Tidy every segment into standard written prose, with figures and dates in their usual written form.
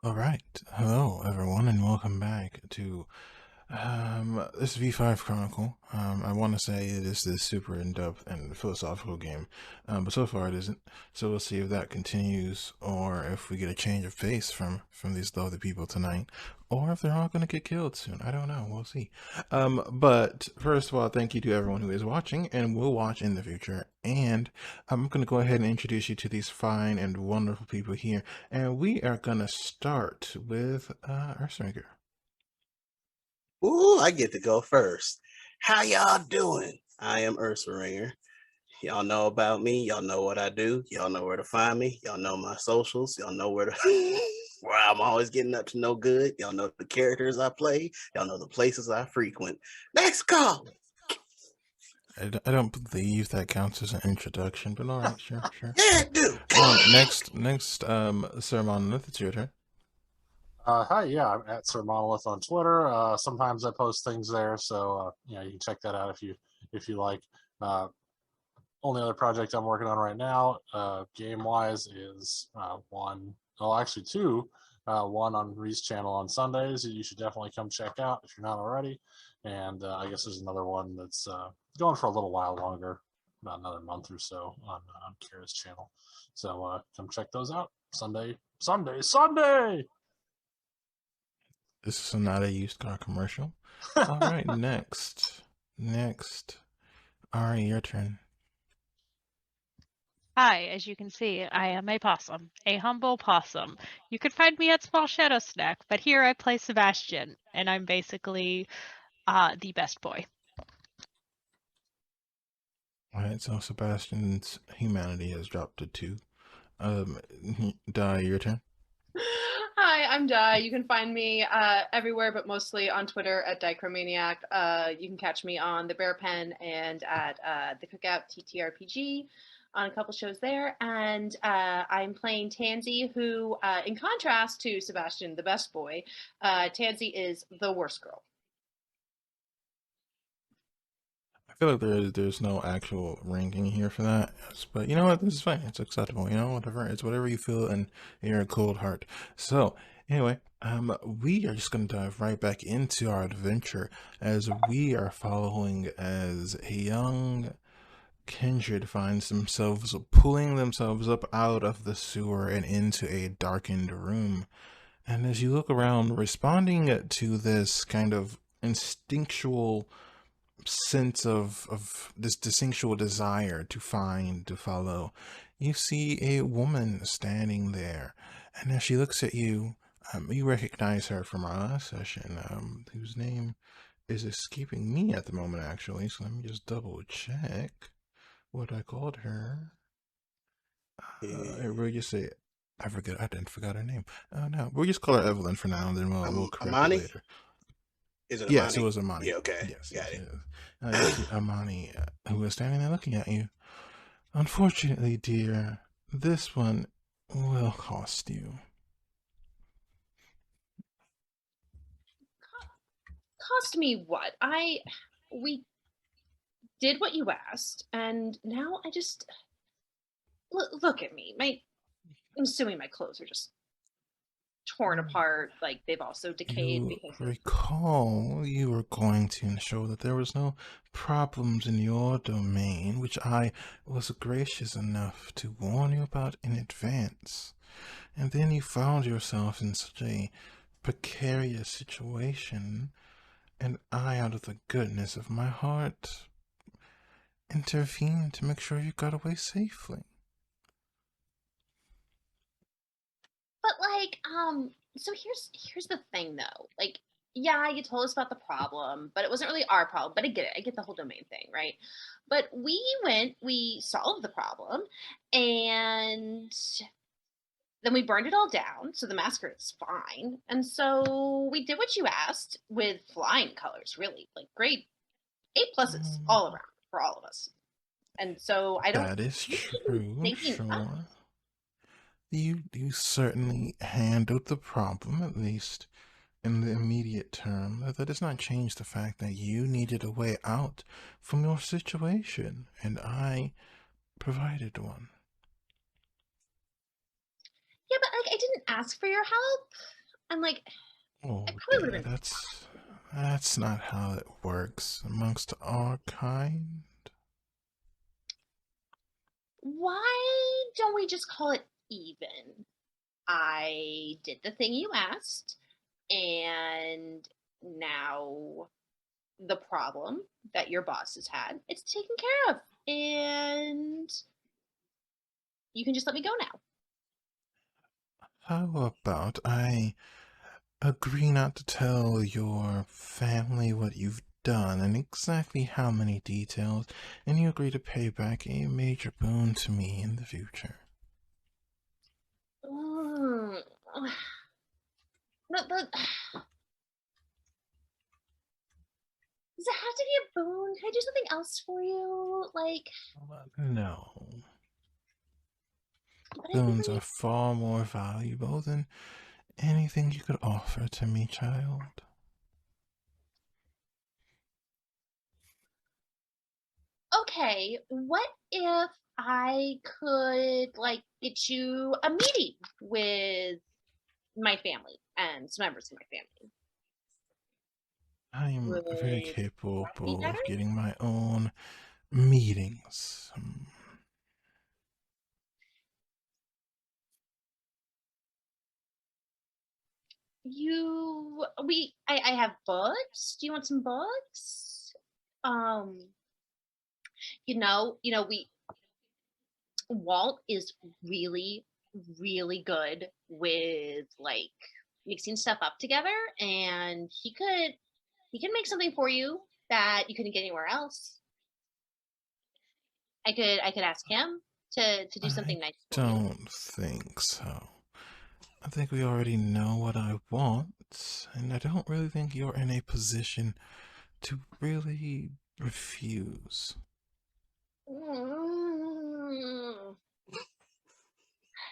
All right. Hello, everyone, and welcome back to this V5 Chronicle. I want to say it is this super in-depth and philosophical game, but so far it isn't. So we'll see if that continues, or if we get a change of pace from these lovely people tonight, or if they're all going to get killed soon. I don't know. We'll see. But first of all, thank you to everyone who is watching and will watch in the future. And I'm going to go ahead and introduce you to these fine and wonderful people here, and we are going to start with Earthstringer. Ooh, I get to go first. How y'all doing? I am Ringer. Y'all know about me. Y'all know what I do. Y'all know where to find me. Y'all know my socials. Y'all know where to where I'm always getting up to no good. Y'all know the characters I play. Y'all know the places I frequent. Next call. I don't believe that counts as an introduction, but all right, sure, sure. Yeah, dude. Next, Sir Monolith, it's your turn. Hi, yeah, I'm at Sir Monolith on Twitter. Sometimes I post things there, so you can check that out if you like. Only other project I'm working on right now, game wise, is actually two. One on Ree's channel on Sundays. You should definitely come check out if you're not already. And I guess there's another one that's going for a little while longer, about another month or so on Kira's channel. So come check those out. Sunday. This is not a used car commercial. All right, next. Ari, your turn. Hi, as you can see, I am a possum, a humble possum. You can find me at Small Shadow Snack, but here I play Sebastian, and I'm basically the best boy. All right, so Sebastian's humanity has dropped to 2. Di, your turn. Hi, I'm Di. You can find me everywhere, but mostly on Twitter at Dichromaniac. You can catch me on the Bear Pen and at the Cookout TTRPG on a couple shows there. And I'm playing Tansy, who, in contrast to Sebastian, the best boy, Tansy is the worst girl. I feel like there's no actual ranking here for that, but you know what? This is fine. It's acceptable. You know, whatever. It's whatever you feel in your cold heart. So anyway, we are just gonna dive right back into our adventure as we are following as a young kindred finds themselves pulling themselves up out of the sewer and into a darkened room. And as you look around, responding to this kind of instinctual sense of this instinctual desire to find, to follow, you see a woman standing there. And as she looks at you, you recognize her from our last session, whose name is escaping me at the moment, actually. So let me just double check what I called her. We'll just say, I forgot her name. No, we'll just call her Evelyn for now, and then we'll correct Amani? it later. Is it Yes, Amani? it was Amani. Yeah, okay. Yes, Got yes, it. yes. You see Amani, who was standing there looking at you. Unfortunately, dear, this one will cost you. Cost me what? We did what you asked, and now I just look at me. I'm assuming my clothes are just torn apart, like they've also decayed You because recall you were going to ensure that there was no problems in your domain, which I was gracious enough to warn you about in advance. And then you found yourself in such a precarious situation, and I, out of the goodness of my heart, intervened to make sure you got away safely. But like, so here's the thing though. Like, yeah, you told us about the problem, but it wasn't really our problem. But I get it. I get the whole domain thing, right? But we solved the problem, and then we burned it all down. So the masquerade's fine. And so we did what you asked with flying colors, really. Like great A pluses Um, all around for all of us. And so I don't that is think you true, thinking enough. sure. You certainly handled the problem, at least in the immediate term. But that does not change the fact that you needed a way out from your situation, and I provided one. Yeah, but like I didn't ask for your help. I'm like, I Oh probably would dear, have been. that's not how it works amongst our kind. Why don't we just call it even? I did the thing you asked, and now the problem that your boss has had, it's taken care of. And you can just let me go now. How about I agree not to tell your family what you've done and exactly how many details, and you agree to pay back a major boon to me in the future? Mm. The, does it have to be a boon? Can I do something else for you? Like, No. but I Boons are really. far more valuable than anything you could offer to me, child. Okay, what if I could, like, get you a meeting with my family and some members of my family? I am Would very that be capable better? of getting my own meetings. I have books. Do you want some books? Um, we Walt is really, really good with like mixing stuff up together, and he can make something for you that you couldn't get anywhere else. I could ask him to do I something nice for you. don't think so. I think we already know what I want, and I don't really think you're in a position to really refuse. Mm,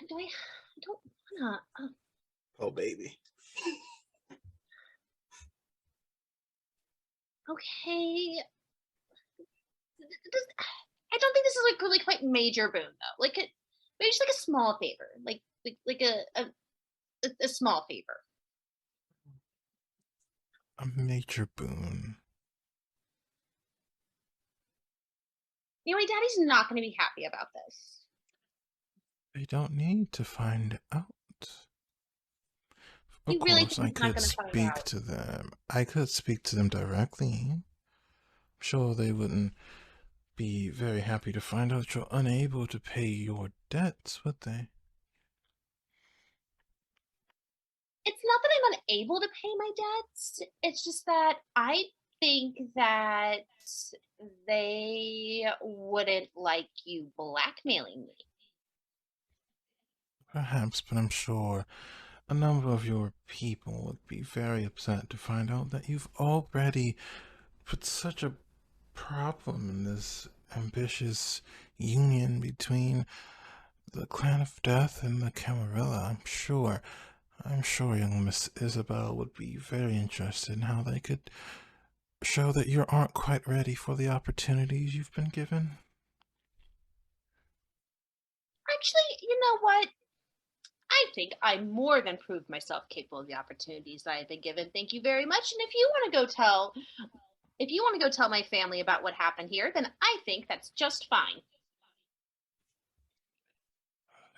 do I? I don't wanna. Oh, baby. Okay. Does, I don't think this is like really quite major boon though. Like maybe just like a small favor, like a small favor. A major boon. My daddy's not going to be happy about this. They don't need to find out. Of You really course, think I he's not could going to find speak out? to them. I could speak to them directly. I'm sure they wouldn't be very happy to find out you're unable to pay your debts, would they? It's not that I'm unable to pay my debts. It's just that I think that they wouldn't like you blackmailing me. Perhaps, but I'm sure a number of your people would be very upset to find out that you've already put such a problem in this ambitious union between the Clan of Death and the Camarilla. I'm sure young Miss Isabel would be very interested in how they could show that you aren't quite ready for the opportunities you've been given. Actually, you know what? I think I more than proved myself capable of the opportunities I have been given. Thank you very much. And if you want to go tell my family about what happened here, then I think that's just fine.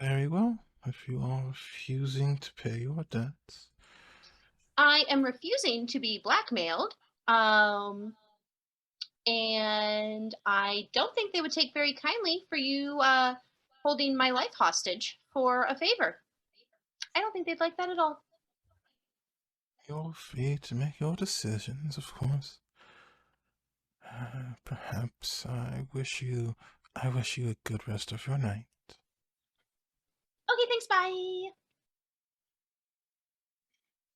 Very well, if you are refusing to pay your debts. I am refusing to be blackmailed. Um, and I don't think they would take very kindly for you holding my life hostage for a favor. I don't think they'd like that at all. You're free to make your decisions, of course. Perhaps I wish you a good rest of your night. Okay, thanks. Bye.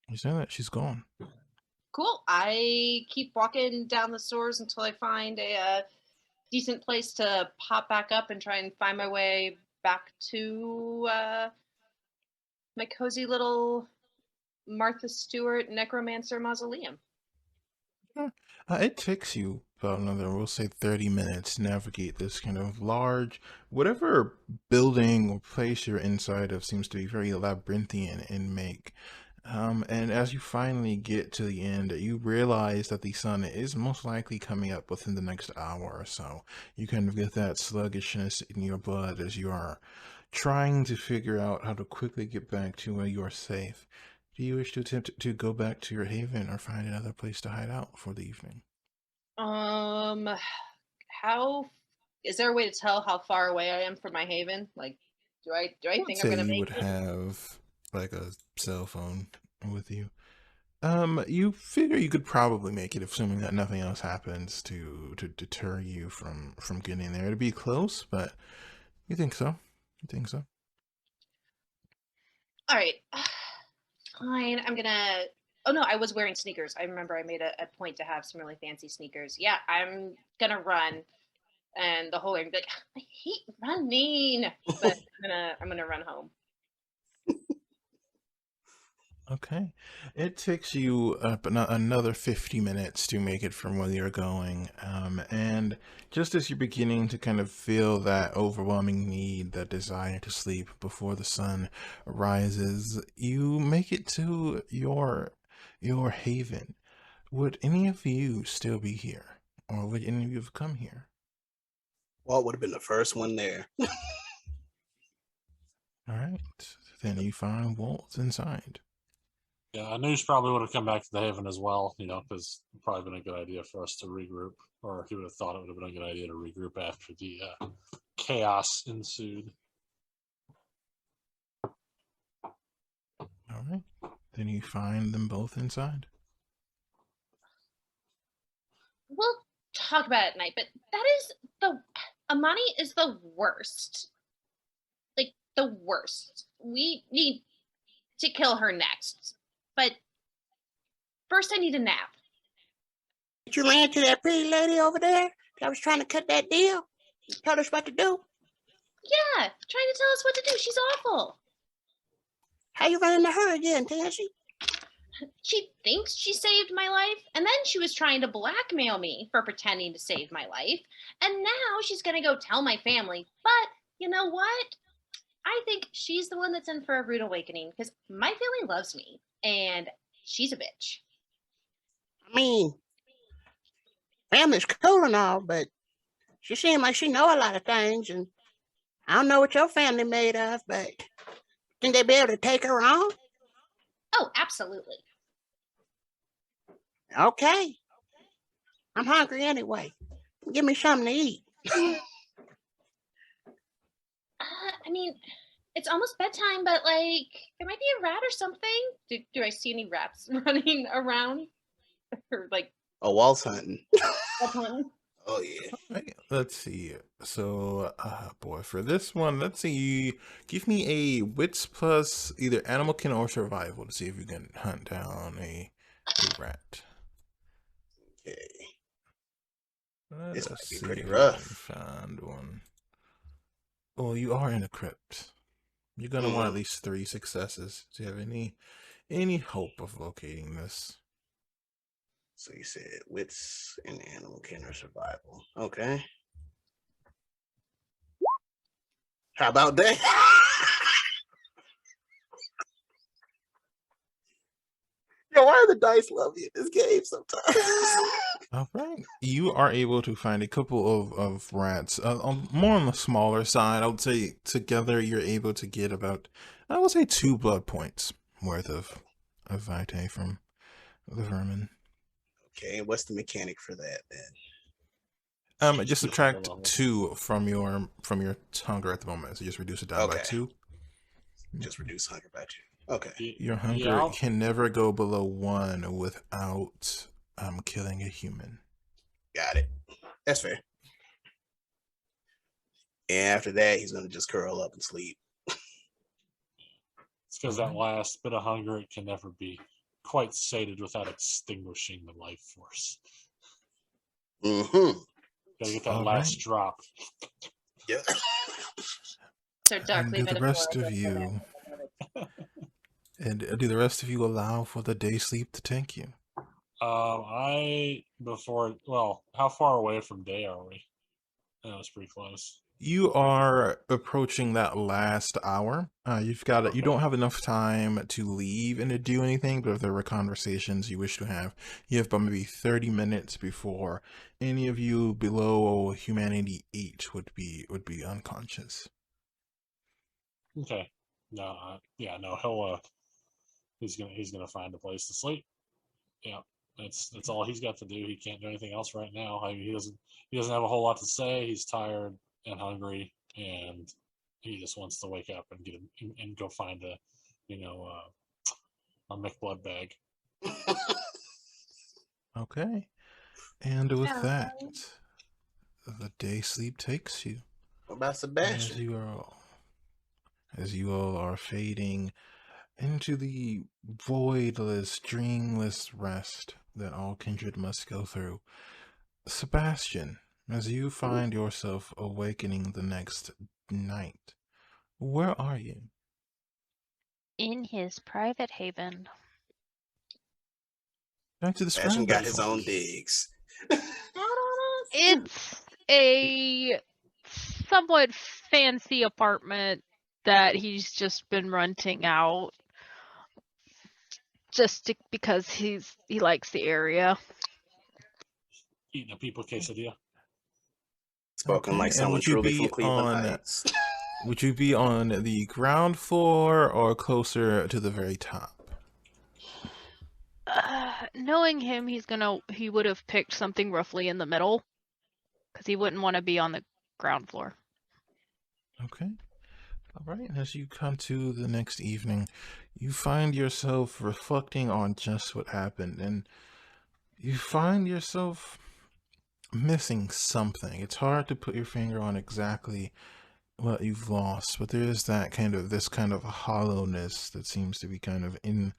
You say that she's gone. Cool. I keep walking down the stores until I find a decent place to pop back up and try and find my way back to my cozy little Martha Stewart necromancer mausoleum. Yeah. It takes you about another, we'll say 30 minutes to navigate this kind of large, whatever building or place you're inside of seems to be very labyrinthian in make. And as you finally get to the end, you realize that the sun is most likely coming up within the next hour or so. You kind of get that sluggishness in your blood as you are trying to figure out how to quickly get back to where you are safe. Do you wish to attempt to go back to your haven or find another place to hide out for the evening? How is there a way to tell how far away I am from my haven? Like, do I Let's think I'm say gonna you make would it? have like a cell phone with you. You figure you could probably make it, assuming that nothing else happens to deter you from getting there. It'd be close, but you think so? You think so? All right, fine. I'm gonna. Oh no, I was wearing sneakers. I remember I made a point to have some really fancy sneakers. Yeah, I'm gonna run, and the whole way I'm like, I hate running, but I'm gonna run home. Okay. It takes you another 50 minutes to make it from where you're going. And just as you're beginning to kind of feel that overwhelming need, that desire to sleep before the sun rises, you make it to your haven. Would any of you still be here? Or would any of you have come here? Walt would have been the first one there. All right. Then you find Walt inside. Yeah, Noosh probably would have come back to the Haven as well, because it probably been a good idea for us to regroup, or he would have thought it would have been a good idea to regroup after the chaos ensued. All right. Then you find them both inside. We'll talk about it at night, but that is the Amani is the worst. Like the worst. We need to kill her next. But first I need a nap. You ran to that pretty lady over there that was trying to cut that deal? You told us what to do? Yeah, trying to tell us what to do. She's awful. How you running to her again, Tansy? She thinks she saved my life, and then she was trying to blackmail me for pretending to save my life, and now she's gonna go tell my family. But you know what? I think she's the one that's in for a rude awakening because my family loves me, and she's a bitch. I mean, family's cool and all, but she seems like she know a lot of things, and I don't know what your family made of, but think they be able to take her on? Oh, absolutely. Okay. I'm hungry anyway. Give me something to eat. I mean, it's almost bedtime, but like, there might be a rat or something. Do I see any rats running around? Or like, Oh, Walt's hunting. hunting? Oh, yeah. Right, let's see. So, boy, for this one, let's see. Give me a wits plus either animal kin or survival to see if you can hunt down a rat. Okay. Let This us might be see pretty if I can rough. find one. Well, you are in a crypt. You're gonna want at least 3 successes to have any hope of locating this. So you said wits and animal kin or survival. Okay. How about that? Yo, why do the dice love you in this game sometimes? All right, you are able to find a couple of rats, more on the smaller side. I would say together you're able to get about, I would say 2 blood points worth of vitae from the vermin. Okay, what's the mechanic for that then? Just subtract 2 from your hunger at the moment, so just reduce it down by Okay. 2. Just reduce hunger by 2. Okay, Your Yeah, hunger can never go below 1 without killing a human. got it. That's fair. And after that, he's gonna just curl up and sleep. it's because that last bit of hunger, it can never be quite sated without extinguishing the life force. Mm-hmm. Gotta get that All last right. drop. Yeah. So And darkly do the rest of metaphorical. you do the rest of you allow for the day sleep to take you? How far away from day are we? That was pretty close. You are approaching that last hour. You don't have enough time to leave and to do anything, but if there were conversations you wish to have, you have about maybe 30 minutes before any of you below humanity 8 would be unconscious. Okay. No, yeah, no, he's gonna find a place to sleep. Yeah, that's all he's got to do. He can't do anything else right now. I mean, he doesn't have a whole lot to say. He's tired and hungry, and he just wants to wake up and and go find a McBlood bag. Okay. And with Yeah. that, the day sleep takes you What about as Sebastian? you all are fading into the voidless, dreamless rest that all kindred must go through. Sebastian, as you find yourself awakening the next night, where are you? In his private haven. Try to Sebastian describe got that his for own me. digs. It's a somewhat fancy apartment that he's just been renting out because he likes the area. Eating a people quesadilla. Spoken Okay, like and someone truly from Cleveland Heights. would you be on the ground floor or closer to the very top? Knowing him, he would have picked something roughly in the middle because he wouldn't want to be on the ground floor. Okay. All right, and as you come to the next evening, you find yourself reflecting on just what happened, and you find yourself missing something. It's hard to put your finger on exactly what you've lost, but there is this kind of hollowness that seems to be kind of in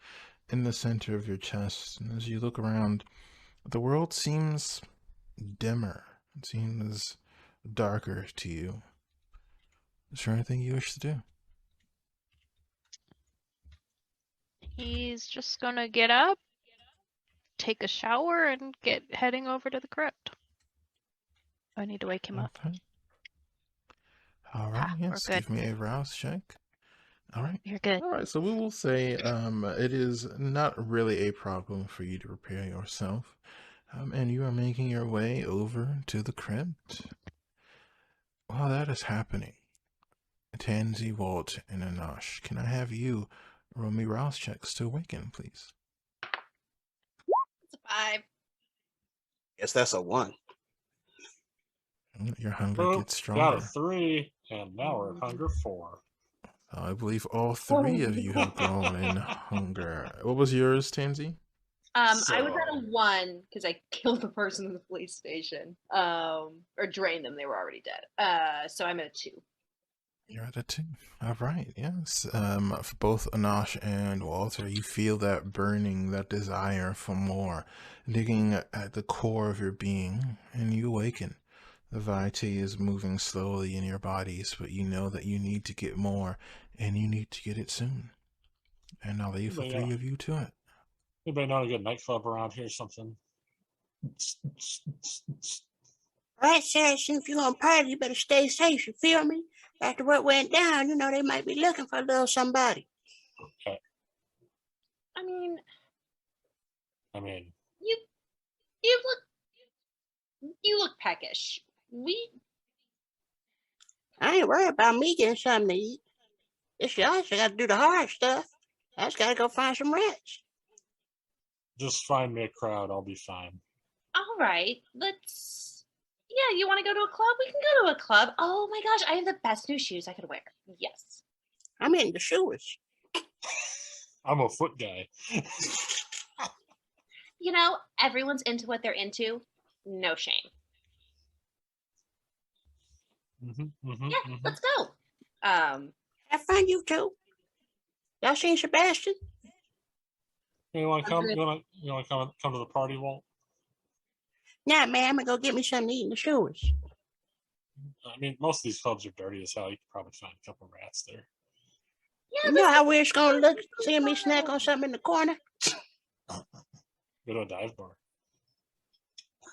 the center of your chest. And as you look around, the world seems dimmer. It seems darker to you. Is there anything you wish to do? He's just gonna get up, take a shower, and get heading over to the crypt. I need to wake him up. Okay. All right. Ha, we're Yes. good. Give me a rouse check. All right. You're good. All right. So we will say it is not really a problem for you to repair yourself. And you are making your way over to the crypt. While that is happening, Tansy, Walt, and Anash, can I have you roll me rouse checks to awaken, please? It's a 5. Guess that's a 1. Your hunger Boop, gets got a stronger. 3, and now we're at hunger 4. I believe all 3 of you have grown in hunger. What was yours, Tansy? I was at a So- 1 because I killed the person in the police station. Or drained them; they were already dead. So I'm at a 2. You're at a 2. All right, yes. For both Anash and Walter, you feel that burning, that desire for more, digging at the core of your being, and you awaken. The Vitae is moving slowly in your bodies, but you know that you need to get more, and you need to get it soon. And I'll leave the 3 of you to it. Anybody know a good nightclub around here or something? All right, Saracen, if you're gonna party, you better stay safe. You feel me? After what went down, they might be looking for a little somebody. I mean, I mean, you look peckish. I ain't worried about me getting something to eat. It's y'all got to do the hard stuff. I just gotta go find some rats. just find me a crowd. I'll be fine. All right, let's. Yeah, you want to go to a club? We can go to a club. Oh my gosh, I have the best new shoes I could wear. Yes. I'm in the shoes. I'm a foot guy. You know, everyone's into what they're into. No shame. Yeah, let's go. Have fun, you two. Y'all seen Sebastian? You want to come? You want to come to the party, Walt? Nah, man, I'm gonna go get me something to eat in the sewers. I mean, most of these clubs are dirty as hell. You can probably find a couple rats there. Yeah, You know how weird it's gonna look seeing me snack on something in the corner? Go to a dive bar.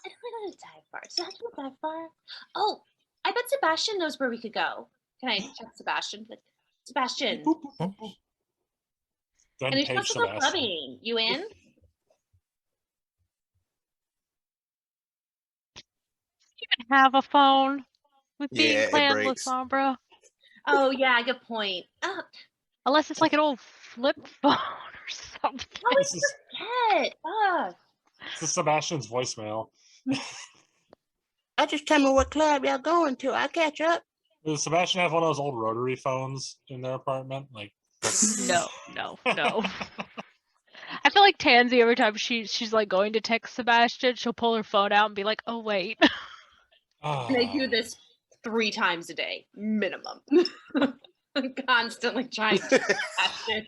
I don't want to go to a dive bar. So I can go dive bar. Oh, I bet Sebastian knows where we could go. Can I check Sebastian? Like, Sebastian. Then And he's page supposed to go Sebastian. clubbing. You in? Even have a phone with being Yeah, it clan breaks. Lasombra. Oh yeah, good point. Oh, Unless it's like an old flip phone or something. This is forget. this is Sebastian's voicemail. I just tell me what club y'all going to. I'll catch up. Does Sebastian have one of those old rotary phones in their apartment? Like, No. I feel like Tansy, every time she's like going to text Sebastian, she'll pull her phone out and be like, "Oh wait." And I do this 3 times a day, minimum. I'm constantly trying to catch it,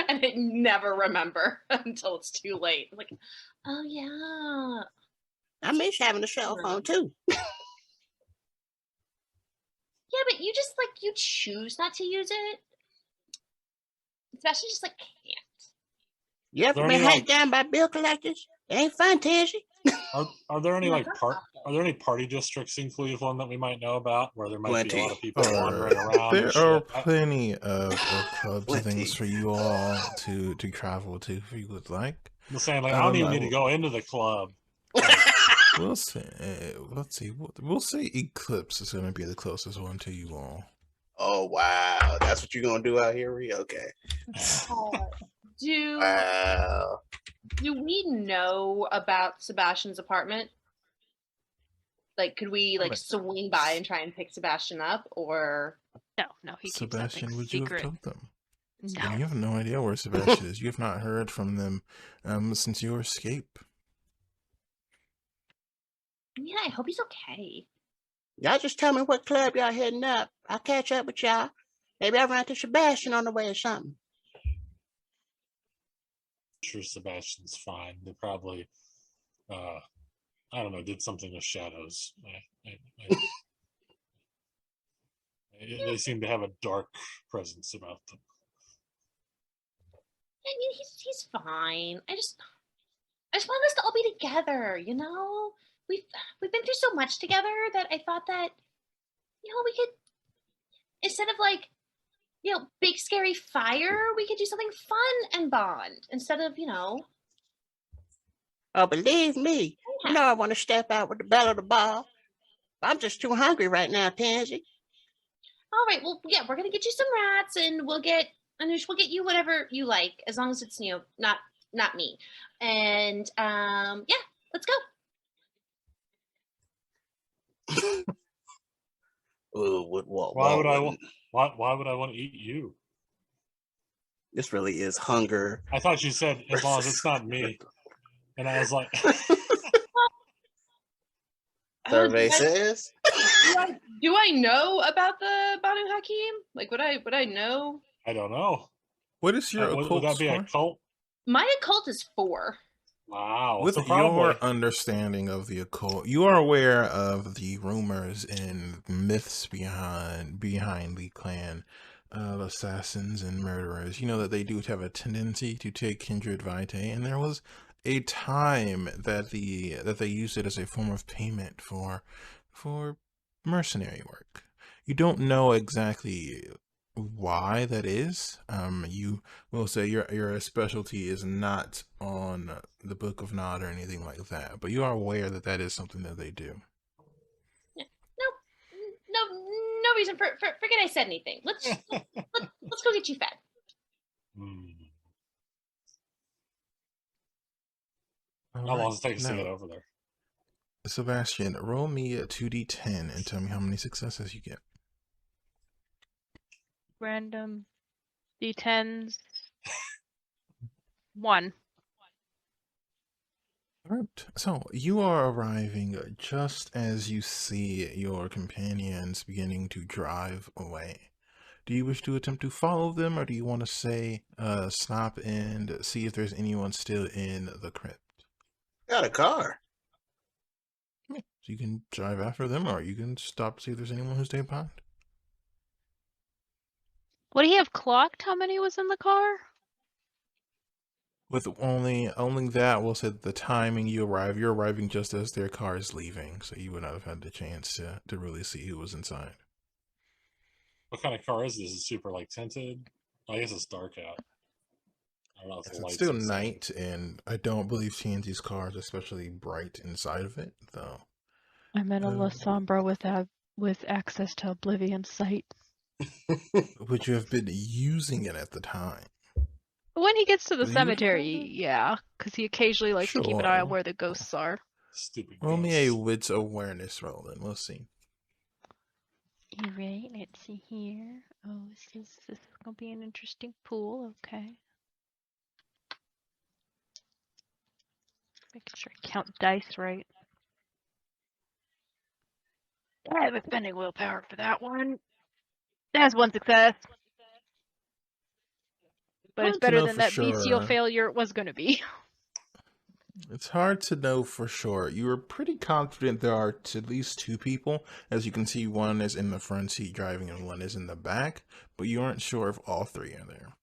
and I never remember until it's too late. I'm like, oh yeah. I miss having a cell phone too. Yeah, but you just like you choose not to use it. Especially just like can't. You ever There been any, hunted down by bill collectors? It ain't fun, Tansy. are there any Yeah, are there any party districts in Cleveland that we might know about where there might be Plenty. a lot of people wandering around? There and are shit? plenty of clubs and Plenty. things for you all to travel to if you would like. I'm saying, like, I don't even need to go into the club. Like, We'll see. Let's see. We'll say Eclipse is going to be the closest one to you all. Oh wow, that's what you're gonna do out here, Ree? Okay. Wow. Do we know about Sebastian's apartment? Like, could we like swing by and try and pick Sebastian up, or No, he keeps Sebastian, something would you have secret. told them? No. And you have no idea where Sebastian is. You have not heard from them since your escape. Yeah, I hope he's okay. Y'all just tell me what club y'all heading up. I'll catch up with y'all. Maybe I'll run into Sebastian on the way or something. sure Sebastian's fine. They probably, I don't know, did something with shadows. They seem to have a dark presence about them. I mean, he's fine. I just want us to all be together. You know, we've been through so much together that I thought that we could, instead of like big scary fire, we could do something fun and bond instead of Oh, believe me, you know I want to step out with the bell of the ball. I'm just too hungry right now, Tansy. All right, well, yeah, we're gonna get you some rats, and we'll get you whatever you like, as long as it's not me. And yeah, let's go. Ooh, Why Why would I want to eat you? This really is hunger. I thought you said as long as it's not me, and I was like, Survey says. Do I know about the Banu Hakim? Like, would I know? I don't know. What is your occult would that be score? a cult? My occult is 4. Wow. With so probably, your understanding of the occult, you are aware of the rumors and myths behind the clan of assassins and murderers. You know that they do have a tendency to take kindred vitae, and there was a time that they used it as a form of payment for mercenary work. You don't know exactly why that is. You will say your specialty is not on the Book of Nod or anything like that, but you are aware that that is something that they do. No reason for forget I said anything. Let's go get you fed. How long does it take us to get over there? Sebastian, roll me a 2d10 and tell me how many successes you get. Random D10s. 1. Alright, so you are arriving just as you see your companions beginning to drive away. Do you wish to attempt to follow them, or do you want to say, stop and see if there's anyone still in the crypt? Got a car. Yeah, so you can drive after them, or you can stop to see if there's anyone who stayed behind. Would he have clocked how many was in the car? With only that, we'll say that the timing you arrive, you're arriving just as their car is leaving, so you would not have had the chance to really see who was inside. What kind of car is this? Is it super like tinted? I guess it's dark out. I don't know if the Yes, it's lights still are the same. night, and I don't believe TNT's car is especially bright inside of it, though. I'm in a La Sombra with access to Oblivion sight. Would you have been using it at the time? When he gets to the Do you cemetery, remember? yeah, because he occasionally likes to keep an eye on Sure. where the ghosts are. Stupid Roll me a ghosts. wits awareness roll, then we'll see. Alright, let's see here. Oh, this is gonna be an interesting pool, okay. Making sure I count dice right. I have a spending willpower for that one. That's 1 success. But it's Hard to better know than for that bestial sure. failure it was gonna be. It's hard to know for sure. You were pretty confident there are at least 2 people. As you can see, one is in the front seat driving and one is in the back, but you aren't sure if all 3 are there.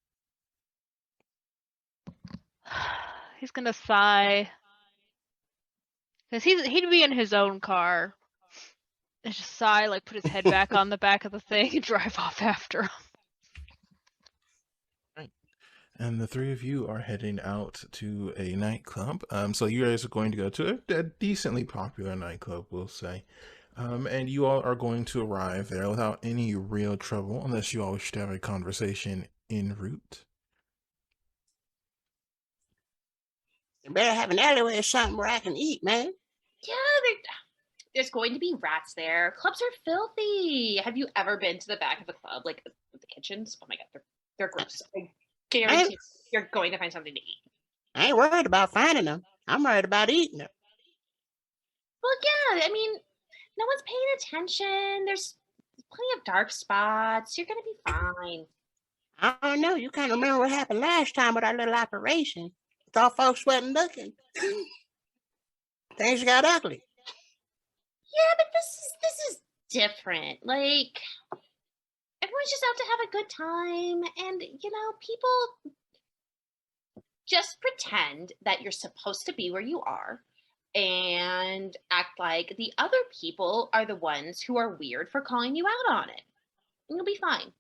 He's gonna sigh. Because he'd be in his own car. And just sigh, like put his head back on the back of the thing and drive off after him. And the 3 of you are heading out to a nightclub. So you guys are going to go to a decently popular nightclub, we'll say. And you all are going to arrive there without any real trouble, unless you all wish to have a conversation en route. You better have an alleyway or something where I can eat, man. Yeah, there's going to be rats there. Clubs are filthy. Have you ever been to the back of a club, like the kitchens? Oh my god, they're gross. I guarantee you're going to find something to eat. I ain't worried about finding them. I'm worried about eating them. Well, yeah, I mean, no one's paying attention. There's plenty of dark spots. You're gonna be fine. I don't know. You can't remember what happened last time with our little operation. Thought folks wasn't looking. Things got ugly. Yeah, but this is different. Like, everyone's just out to have a good time, and people just pretend that you're supposed to be where you are and act like the other people are the ones who are weird for calling you out on it. And you'll be fine.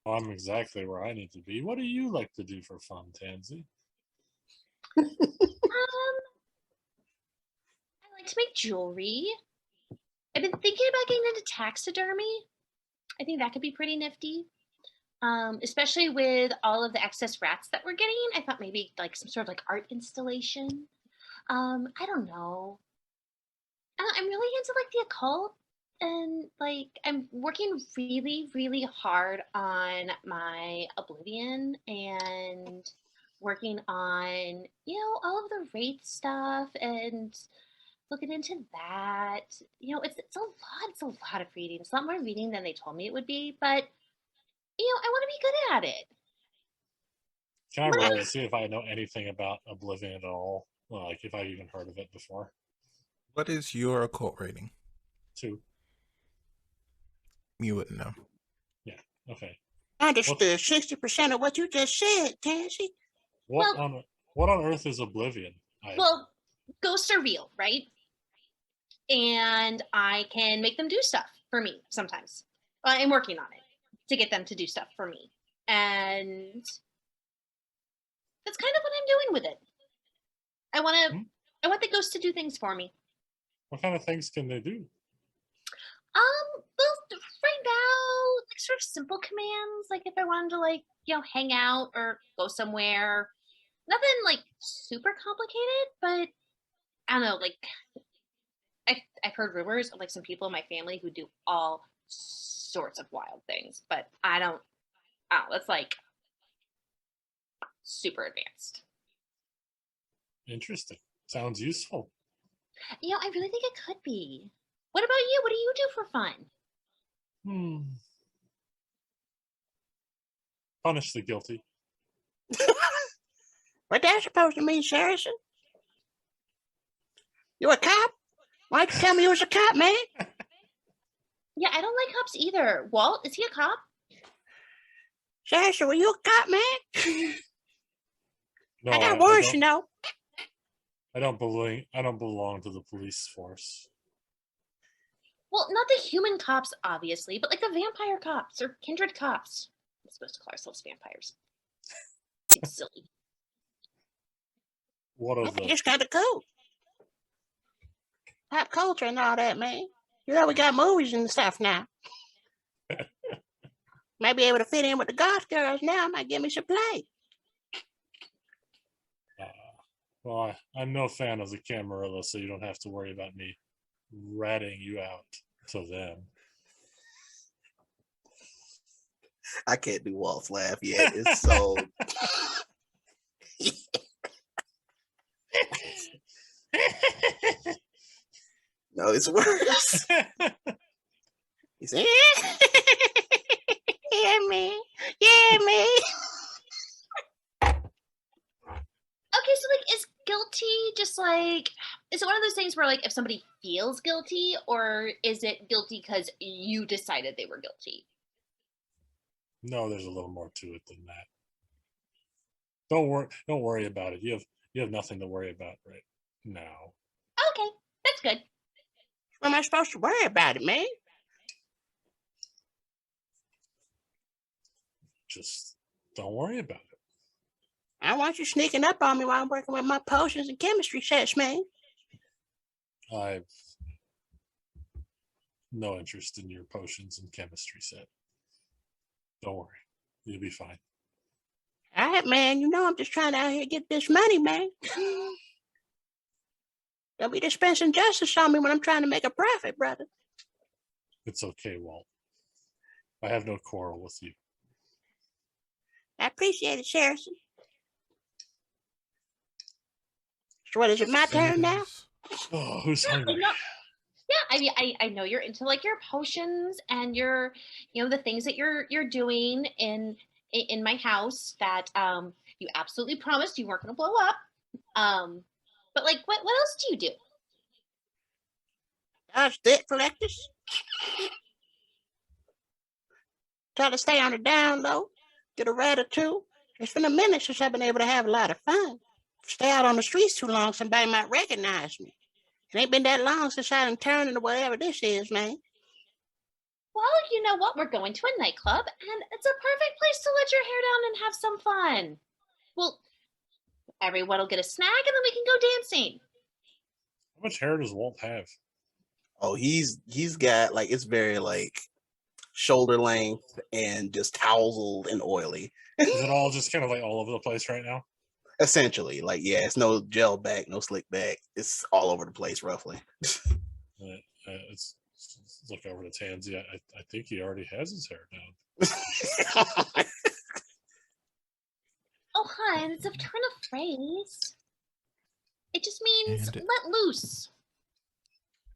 I'm exactly where I need to be. What do you like to do for fun, Tansy? I like to make jewelry. I've been thinking about getting into taxidermy. I think that could be pretty nifty. Especially with all of the excess rats that we're getting. I thought maybe like some sort of like art installation. I don't know. I'm really into like the occult, and like I'm working really, really hard on my Oblivion and working on all of the Wraith stuff and looking into that. It's a lot. It's a lot of reading. It's a lot more reading than they told me it would be, but I want to be good at it. Can I roll to see if I know anything about Oblivion at all? Like if I've even heard of it before? What is your occult rating? 2. You wouldn't know. Yeah. Okay. Understood 60% of what you just said, Tansy. What on earth is Oblivion? Well, ghosts are real, right? And I can make them do stuff for me sometimes. I'm working on it to get them to do stuff for me. And that's kind of what I'm doing with it. I want the ghosts to do things for me. What kind of things can they do? Well, right now, like sort of simple commands, like if I wanted to like, hang out or go somewhere. Nothing like super complicated, but I don't know, like I've heard rumors of like some people in my family who do all sorts of wild things, but I don't. Oh, that's like super advanced. Interesting. Sounds useful. You know, I really think it could be. What about you? What do you do for fun? Punish the guilty. What that supposed to mean, Saracen? You a cop? Why'd you tell me you was a cop, man? Yeah, I don't like cops either. Walt, is he a cop? Saracen, were you a cop, man? No, I got worse, you know. I don't belong to the police force. Well, not the human cops, obviously, but like the vampire cops or kindred cops. We're supposed to call ourselves vampires. Seems silly. What I of think the it's kind of cool. Pop culture and all that, man. You know, we got movies and stuff now. Might be able to fit in with the goth girls now. Might give me some play. well, I'm no fan of the Camarilla, so you don't have to worry about me ratting you out to them. I can't do Walt's laugh yet. It's so. No, it's worse. He said, "Yeah, me, yeah, me." Okay, so like, is guilty just like, is it one of those things where like if somebody feels guilty, or is it guilty because you decided they were guilty? No, there's a little more to it than that. Don't worry about it. You have nothing to worry about right now. Okay, that's good. What am I supposed to worry about it, man? Just don't worry about it. I want you sneaking up on me while I'm working with my potions and chemistry sets, man. I've no interest in your potions and chemistry set. Don't worry. You'll be fine. All right, man. You know I'm just trying to out here get this money, man. Don't be dispensing justice on me when I'm trying to make a profit, brother. It's okay, Walt. I have no quarrel with you. I appreciate it, Saracen. So what, is it my turn now? Oh, who's hungry? Yeah, I know you're into like your potions and your, you know, the things that you're doing in my house that you absolutely promised you weren't going to blow up. But like, what else do you do? Dodge debt collectors. Try to stay on the down low. Get a rat or two. It's been a minute since I've been able to have a lot of fun. Stay out on the streets too long, somebody might recognize me. It ain't been that long since I done turned into whatever this is, man. Well, you know what? We're going to a nightclub, and it's a perfect place to let your hair down and have some fun. Well, everyone will get a snack, and then we can go dancing. How much hair does Walt have? Oh, he's got like, it's very like shoulder length and just tousled and oily. Is it all just kind of like all over the place right now? Essentially, like, yeah, it's no gel back, no slick back. It's all over the place, roughly. Let's look over to Tansy. I think he already has his hair down. Oh, hun, it's a turn of phrase. It just means And let loose.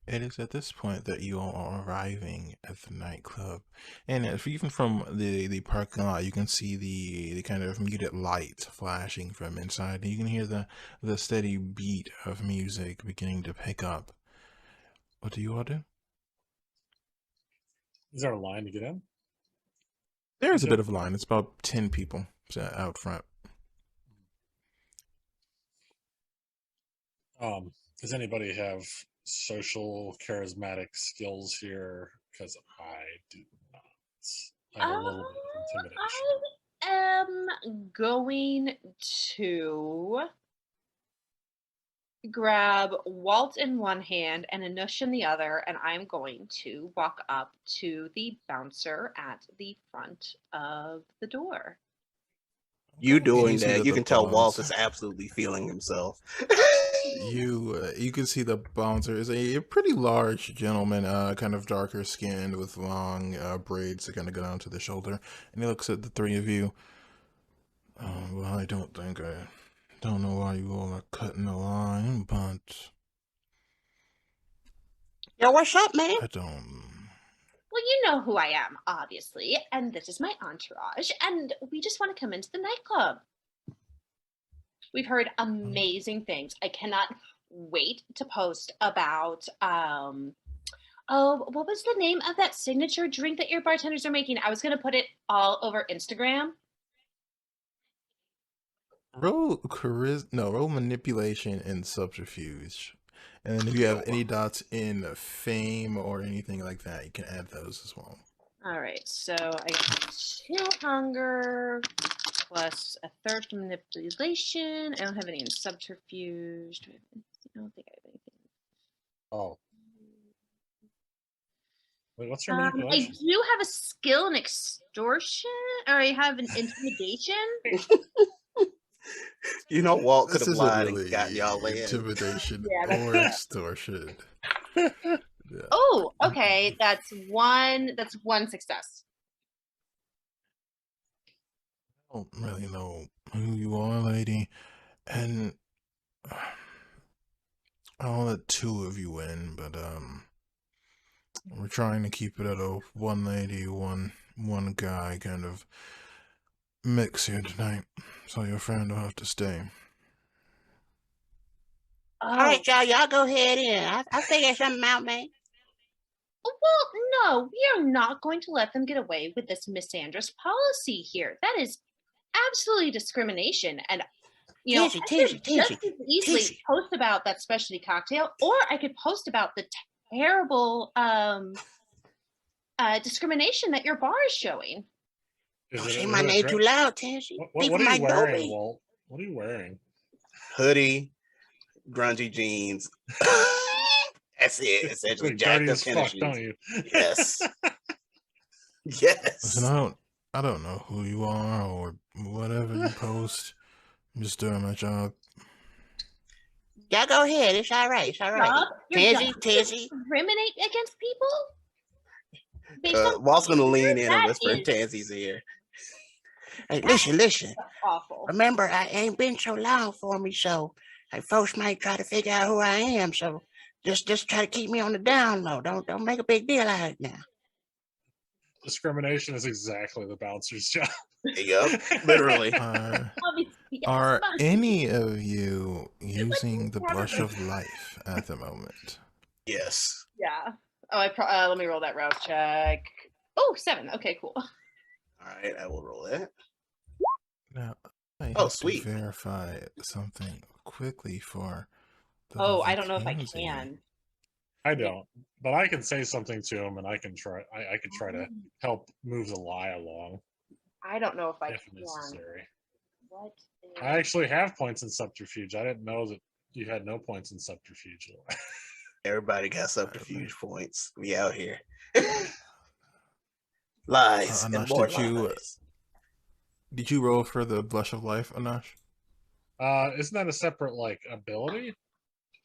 it is at this point that you all are arriving at the nightclub, and even from the parking lot, you can see the kind of muted lights flashing from inside, and you can hear the steady beat of music beginning to pick up. What do you all do? Is there a line to get in? There's a bit of a line. It's about 10 people out front. Does anybody have social charismatic skills here? Because I do not. I have a little bit of intimidation. I am going to grab Walt in one hand and Anush in the other, and I'm going to walk up to the bouncer at the front of the door. You doing see that, you the can tell Walt bouncer- is absolutely feeling himself. You can see the bouncer is a pretty large gentleman, kind of darker skinned with long braids that kind of go down to the shoulder, and he looks at the three of you. Well, I don't think I Don't know why you all are cutting the line, but Yo, what's up, man? I don't. Well, you know who I am, obviously, and this is my entourage, and we just want to come into the nightclub. We've heard amazing things. I cannot wait to post about oh, what was the name of that signature drink that your bartenders are making? I was gonna put it all over Instagram. Roll manipulation and subterfuge. And then if you have any dots in fame or anything like that, you can add those as well. All right, so I got 2 hunger plus a third from manipulation. I don't have any in subterfuge. I don't think I have anything. Oh. Wait, what's your I manipulation? do have a skill in extortion, or I have an intimidation. You know, Walt could This have isn't lied really and got y'all in. intimidation Yeah, that's or fair. extortion. Yeah. Oh, okay. That's one success. I don't really know who you are, lady, and I'll let 2 of you in, but we're trying to keep it at a 1 lady, one guy kind of mix here tonight, so your friend will have to stay. All right, y'all go ahead in. I figured something out, man. Well, no, we are not going to let them get away with this misandrous policy here. That is absolutely discrimination. And, you know, I could just as easily post about that specialty cocktail, or I could post about the terrible discrimination that your bar is showing. Don't say my name too loud, Tansy. What are you wearing, Walt? What are you wearing? Hoodie, grungy jeans. That's it. Essentially, jacked up tennis shoes. Don't you? Yes. Yes. Listen, I don't know who you are or whatever you post. I'm just doing my job. Y'all go ahead. It's all right. It's all right. Tansy. Discriminate against people? Walt's gonna lean in and whisper in Tansy's ear. Hey, listen. That's awful. Remember, I ain't been so long for me, so folks might try to figure out who I am. So just try to keep me on the down low. Don't make a big deal out of it now. Discrimination is exactly the bouncer's job. Yep, literally. Are any of you using the blush of life at the moment? Yes. Yeah. Oh, let me roll that rouse check. Oh, 7. Okay, cool. All right, I will roll that. Now, I Oh, have sweet. to verify something quickly for. I don't know if I can. I don't, but I can say something to him, and I can try. I could try to help move the lie along. I don't know if I if can. Necessary. What? I actually have points in subterfuge. I didn't know that you had no points in subterfuge. Everybody got subterfuge points. We out here. Lies and more lies. Did you roll for the blush of life, Anash? Isn't that a separate ability,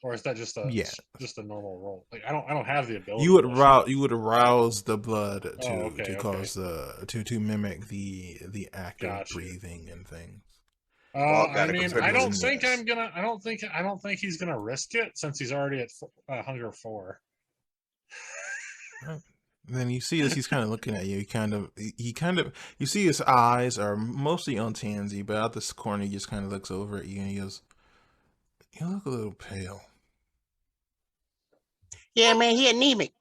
or is that just a just a normal roll? Like I don't have the ability. You would arouse the blood to cause to mimic the act of breathing and things. I mean, I don't think he's gonna risk it since he's already at hunger 4. Then you see as he's kind of looking at you, you see his eyes are mostly on Tansy, but out this corner he just kind of looks over at you and he goes, "You look a little pale." Yeah, man, he anemic.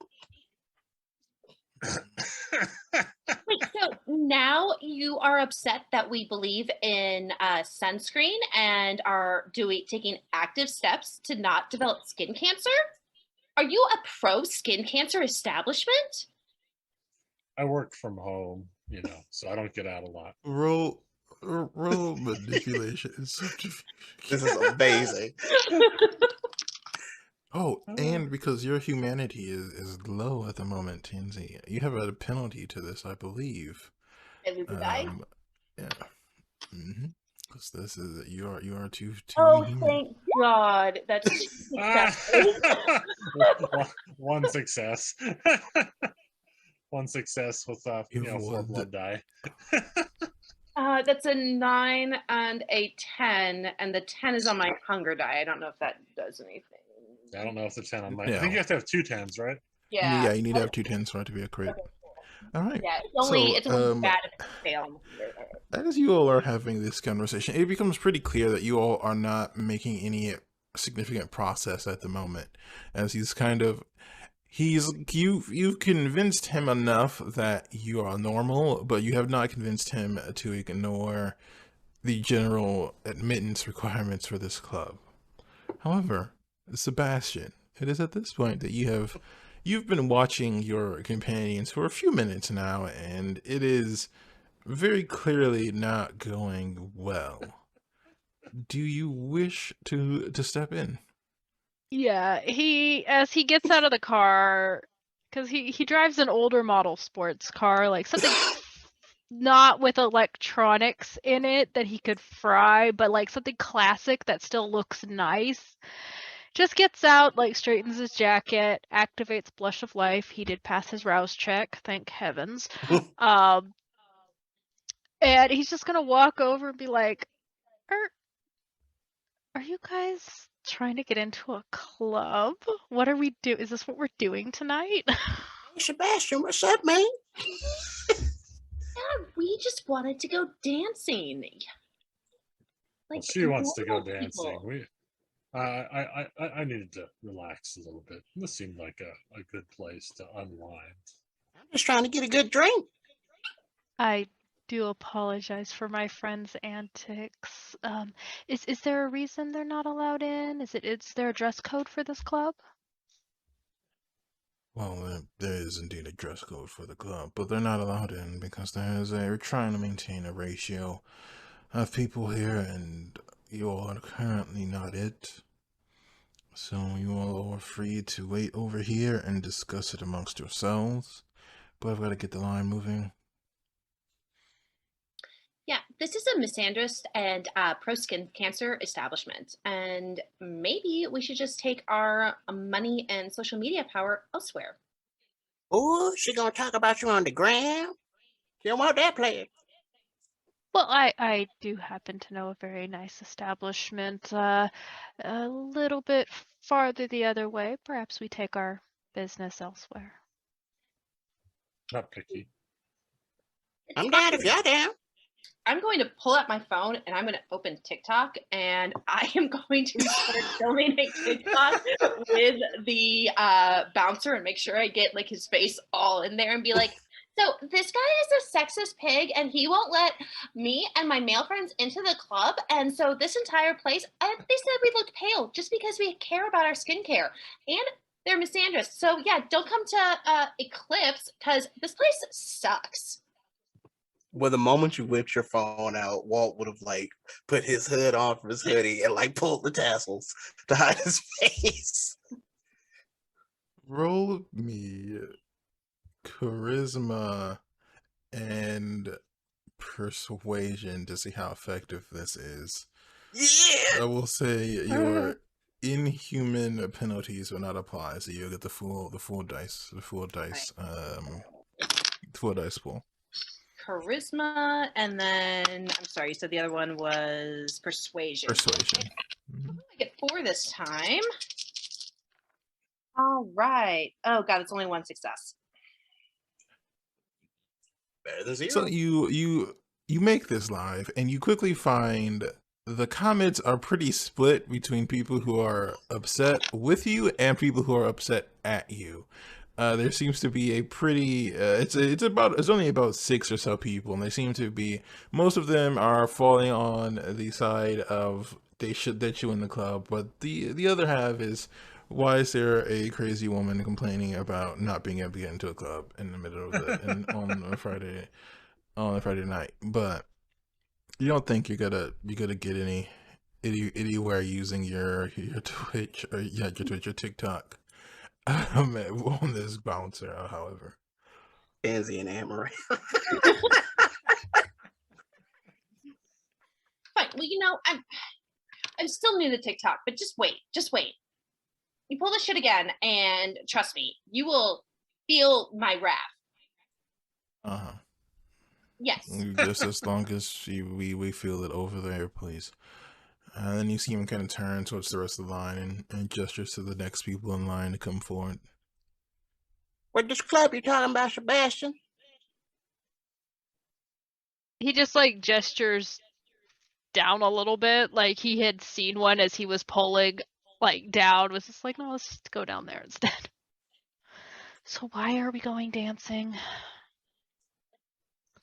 Wait, so now you are upset that we believe in sunscreen and are taking active steps to not develop skin cancer? Are you a pro skin cancer establishment? I work from home, so I don't get out a lot. Roll manipulation. This is amazing. Oh, and because your humanity is low at the moment, Tansy, you have a penalty to this, I believe. And lose a die? Yeah. Because this is you are too. Oh, thank God! That's one success. One success with 4 blood die. That's a 9 and a 10, and the 10 is on my hunger die. I don't know if that does anything. I don't know if the 10 on my. I Yeah. think you have to have 2 10s, right? Yeah. Yeah, you need to have 2 10s for it to be a crit. Okay, cool. All right. Yeah, it's only bad if it's fail. As you all are having this conversation, it becomes pretty clear that you all are not making any significant process at the moment, as you've convinced him enough that you are normal, but you have not convinced him to ignore the general admittance requirements for this club. However, Sebastian, it is at this point that you've been watching your companions for a few minutes now, and it is very clearly not going well. Do you wish to step in? Yeah, as he gets out of the car, because he drives an older model sports car, like something not with electronics in it that he could fry, but like something classic that still looks nice. Just gets out, like straightens his jacket, activates Blush of Life. He did pass his rouse check, thank heavens. And he's just gonna walk over and be like, Are you guys trying to get into a club? What are we do? Is this what we're doing tonight? Hey, Sebastian, what's up, man? Yeah, we just wanted to go dancing. Well, she wants to go normal dancing. people. I needed to relax a little bit. This seemed like a good place to unwind. I'm just trying to get a good drink. I do apologize for my friend's antics. Is there a reason they're not allowed in? Is there a dress code for this club? Well, there is indeed a dress code for the club, but they're not allowed in because we're trying to maintain a ratio of people here, and you all are currently not it. So you all are free to wait over here and discuss it amongst yourselves. But I've got to get the line moving. Yeah, this is a misandrist and pro skin cancer establishment, and maybe we should just take our money and social media power elsewhere. Oh, she gonna talk about you on the gram? You don't want that player. Well, I do happen to know a very nice establishment, a little bit farther the other way. Perhaps we take our business elsewhere. Not picky. I'm down if y'all down. I'm going to pull out my phone and I'm going to open TikTok, and I am going to start filming a TikTok with the bouncer and make sure I get like his face all in there and be like, so this guy is a sexist pig and he won't let me and my male friends into the club. And so this entire place, they said we looked pale just because we care about our skincare. And they're misandrous. So yeah, don't come to Eclipse because this place sucks. Well, the moment you whipped your phone out, Walt would have like put his hood on from his hoodie and like pulled the tassels to hide his face. Roll me charisma and persuasion to see how effective this is. Yeah. I will say your inhuman penalties will not apply, so you'll get the full dice pool. Charisma, and then I'm sorry, you said the other one was persuasion. Persuasion. I get 4 this time. All right. Oh god, it's only 1 success. Better than 0. So you make this live, and you quickly find the comments are pretty split between people who are upset with you and people who are upset at you. There seems to be a pretty it's only about 6 or so people, and they seem to be, most of them are falling on the side of that you in the club, but the other half is, why is there a crazy woman complaining about not being able to get into a club in the middle of on a Friday night? But you don't think you're gonna get anywhere using your Twitch or your TikTok on this bouncer, however. Pansy and Amaranth. Fine. Well, you know, I'm still new to TikTok, but just wait. You pull this shit again, and trust me, you will feel my wrath. Yes. Just as long as we feel it over there, please. And then you see him kind of turn towards the rest of the line and gestures to the next people in line to come forward. What this club you talking about, Sebastian? He just like gestures down a little bit, like he had seen one as he was pulling like down, was just like, no, let's just go down there instead. So why are we going dancing?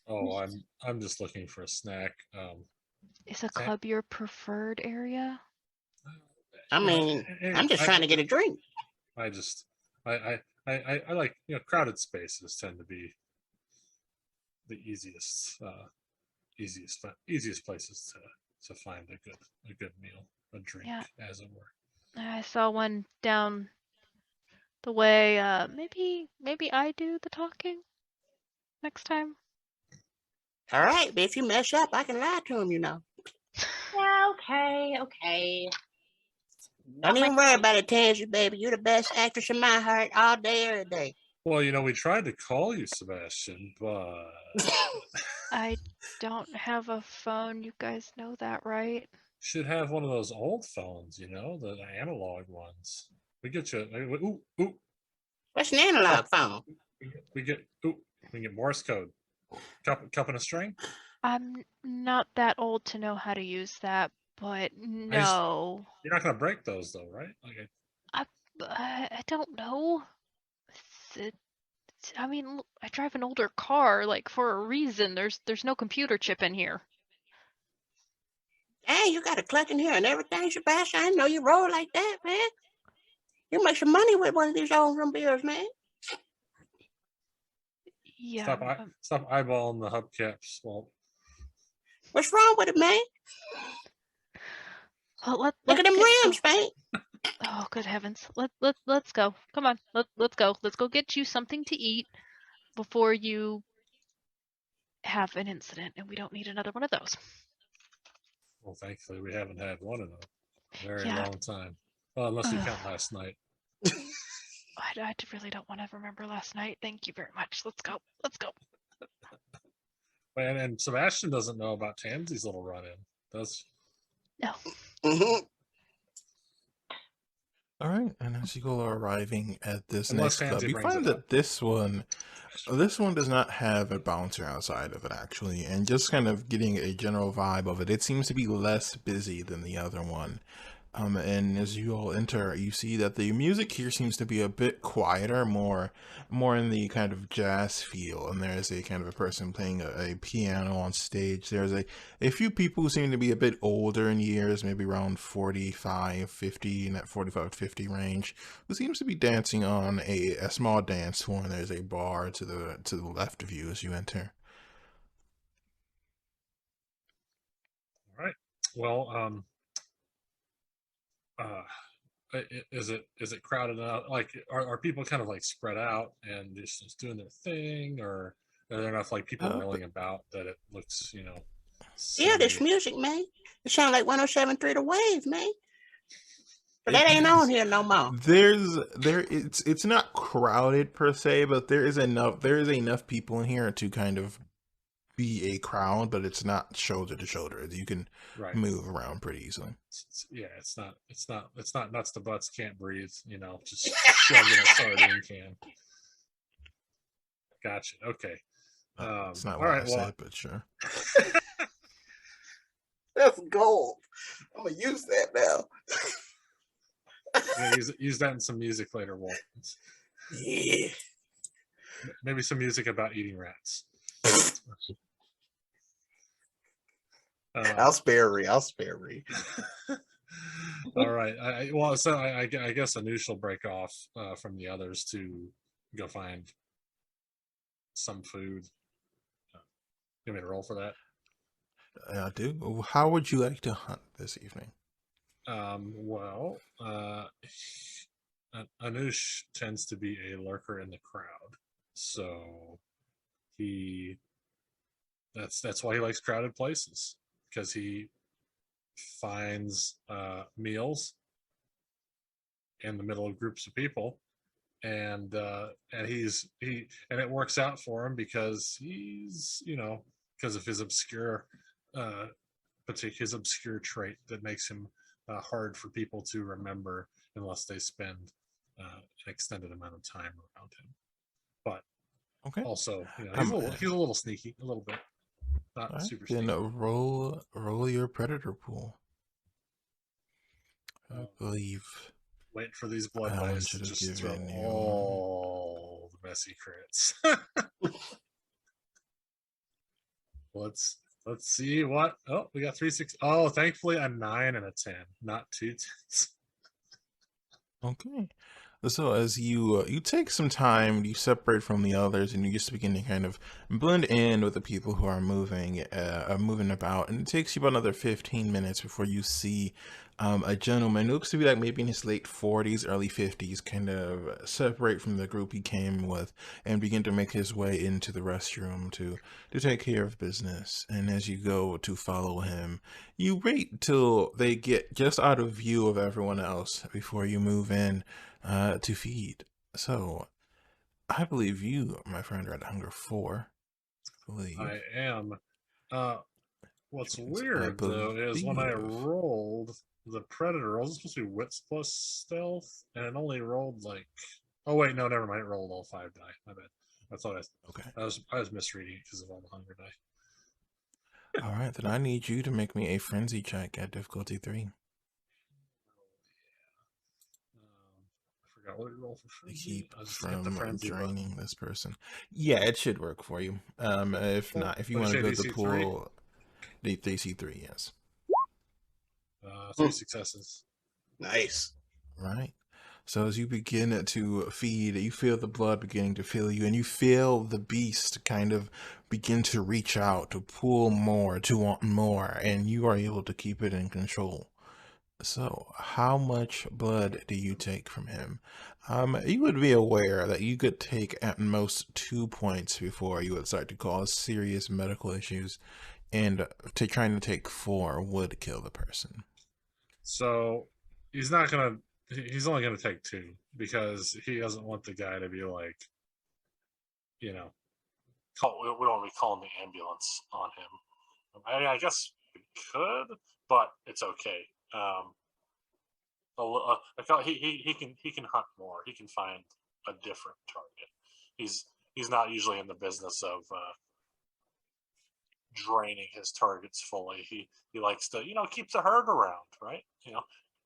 Oh, I'm just looking for a snack. Is a Ta- club your preferred area? I you know, mean, I'm just trying to get a drink. I just I like, crowded spaces tend to be the easiest places to find a good meal, a drink, Yeah. as it were. I saw one down the way. Maybe I do the talking next time. All right, but if you mess up, I can lie to him, Yeah, okay. Don't Not my even worry type. about it, Tansy, baby. You're the best actress in my heart all day, every day. Well, we tried to call you, Sebastian, but I don't have a phone. You guys know that, right? should have one of those old phones, the analog ones. We get you. Ooh, ooh. What's an analog phone? We get. Ooh, we get Morse code. Cup and a string. I'm not that old to know how to use that, but I just. no. You're not gonna break those though, right? Like, I don't know. I mean, I drive an older car, like for a reason. There's no computer chip in here. Hey, you got a clutch in here and everything, Sebastian. I didn't know you roll like that, man. You make some money with one of these old beers, man. Yeah. stop eyeballing the hubcaps. Well, What's wrong with it, man? Well, Look at let's them get rims, man. Oh, good heavens. Let's go. Come on. Let's go. Let's go get you something to eat before you have an incident, and we don't need another one of those. well, thankfully we haven't had one in a very Yeah. long time. Well, unless you count last night. I really don't want to remember last night. Thank you very much. Let's go. Let's go. And Sebastian doesn't know about Tansy's little run-in, does? No. Mm-hmm. All right, and as you all are arriving at this Unless next club, Tansy you brings find it up. that this one does not have a bouncer outside of it actually, and just kind of getting a general vibe of it, it seems to be less busy than the other one. And as you all enter, you see that the music here seems to be a bit quieter, more in the kind of jazz feel. And there is a kind of a person playing a piano on stage. There's a few people who seem to be a bit older in years, maybe around 45, 50, in that 45 to 50 range, who seems to be dancing on a small dance floor. And there's a bar to the left of you as you enter. All right. Well, uh, is it crowded out? Like, are people kind of like spread out and just doing their thing, or are there enough like people But milling about that it looks, Yeah, this city? music, man. It sounds like 107.3 The Wave, man. But it that ain't on is. here no more. It's not crowded per se, but there is enough people in here to kind of be a crowd, but it's not shoulder to shoulder. You can Right. move around pretty easily. Yeah, it's not nuts to butts can't breathe. Just shoving a sardine can. Gotcha. Okay. It's not All what right. I Well, said, but sure. That's gold. I'm gonna use that now. use that in some music later, Walt. Yeah. Maybe some music about eating rats. I'll spare Ree. I'll spare Ree. All right. I guess Anush will break off from the others to go find some food. You want me to roll for that? I do. How would you like to hunt this evening? Well, Anush tends to be a lurker in the crowd, so that's why he likes crowded places, because he finds meals in the middle of groups of people, and it works out for him because he's because of his obscure his obscure trait that makes him hard for people to remember unless they spend an extended amount of time around him. But Okay. also, he's a little sneaky, a little bit, not All right, super then sneaky. roll your predator pool. I believe Waiting for these blood Alan dice to should have just throw given you. all the messy crits. Let's see what. Oh, we got 3 6. Oh, thankfully a 9 and a 10, not 2 10s. Okay. So as you take some time, you separate from the others, and you just begin to kind of blend in with the people who are moving about. And it takes you about another 15 minutes before you see a gentleman who looks to be like maybe in his late 40s, early 50s, kind of separate from the group he came with and begin to make his way into the restroom to take care of business. And as you go to follow him, you wait till they get just out of view of everyone else before you move in to feed. So, I believe you, my friend, are at hunger 4. I believe. I am. What's I weird though is when I believe. rolled the predator roll, it's supposed to be wits plus stealth, and it only rolled like. Oh wait, no, never mind. It rolled all 5 die. My bad. I thought Okay. I was misreading it because of all the hunger die. All right, then I need you to make me a frenzy check at difficulty 3. I forgot what it rolled for To frenzy. keep I'll just hit the from frenzy button. draining this person. Yeah, it should work for you. If not, if you want to go to the pool, the DC3, yes. 3 successes. Nice. Right. So as you begin to feed, you feel the blood beginning to fill you, and you feel the beast kind of begin to reach out, to pull more, to want more, and you are able to keep it in control. So, how much blood do you take from him? You would be aware that you could take at most 2 points before you would start to cause serious medical issues, and trying to take 4 would kill the person. So he's only gonna take 2 because he doesn't want the guy to be like, we don't want to be calling the ambulance on him. I guess we could, but it's okay. He can hunt more. He can find a different target. He's not usually in the business of draining his targets fully. He likes to keep the herd around, right?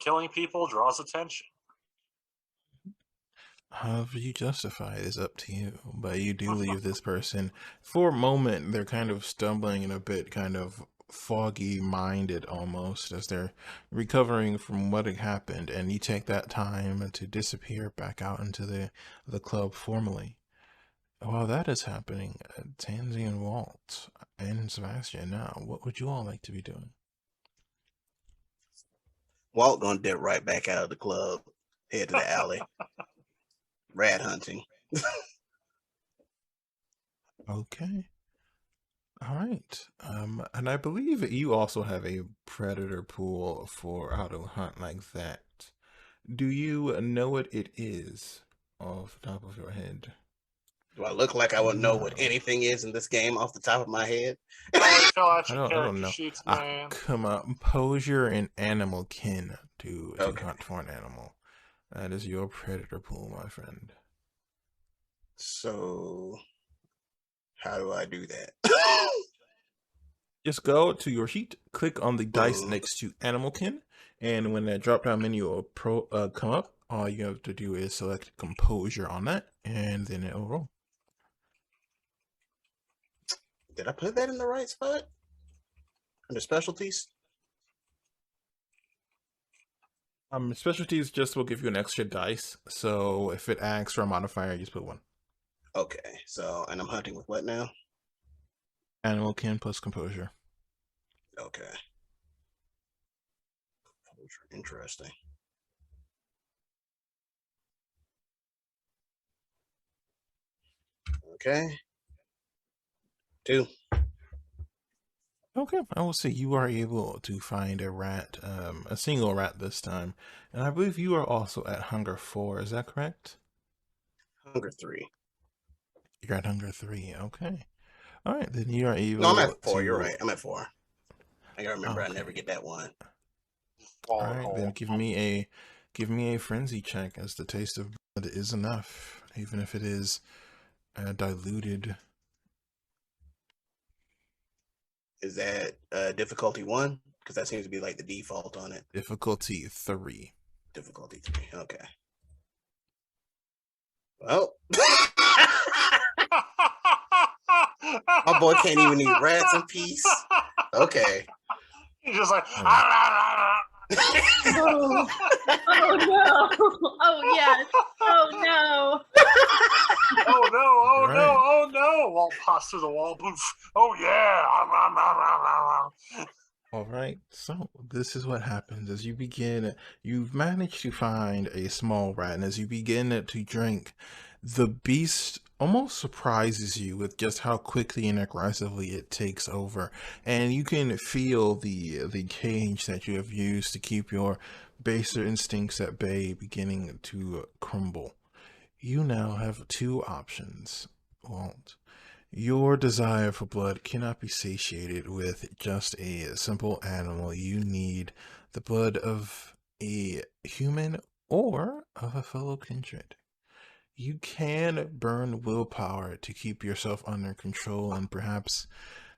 Killing people draws attention. However you justify it is up to you, but you do leave this person. For a moment, they're kind of stumbling and a bit kind of foggy-minded almost as they're recovering from what had happened, and you take that time to disappear back out into the club formally. While that is happening, Tansy and Walt and Sebastian, now, what would you all like to be doing? Walt gonna dip right back out of the club, head to the alley, rat hunting. Okay. All right. And I believe that you also have a predator pool for how to hunt like that. Do you know what it is off the top of your head? Do I look like I would know what No. anything is in this game off the top of my head? Fill out I your don't character know. sheets, man. Come on, pose your an animal kin to Okay. hunt for an animal. That is your predator pool, my friend. So, how do I do that? Just go to your sheet, click on the dice Mhm. next to animal kin, and when that drop down menu will come up, all you have to do is select composure on that, and then it will roll. Did I put that in the right spot? Under specialties? Specialties just will give you an extra dice, so if it asks for a modifier, you just put 1. Okay, so, and I'm hunting with what now? Animal kin plus composure. Okay. Interesting. Okay. 2. Okay, I will say you are able to find a rat, a single rat this time, and I believe you are also at hunger 4. Is that correct? Hunger 3. You're at hunger 3. Okay. All right, then you are No, I'm able at 4. You're to. right. I'm at 4. I gotta remember I never Okay. get that one. All Wallet right, then hole. give me a frenzy check, as the taste of blood is enough, even if it is diluted. Is that difficulty 1? Because that seems to be like the default on it. Difficulty 3. Difficulty 3. Okay. Well, my boy can't even eat rats in peace. Okay. He's just like, Oh. Oh, oh no. Oh yes. Oh no. oh no, oh Right. no, oh no. Walt pops through the wall. Poof. Oh yeah. All right, so this is what happens as you begin. You've managed to find a small rat, and as you begin to drink, the beast almost surprises you with just how quickly and aggressively it takes over, and you can feel the cage that you have used to keep your baser instincts at bay beginning to crumble. You now have two options, Walt. Your desire for blood cannot be satiated with just a simple animal. You need the blood of a human or of a fellow kindred. You can burn willpower to keep yourself under control and perhaps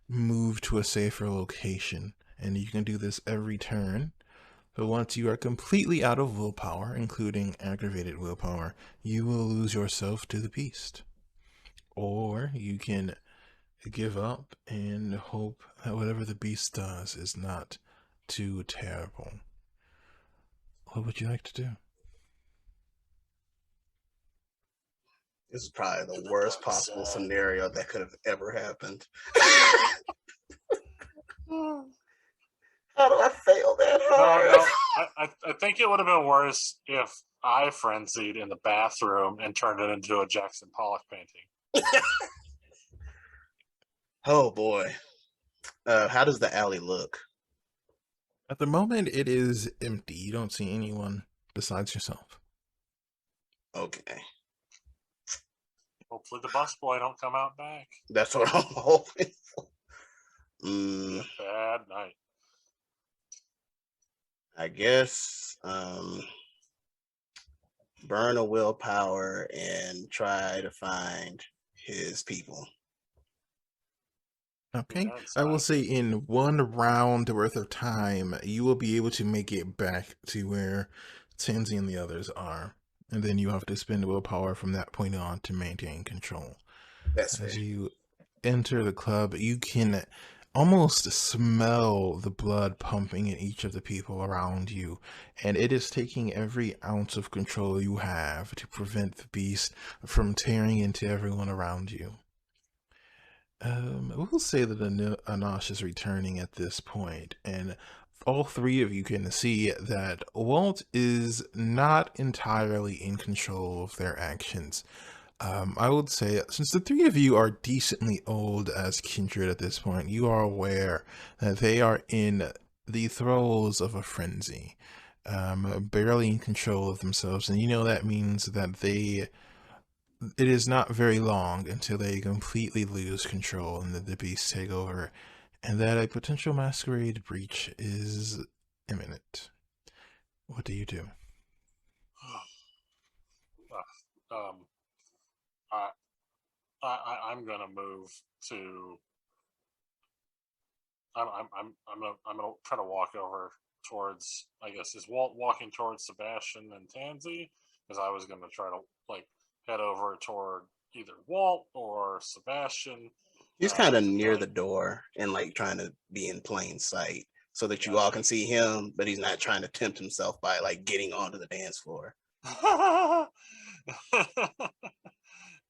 move to a safer location. And you can do this every turn. But once you are completely out of willpower, including aggravated willpower, you will lose yourself to the beast. Or you can give up and hope that whatever the beast does is not too terrible. What would you like to do? This is probably the worst possible scenario that could have ever happened. How do I fail that hard? No, I think it would have been worse if I frenzied in the bathroom and turned it into a Jackson Pollock painting. Oh boy. How does the alley look? At the moment, it is empty. You don't see anyone besides yourself. Okay. Hopefully the busboy don't come out back. That's what I'm hoping for. Be a bad night. I guess burn a willpower and try to find his people. Okay, I will say in 1 round worth of time, you will be able to make it back to where Tansy and the others are. And then you have to spend willpower from that point on to maintain control. That's fair. As you enter the club, you can almost smell the blood pumping in each of the people around you, and it is taking every ounce of control you have to prevent the beast from tearing into everyone around you. We'll say that Anash is returning at this point, and all three of you can see that Walt is not entirely in control of their actions. I would say, since the three of you are decently old as kindred at this point, you are aware that they are in the throes of a frenzy, barely in control of themselves, and you know that means that it is not very long until they completely lose control and the beasts take over, and that a potential masquerade breach is imminent. What do you do? I'm gonna move to. I'm gonna try to walk over towards. I guess is Walt walking towards Sebastian and Tansy, because I was gonna try to head over toward either Walt or Sebastian. He's kind of near the door and trying to be in plain sight so that you all can see him, but he's not trying to tempt himself by getting onto the dance floor.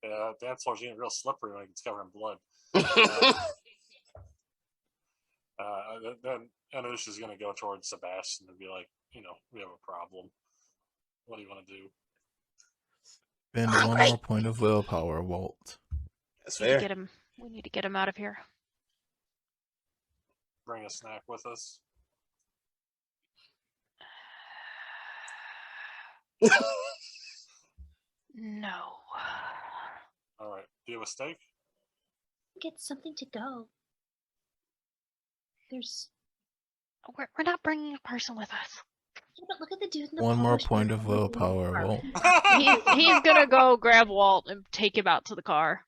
Yeah, dance floor's getting real slippery when it's covered in blood. Then Anush is going to go towards Sebastian and be like, we have a problem. What do you want to do? Spend one more point of willpower, Walt. That's We need to fair. get him. We need to get him out of here. Bring a snack with us. No. All right. Do you have a steak? get something to go. There's. We're not bringing a person with us. Yeah, but look at the dude in the One polo more shirt point of and the dude in the willpower, car. Walt. He's gonna go grab Walt and take him out to the car.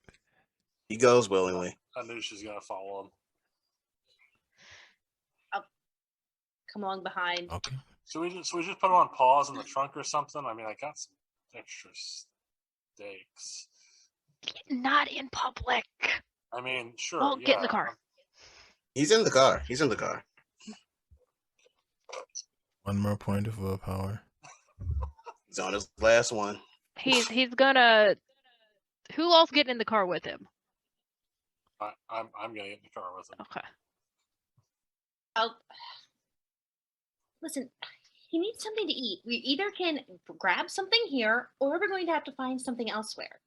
He goes willingly. I knew she's gonna follow him. Come along behind. Okay. Should we just put him on pause in the trunk or something? I mean, I got some extra steaks. Not in public. I mean, sure. Walt, yeah. get in the car. He's in the car. He's in the car. One more point of willpower. He's on his last one. He's gonna. Who else getting in the car with him? I'm gonna get in the car with him. Okay. I'll listen. He needs something to eat. We either can grab something here, or we're going to have to find something elsewhere.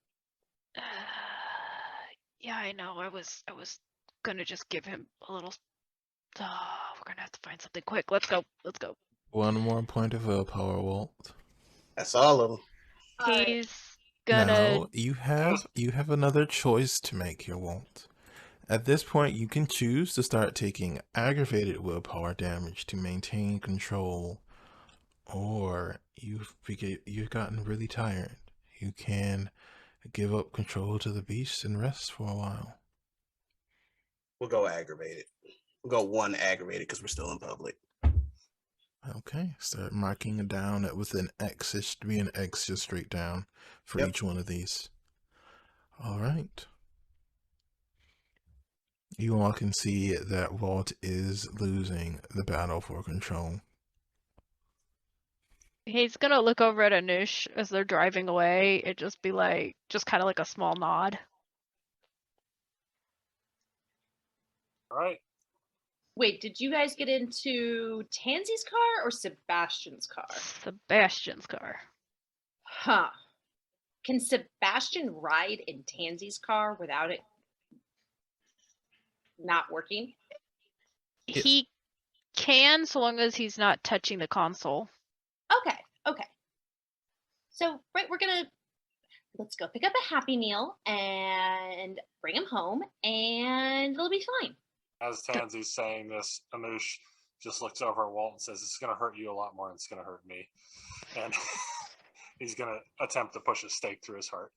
Yeah, I know. I was gonna just give him a little. We're gonna have to find something quick. Let's go. Let's go. One more point of willpower, Walt. That's all of them. He's gonna. Now you have another choice to make here, Walt. At this point, you can choose to start taking aggravated willpower damage to maintain control, or you've gotten really tired. You can give up control to the beast and rest for a while. We'll go aggravated. We'll go one aggravated because we're still in public. Okay, start marking it down with an X. It should be an X just straight down for Yep. each one of these. All right. You all can see that Walt is losing the battle for control. He's gonna look over at Anush as they're driving away and just be like, just kind of like a small nod. All right. Wait, did you guys get into Tansy's car or Sebastian's car? Sebastian's car. Huh. Can Sebastian ride in Tansy's car without it not working? Yes. He can, so long as he's not touching the console. Okay, okay. So, right, let's go pick up a Happy Meal and bring him home, and it'll be fine. As Tansy's saying this, Anush just looks over at Walt and says, "It's going to hurt you a lot more than it's going to hurt me." And he's going to attempt to push a stake through his heart.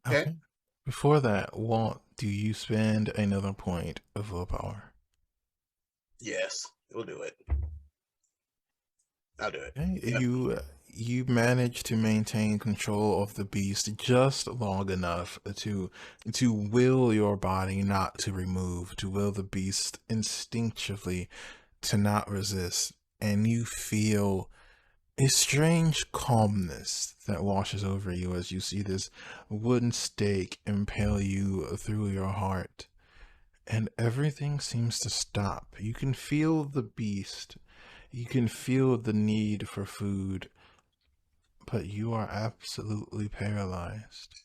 Okay. Before that, Walt, do you spend another point of willpower? Yes, we'll do it. I'll do it. Okay. Yep. You manage to maintain control of the beast just long enough to will your body not to remove, to will the beast instinctively to not resist, and you feel a strange calmness that washes over you as you see this wooden stake impale you through your heart, and everything seems to stop. You can feel the beast. You can feel the need for food, but you are absolutely paralyzed.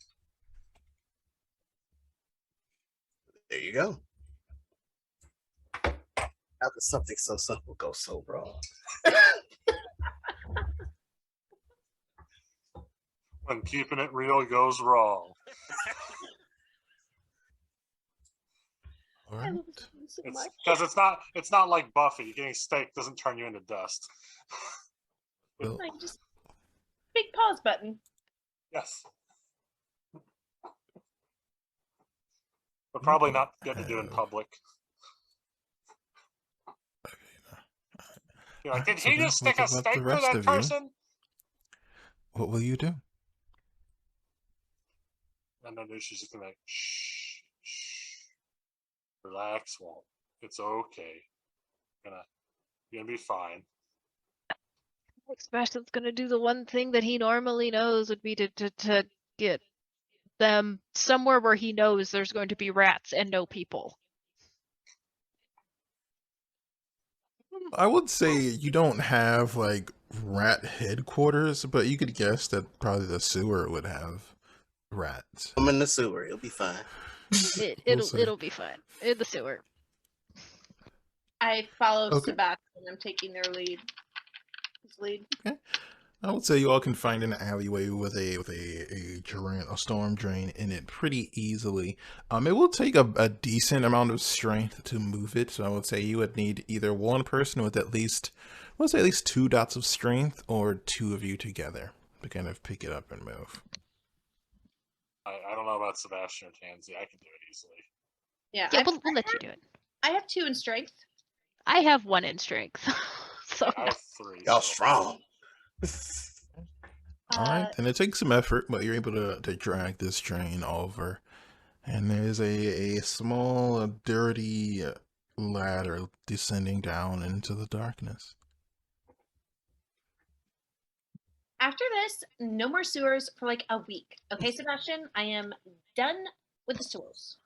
There you go. How could something so simple go so wrong? When keeping it real goes wrong. All right. So It's much. because it's not like Buffy. Getting steak doesn't turn you into dust. Well, Like, just big pause button. Yes. But probably not good to do in public. You're like, did So he then just stick a what about the stake through rest that of you? person? what will you do? And then she's just gonna shh, shh. Relax, Walt. It's okay. You're gonna be fine. Sebastian's gonna do the one thing that he normally knows would be to get them somewhere where he knows there's going to be rats and no people. I would say you don't have like rat headquarters, but you could guess that probably the sewer would have rats. I'm in the sewer. It'll be fine. We'll see. It'll be fine in the sewer. I follow Okay. Sebastian. I'm taking their lead. His lead. I would say you all can find an alleyway with a drain, a storm drain in it pretty easily. It will take a decent amount of strength to move it, so I would say you would need either one person with at least, let's say at least 2 dots of strength, or two of you together to kind of pick it up and move. I don't know about Sebastian or Tansy. I can do it easily. Yeah, Yeah, we'll let you do it. I have 2 in strength. I have 1 in strength. So I have 3. Y'all so- strong. All right, and it takes some effort, but you're able to drag this train over. And there's a small, dirty ladder descending down into the darkness. After this, no more sewers for like a week. Okay, Sebastian, I am done with the sewers.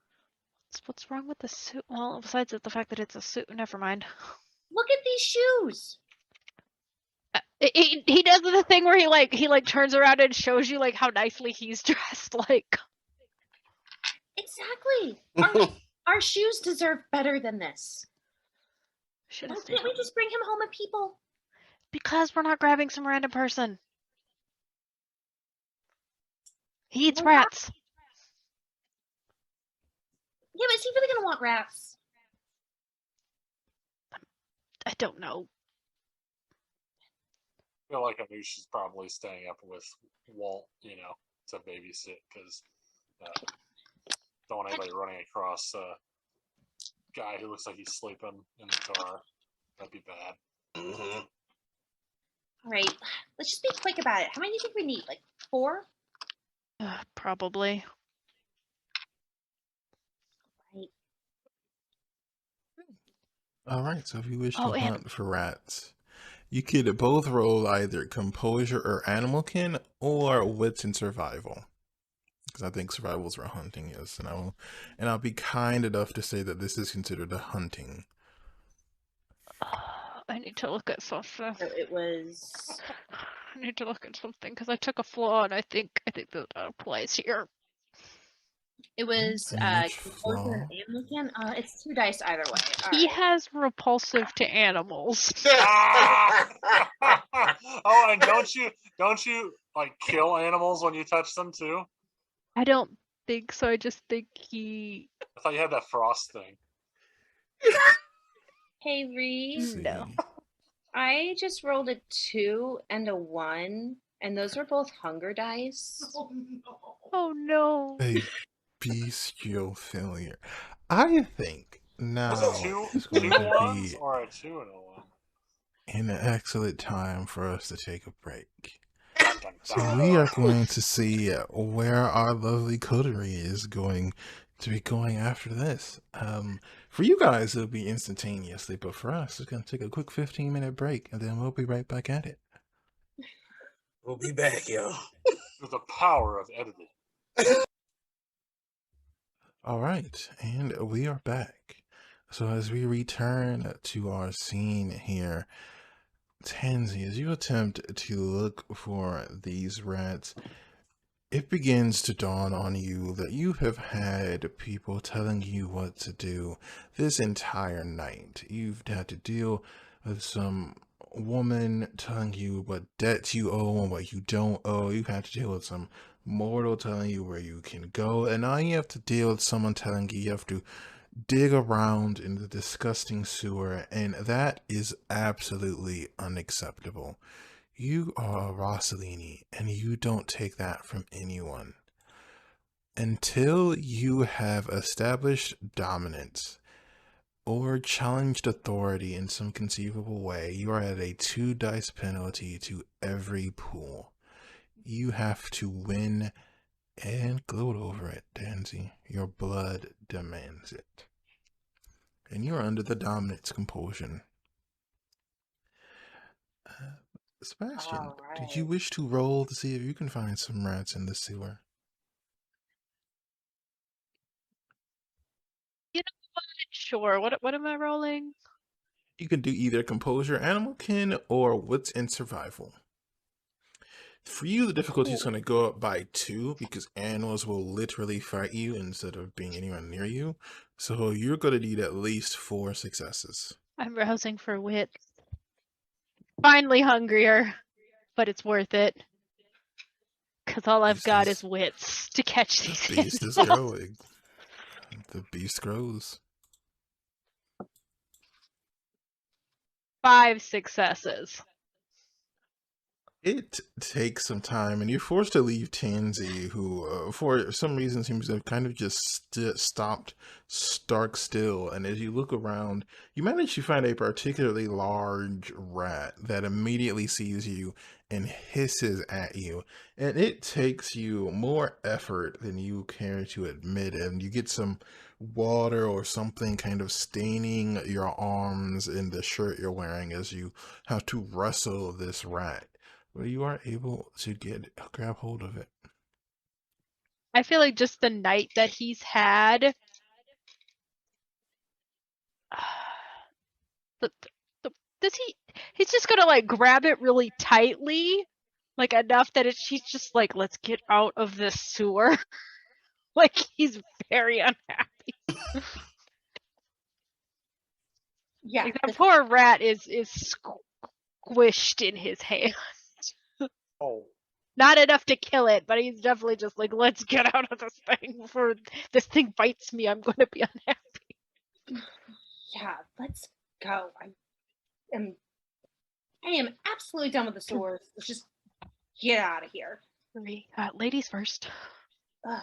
what's wrong with the suit? Well, besides the fact that it's a suit, never mind. Look at these shoes. He does the thing where he turns around and shows you like how nicely he's dressed. Like, Exactly. Our shoes deserve better than this. should Why have stayed can't we home. just bring him home a people? Because we're not grabbing some random person. He eats Well, that- rats. Yeah, but is he really gonna want rats? I don't know. I feel like Anusha's probably staying up with Walt, to babysit because don't want anybody running across a guy who looks like he's sleeping in the car. That'd be bad. Mhm. All right, let's just be quick about it. How many do you think we need? Like 4? Probably. Right. All right, so if you wish Oh, to and- hunt for rats, you could both roll either composure or animal kin, or wits and survival. Because I think survival is where hunting is, and I'll be kind enough to say that this is considered a hunting. I need to look at something. So it was. I need to look at something because I took a flaw, and I think that applies here. It was And which composure and flaw? animal can. It's 2 dice either way. All He right. has repulsive to animals. Oh, and don't you like kill animals when you touch them too? I don't think so. I just think he. I thought you had that frost thing. Hey, Ree. Let's No. see. I just rolled a 2 and a 1, and those are both hunger dice. Oh no. A bestial failure. I think now Was it two is going to ones be or a 2 and a 1? an excellent time for us to take a break. Dun, dun, So dun. we are going to see where our lovely coterie is going to be going after this. For you guys, it'll be instantaneously, but for us, it's going to take a quick 15-minute break, and then we'll be right back at it. We'll be back, y'all. With the power of editing. All right, and we are back. So as we return to our scene here, Tansy, as you attempt to look for these rats, it begins to dawn on you that you have had people telling you what to do this entire night. You've had to deal with some woman telling you what debts you owe and what you don't owe. You've had to deal with some mortal telling you where you can go. And now you have to deal with someone telling you have to dig around in the disgusting sewer. And that is absolutely unacceptable. You are Rossellini, and you don't take that from anyone. Until you have established dominance or challenged authority in some conceivable way, you are at a 2 dice penalty to every pool. You have to win and gloat over it, Tansy. Your blood demands it. And you're under the dominance compulsion. Sebastian, did you Alright. wish to roll to see if you can find some rats in the sewer? Sure. What am I rolling? You can do either composure, animal kin, or wits and survival. For you, the difficulty is going to go up by 2 because animals will literally fight you instead of being anywhere near you. So you're going to need at least 4 successes. I'm browsing for wits. Finally hungrier. but it's worth it. Because all I've Beast got is is wits to catch the these beast is animals. growing. The beast grows. 5 successes. It takes some time, and you're forced to leave Tansy, who, for some reason, seems to have kind of just stopped stark still. And as you look around, you manage to find a particularly large rat that immediately sees you and hisses at you. And it takes you more effort than you care to admit. And you get some water or something kind of staining your arms in the shirt you're wearing as you have to wrestle this rat. But you are able to grab hold of it. I feel like just the night that he's had. Does he's just gonna like grab it really tightly, like enough that she's just like, let's get out of this sewer. Like he's very unhappy. Yeah. Like that poor rat is squished in his hand. Oh, Not enough to kill it, but he's definitely just like, let's get out of this thing before this thing bites me. I'm going to be unhappy. Yeah, let's go. I am absolutely done with the sewers. Let's just get out of here. Ladies first. Ugh.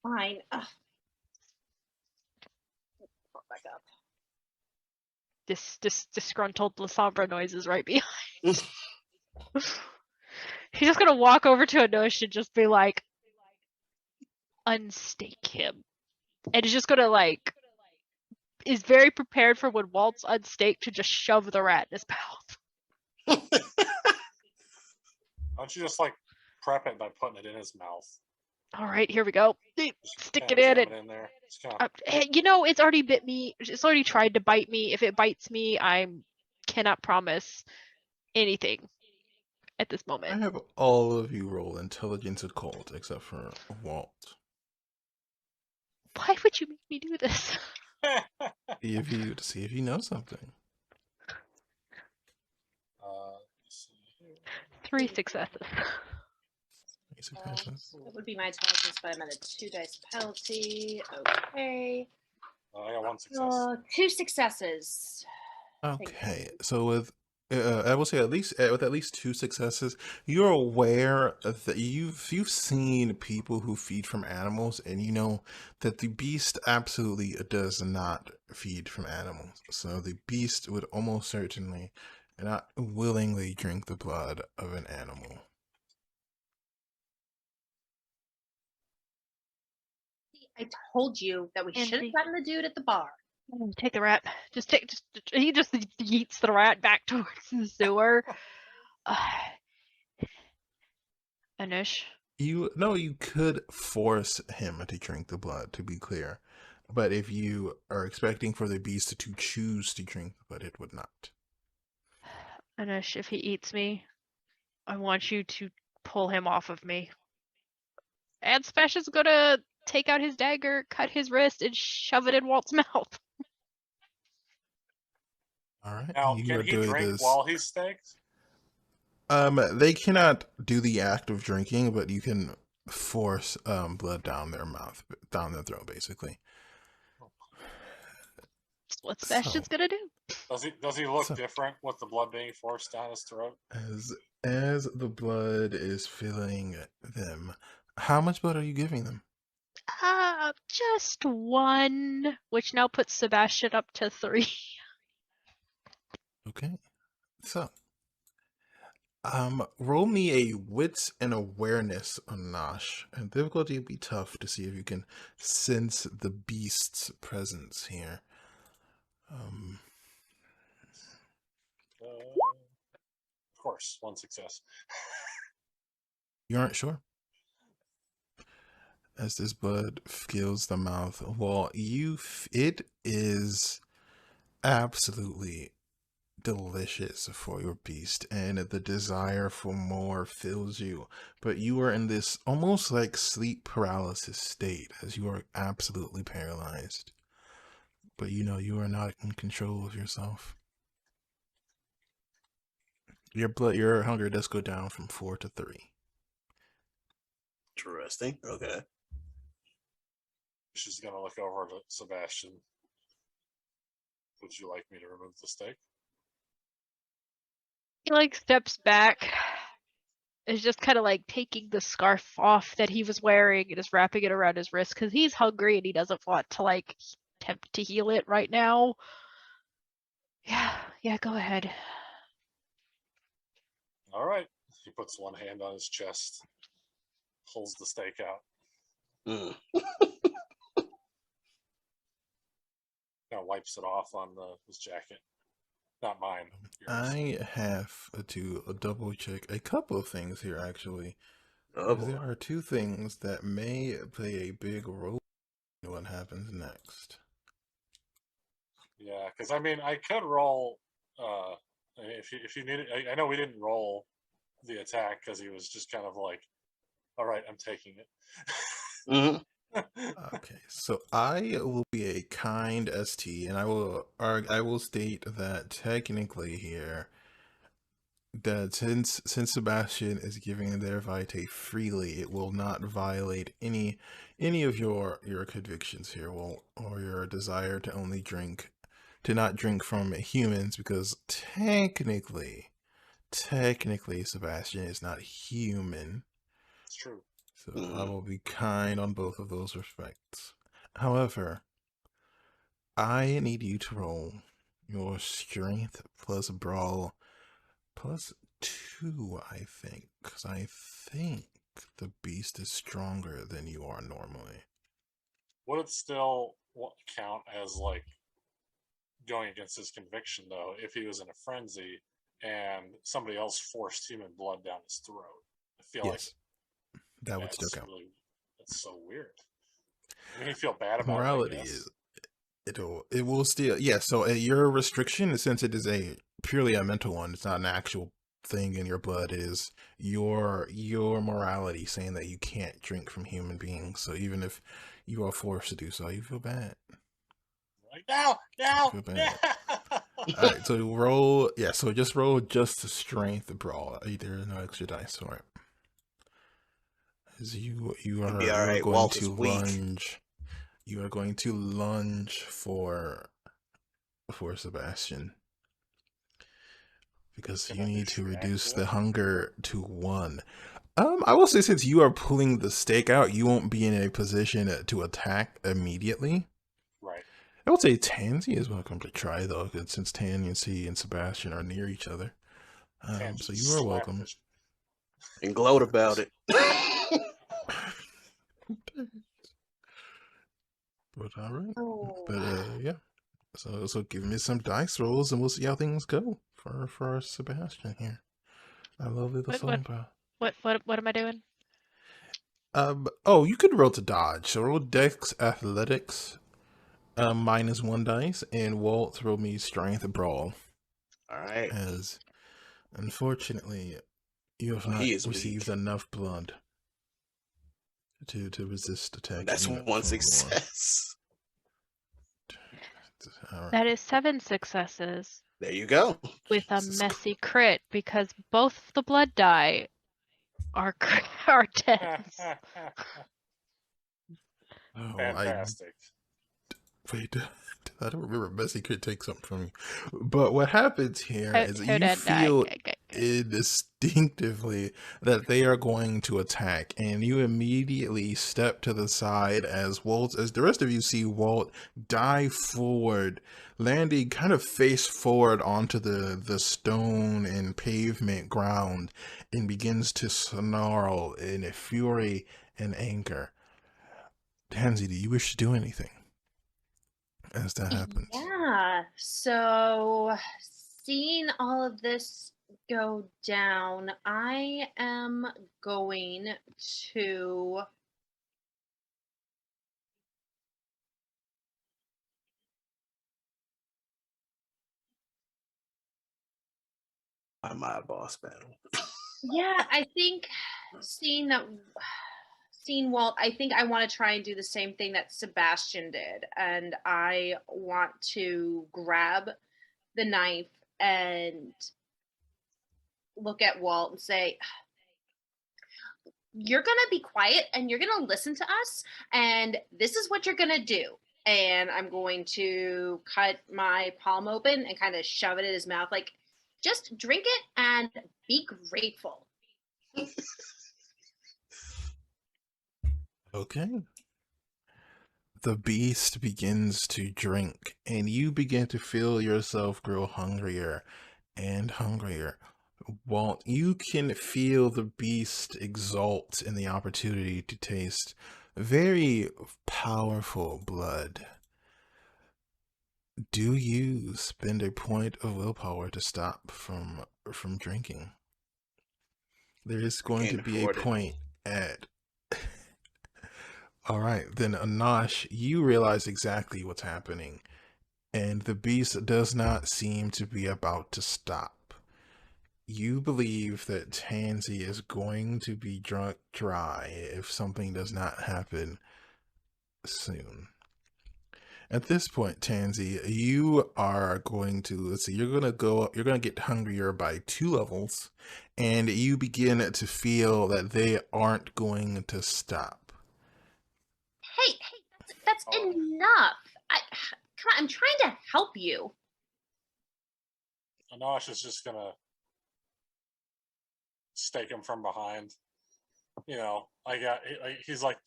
Fine. Ugh. Back up. This disgruntled Lasombra noise is right behind. He's just gonna walk over to Anush and just be like, unstake him. And he's just gonna like, is very prepared for when Walt's unstaked to just shove the rat in his mouth. why don't you just like prep it by putting it in his mouth? All right, here we go. Just Stick kinda it in. jam it in there. Just kinda, You know, it's already bit me. It's already tried to bite me. If it bites me, I cannot promise anything at this I moment. have all of you roll intelligence occult except for Walt. Why would you make me do this? To see if you know something. let's see here. 3 successes. That would be my intelligence, but I'm at a 2 dice penalty. Okay. I got 1 success. 2 successes. Okay, so with I will say with at least 2 successes, you're aware that you've seen people who feed from animals, and you know that the beast absolutely does not feed from animals. So the beast would almost certainly not willingly drink the blood of an animal. I told you that we should have gotten the dude at the bar. Take the rat. He just yeets the rat back towards the sewer. Anush. You could force him to drink the blood, to be clear. But if you are expecting for the beast to choose to drink the blood, it would not. Anush, if he eats me, I want you to pull him off of me. And Spesh is gonna take out his dagger, cut his wrist, and shove it in Walt's mouth. All right. Now, You can are he doing drink this. while he's staked? They cannot do the act of drinking, but you can force blood down their mouth, down their throat, basically. That's what Spesh is gonna do. Does he look different with the blood being forced down his throat? As the blood is filling them, how much blood are you giving them? Just 1, which now puts Sebastian up to 3. Okay. So, roll me a wits and awareness on Nosh. And difficulty will be tough to see if you can sense the beast's presence here. Of course, 1 success. You aren't sure? As this blood fills the mouth, well, it is absolutely delicious for your beast, and the desire for more fills you, but you are in this almost like sleep paralysis state as you are absolutely paralyzed, but you know you are not in control of yourself. your hunger does go down from 4 to 3. Interesting. Okay. She's gonna look over to Sebastian. Would you like me to remove the steak? He like steps back. Is just kind of like taking the scarf off that he was wearing and just wrapping it around his wrist because he's hungry and he doesn't want to like attempt to heal it right now. Yeah, go ahead. All right. He puts one hand on his chest, pulls the steak out. Mm. Wipes it off on his jacket. Not mine. Yours. I have to double check a couple of things here, actually. Oh, There are two things that may play a big role in what happens next. Yeah, because I mean, I could roll. If you need it, I know we didn't roll the attack because he was just kind of like, "All right, I'm taking it." mm-hmm. Okay, so I will be a kind ST, and I will state that technically here that since Sebastian is giving their vitae freely, it will not violate any of your convictions here, or your desire to only not drink from humans, because technically Sebastian is not human. It's true. So I will be kind on both of those respects. However, I need you to roll your strength plus brawl plus 2, I think, because I think the beast is stronger than you are normally. Would it still count as like going against his conviction though if he was in a frenzy and somebody else forced human blood down his throat? I feel Yes, that would still that's count. that's so weird. I mean, you feel bad about Morality it, I guess. is it will still, yeah. So your restriction, since it is a purely a mental one, it's not an actual thing in your blood. It is your morality saying that you can't drink from human beings. So even if you are forced to do so, you feel bad. Like no. You feel bad. All right, so roll. Yeah, so just roll just the strength brawl. There's no extra dice. All right. As you It'll be all are right. going Walt is to weak. lunge. You are going to lunge for Sebastian, because you need to reduce the hunger to 1. I will say, since you are pulling the stake out, you won't be in a position to attack immediately. Right. I would say Tansy is welcome to try, though, since Tansy and Sebastian are near each other. So you are welcome. And gloat about it. But all right. Oh. But yeah. So give me some dice rolls, and we'll see how things go for Sebastian here. I love the song, pal. What am I doing? Oh, you could roll to dodge. So roll Dex Athletics, -1 dice, and Walt throw me Strength Brawl. All right. As unfortunately, you have not He is received weak. enough blood to resist attacking. That's one success. Right. That is 7 successes. There you go. With a messy crit, because both the blood die are 10s. Oh, Fantastic. Wait, I don't remember. Messy could take something from you. But what happens here is you feel instinctively that they are going to attack, and you immediately step to the side as the rest of you see Walt dive forward, landing kind of face forward onto the stone and pavement ground, and begins to snarl in a fury and anger. Tansy, do you wish to do anything as that happens? Yeah. So, seeing all of this go down, I am going to. My boss battle. Yeah, I think seeing Walt, I think I want to try and do the same thing that Sebastian did, and I want to grab the knife and look at Walt and say, you're going to be quiet and you're going to listen to us. And this is what you're going to do. And I'm going to cut my palm open and kind of shove it in his mouth. Like, just drink it and be grateful. Okay. The beast begins to drink, and you begin to feel yourself grow hungrier and hungrier. Walt, you can feel the beast exult in the opportunity to taste very powerful blood. Do you spend a point of willpower to stop from drinking? There is going to Can't be a afford it. point at. All right, then Anash, you realize exactly what's happening, and the beast does not seem to be about to stop. You believe that Tansy is going to be drunk dry if something does not happen soon. At this point, Tansy, you are going to, let's see, you're going to get hungrier by 2 levels, and you begin to feel that they aren't going to stop. Hey, that's enough. Come on, I'm trying to help you. Anash is just gonna stake him from behind. You know, he's like,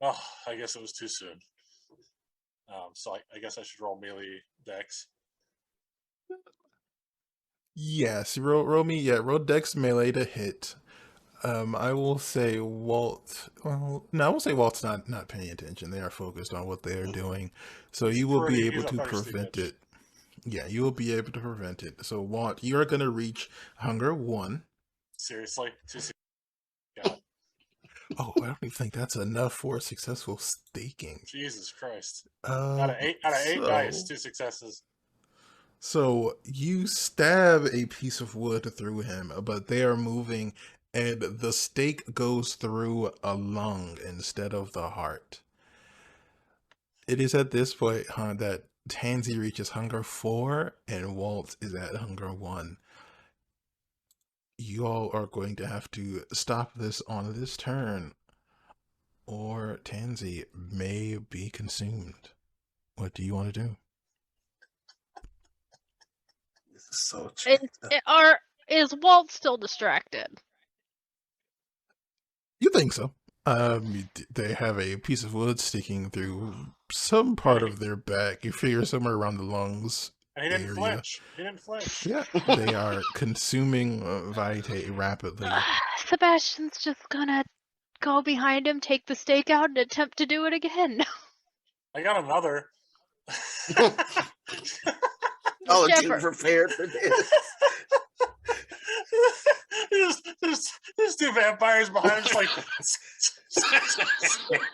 oh, I guess it was too soon. So I guess I should roll melee dex. Yes, roll Dex melee to hit. I will say Walt. Well, no, I will say Walt's not paying attention. They are focused on what they are doing, so you will be able He's a to thirsty prevent bitch. it. Yeah, you will be able to prevent it. So Walt, you are going to reach hunger 1. Seriously? God, Oh, I don't even think that's enough for successful staking. Jesus Christ. Out of eight dice, 2 successes. So you stab a piece of wood through him, but they are moving, and the stake goes through a lung instead of the heart. It is at this point, that Tansy reaches hunger 4, and Walt is at hunger 1. You all are going to have to stop this on this turn, or Tansy may be consumed. What do you want to do? This is so Is Walt still distracted? You think so? They have a piece of wood sticking through some part of their back. You figure somewhere around the lungs And he didn't area. flinch. He didn't flinch. Yeah, they are consuming Vitae rapidly. Sebastian's just gonna go behind him, take the stake out, and attempt to do it again. I got another. Oh, Whichever. you prepared for this. there's 2 vampires behind him, just like.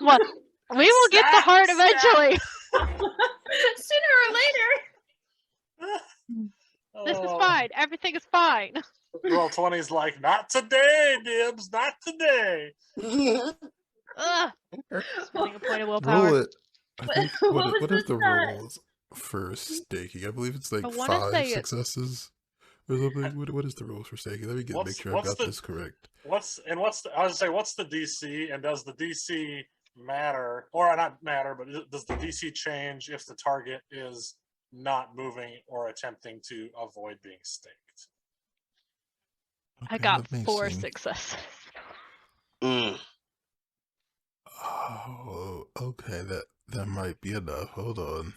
Well, we will get the heart eventually. Sooner or later. This is fine. Everything is fine. Roll 20's like, not today, Dibs, not today. Ugh. Spending a point of willpower. Roll it. I think, What what was is the this, rules for staking? I believe it's like I wanna 5 say it- successes or something. What is the rules for staking? Let me make sure I got this correct. I was gonna say, what's the DC, and does the DC matter, or not matter, but does the DC change if the target is not moving or attempting to avoid being staked? I Okay, got let me 4 see. successes. Oh, okay, that might be enough. Hold on.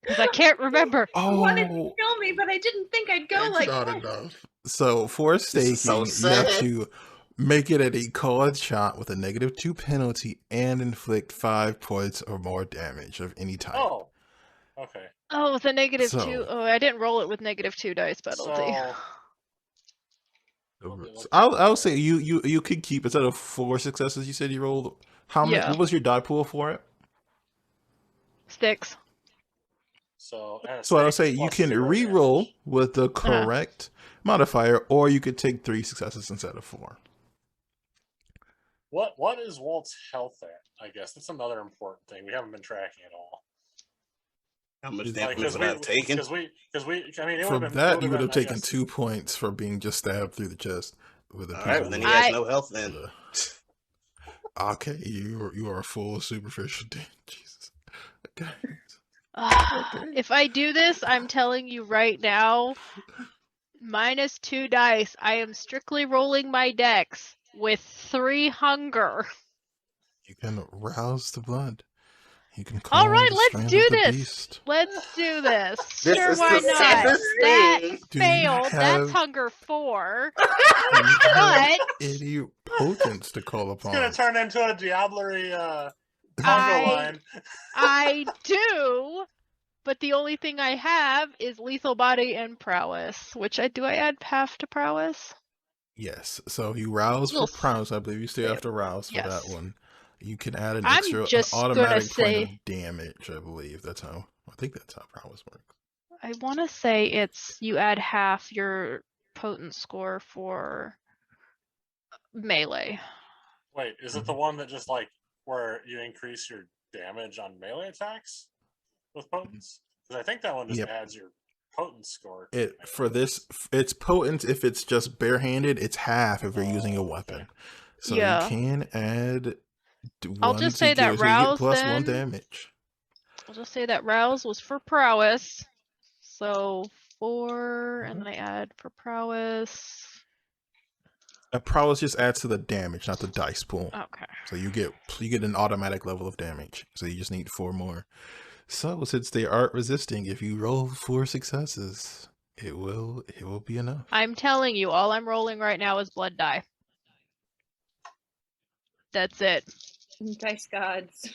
Because I can't remember. I wanted to Oh, kill me, but I didn't think I'd go it's like not this. enough. So for is so staking, you have sad. to make it at a called shot with a -2 penalty and inflict 5 points or more damage of any type. Oh, okay. Oh, with a -2. So- Oh, I didn't roll it with -2 dice penalty. So, I'll say you could keep, instead of 4 successes you said you rolled. How many? Yeah. What was your die pool for it? Sticks. So So I'll say you can re-roll with the correct modifier, or you could take 3 successes instead of 4. What is Walt's health at? I guess that's another important thing we haven't been tracking at all. How much Like, damage Because would I have taken? I mean, it For would have been. that, you would have I taken guess, 2 points for being just stabbed through the chest with a All piece right, of well, then wood. he has I no health then. Okay, you are full superficial damage. Jesus. Okay. if I do this, I'm telling you right now, -2 dice. I am strictly rolling my dex with 3 hunger. You can rouse the blood. You can All call right, the let's strength do of the this. beast. Let's do this. This Sure, is why the not? saddest That thing. Do you failed. That's have, hunger 4. do you have But any potence to call it's gonna upon? turn into a Diablerie conga I line. I do. But the only thing I have is lethal body and prowess. Which I add half to prowess? Yes. So you rouse for You'll prowess. I believe you still have to rouse for that yes. one. You can add an I'm extra, an just gonna automatic point say of damage. I believe that's how. I think that's how prowess works. I want to say it's you add half your potent score for melee. Wait, is it the one that just like where you increase your damage on melee attacks with potence? Because I think that one just Yep. adds your potent score. It for this, it's potent if it's just barehanded. It's half if you're using a Oh, weapon. okay. So Yeah. you can add I'll one just to say that give, so you get rouse +1 then. damage. I'll just say that rouse was for prowess. So 4, and then I add for prowess. Prowess just adds to the damage, not the dice pool. Okay. So you get an automatic level of damage. So you just need 4 more. So since they aren't resisting, if you roll 4 successes, it will be enough. I'm telling you, all I'm rolling right now is blood die. That's it. Dice gods.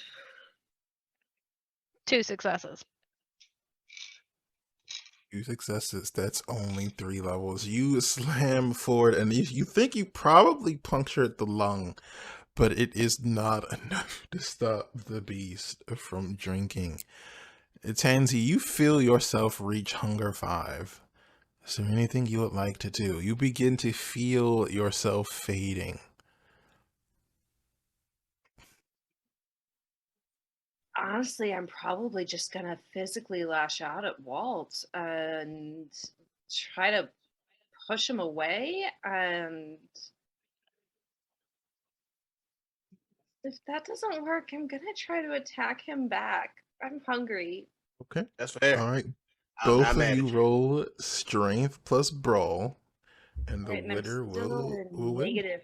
2 successes. 2 successes. That's only 3 levels. You slam forward, and you think you probably punctured the lung, but it is not enough to stop the beast from drinking. Tansy, you feel yourself reach hunger 5. Is there anything you would like to do? You begin to feel yourself fading. Honestly, I'm probably just gonna physically lash out at Walt and try to push him away. And if that doesn't work, I'm gonna try to attack him back. I'm hungry. Okay. That's fair. All right. I'm Both not of mad you at you. roll strength plus brawl, and the Right, and I'm winner still at a will win. -2.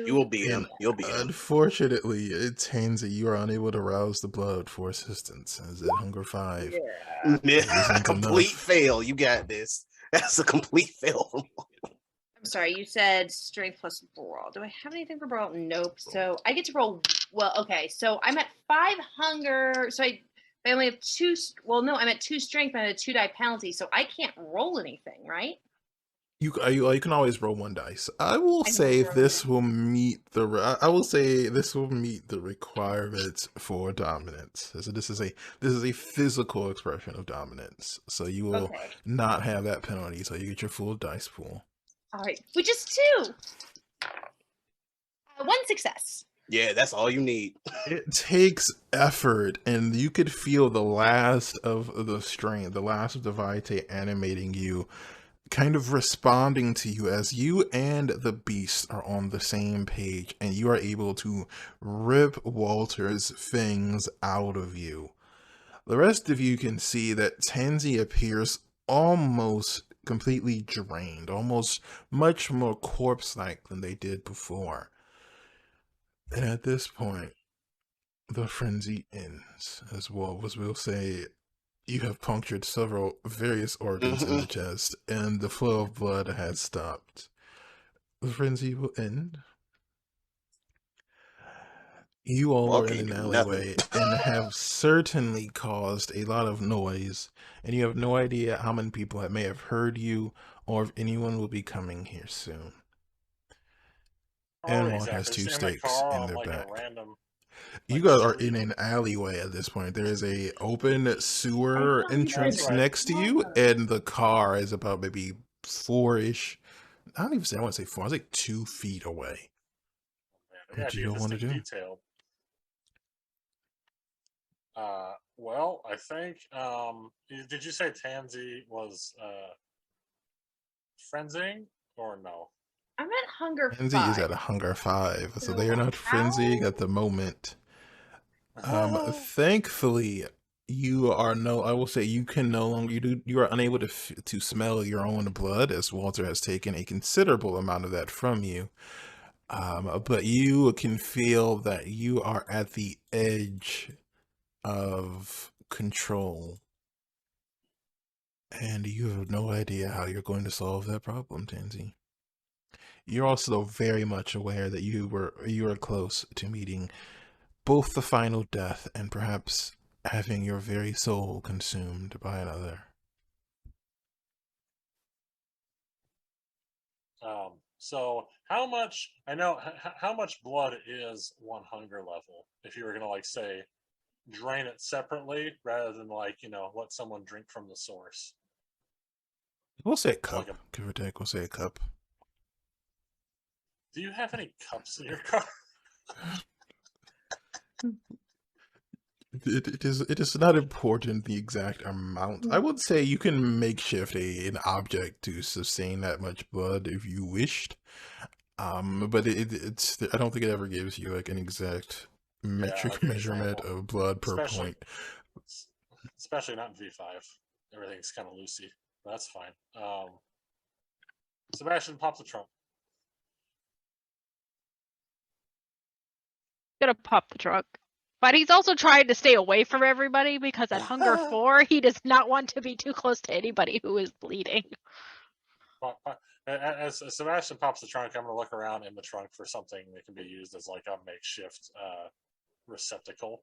You will beat And him. You'll beat him. unfortunately, it's Tansy. You are unable to rouse the blood for assistance, as at hunger 5. Yeah. isn't Complete enough. fail. You got this. That's a complete fail. I'm sorry, you said strength plus brawl. Do I have anything for brawl? Nope. So I get to roll. Well, okay. So I'm at 5 hunger. So I only have 2. Well, no, I'm at 2 strength and a 2 die penalty. So I can't roll anything, right? You can always roll 1 dice. I will I can say roll this will meet the. I will say this will meet the requirements for dominance. So this is a physical expression of dominance. So you will Okay. not have that penalty. So you get your full dice pool. All right. Which is 2. 1 success. Yeah, that's all you need. It takes effort, and you could feel the last of the strain, the last of the vitae animating you, kind of responding to you as you and the beast are on the same page, and you are able to rip Walter's fangs out of you. The rest of you can see that Tansy appears almost completely drained, almost much more corpse-like than they did before. And at this point, the frenzy ends, as well as we'll say you have punctured several various organs in the chest, and the flow of blood has stopped. The frenzy will end. You all Well, are in can't an do alleyway nothing. and have certainly caused a lot of noise, and you have no idea how many people may have heard you, or if anyone will be coming here soon. Oh, And one exactly. has 2 Just in the stakes car in on their like back. a random. You Like, guys are street. in an alleyway at this point. There is a open sewer I know, you entrance That's right. next to you, and the car is about maybe 4-ish. I don't even say, I want to say 4. I was like 2 feet away. Yeah, What do you all want to do? Detailed. Well, I think. Did you say Tansy was frenzying or no? I'm at hunger Frenzy is 5. at a hunger 5, so they So are not how? frenzying at the moment. Thankfully, you are no. I will say you can no longer. You are unable to smell your own blood, as Walter has taken a considerable amount of that from you. But you can feel that you are at the edge of control, and you have no idea how you're going to solve that problem, Tansy. You're also very much aware that you are close to meeting both the final death and perhaps having your very soul consumed by another. So how much? I know how much blood is one hunger level. If you were gonna like say drain it separately rather than like let someone drink from the source. We'll say a Like cup, give or take. We'll say a cup. do you have any cups in your car? It is not important the exact amount. I would say you can makeshift an object to sustain that much blood if you wished. But it's I don't think it ever gives you like an exact Yeah, metric like an measurement example. of blood per Especially point. especially not in V5. Everything's kind of loosey. That's fine. Sebastian pops the trunk. Gonna pop the trunk. But he's also trying to stay away from everybody because at hunger 4, he does not want to be too close to anybody who is bleeding. As Sebastian pops the trunk, I'm going to look around in the trunk for something that can be used as like a makeshift receptacle.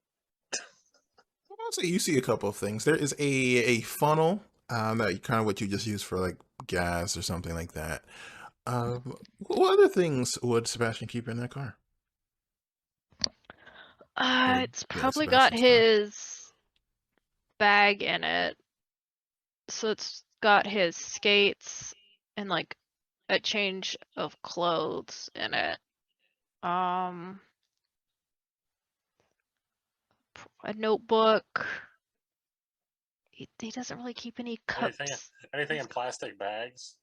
I'll say you see a couple of things. There is a funnel, that kind of what you just use for like gas or something like that. What other things would Sebastian keep in that car? Or, It's yeah, probably got Sebastian's car. his bag in it. So it's got his skates and like a change of clothes in it. A notebook. He doesn't really keep any Anything, cups. anything in plastic bags?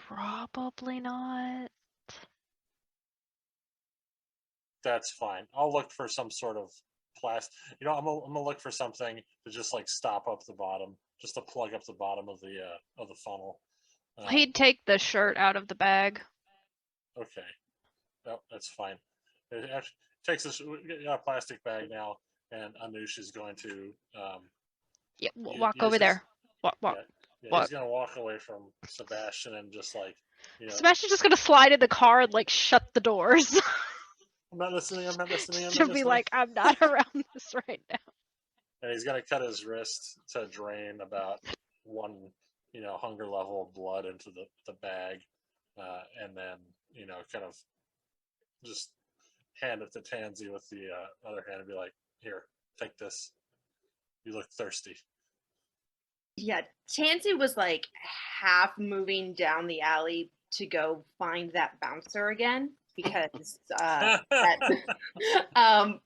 Probably not. That's fine. I'll look for some sort of plastic. I'm gonna look for something to just like stop up the bottom, just to plug up the bottom of the funnel. He'd take the shirt out of the bag. Okay, no, that's fine. It takes this plastic bag now, and Anush is going to Yeah, walk use over his there. Walk, walk, yeah, yeah. He's walk. gonna walk away from Sebastian and just like you know, Sebastian's just gonna slide in the car and like shut the doors. I'm not listening. I'm not listening. I'm Just not to be listening. like, I'm not around this right now. And he's gonna cut his wrist to drain about one hunger level of blood into the bag, and then kind of just hand it to Tansy with the other hand and be like, "Here, take this. You look thirsty." Yeah, Tansy was like half moving down the alley to go find that bouncer again because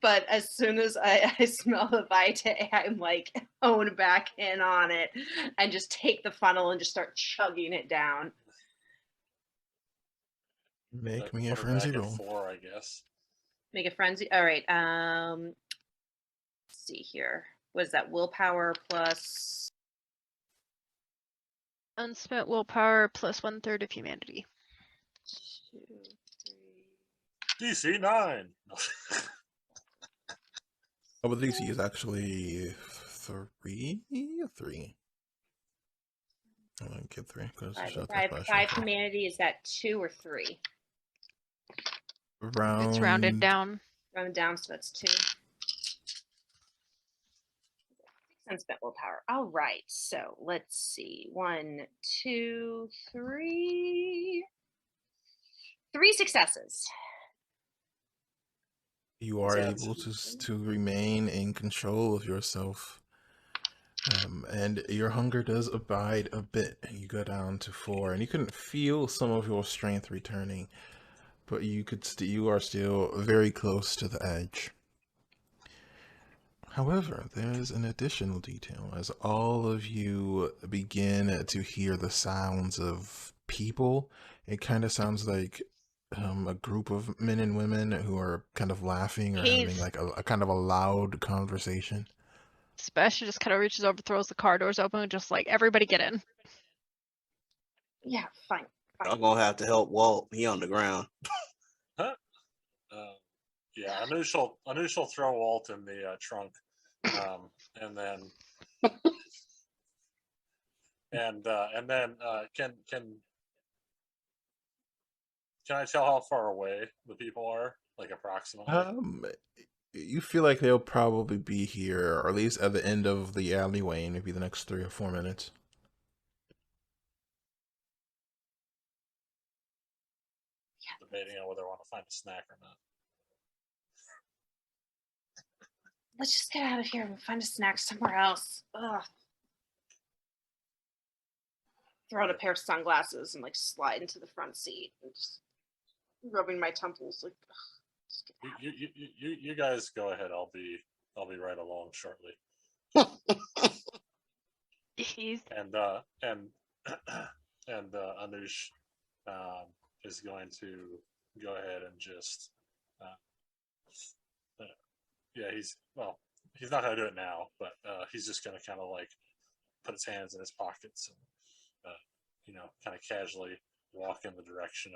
but as soon as I smell the Vitae, I'm like own back in on it and just take the funnel and just start chugging it down. Make me a Put her frenzy back at roll. 4, I guess. Make a frenzy. All right. Let's see here. What is that? Willpower plus Unspent willpower plus 1/3 of humanity. 2, 3. DC 9. Oh, but the DC is actually 3? 3. I'm gonna get 3 because I shot that flash. Five humanity, is that 2 or 3? It's rounded down. Rounded down, so that's 2. 6 unspent willpower. All right, so let's see. 1, 2, 3. 3 successes. You are Sounds able to remain in control of yourself. And your hunger does abide a bit. You go down to 4, and you can feel some of your strength returning. but you are still very close to the edge. However, there's an additional detail. As all of you begin to hear the sounds of people, it kind of sounds like a group of men and women who are kind of laughing or having He's like a kind of a loud conversation. Sebastian just kind of reaches over, throws the car doors open, and just like, everybody get in. Yeah, fine. Y'all gonna have to help Walt. He on the ground. Huh? Yeah, Anush will throw Walt in the trunk, and then can I tell how far away the people are, like approximately? You feel like they'll probably be here, or at least at the end of the alleyway, in maybe the next 3 or 4 minutes. Debating on whether I want to find a snack or not. Let's just get out of here and find a snack somewhere else. Ugh. Throw out a pair of sunglasses and like slide into the front seat and just rubbing my temples like. Ugh, just get out. You guys go ahead. I'll be right along shortly. He's And Anush is going to go ahead and just yeah, he's not going to do it now, but he's just going to kind of like put his hands in his pockets and kind of casually walk in the direction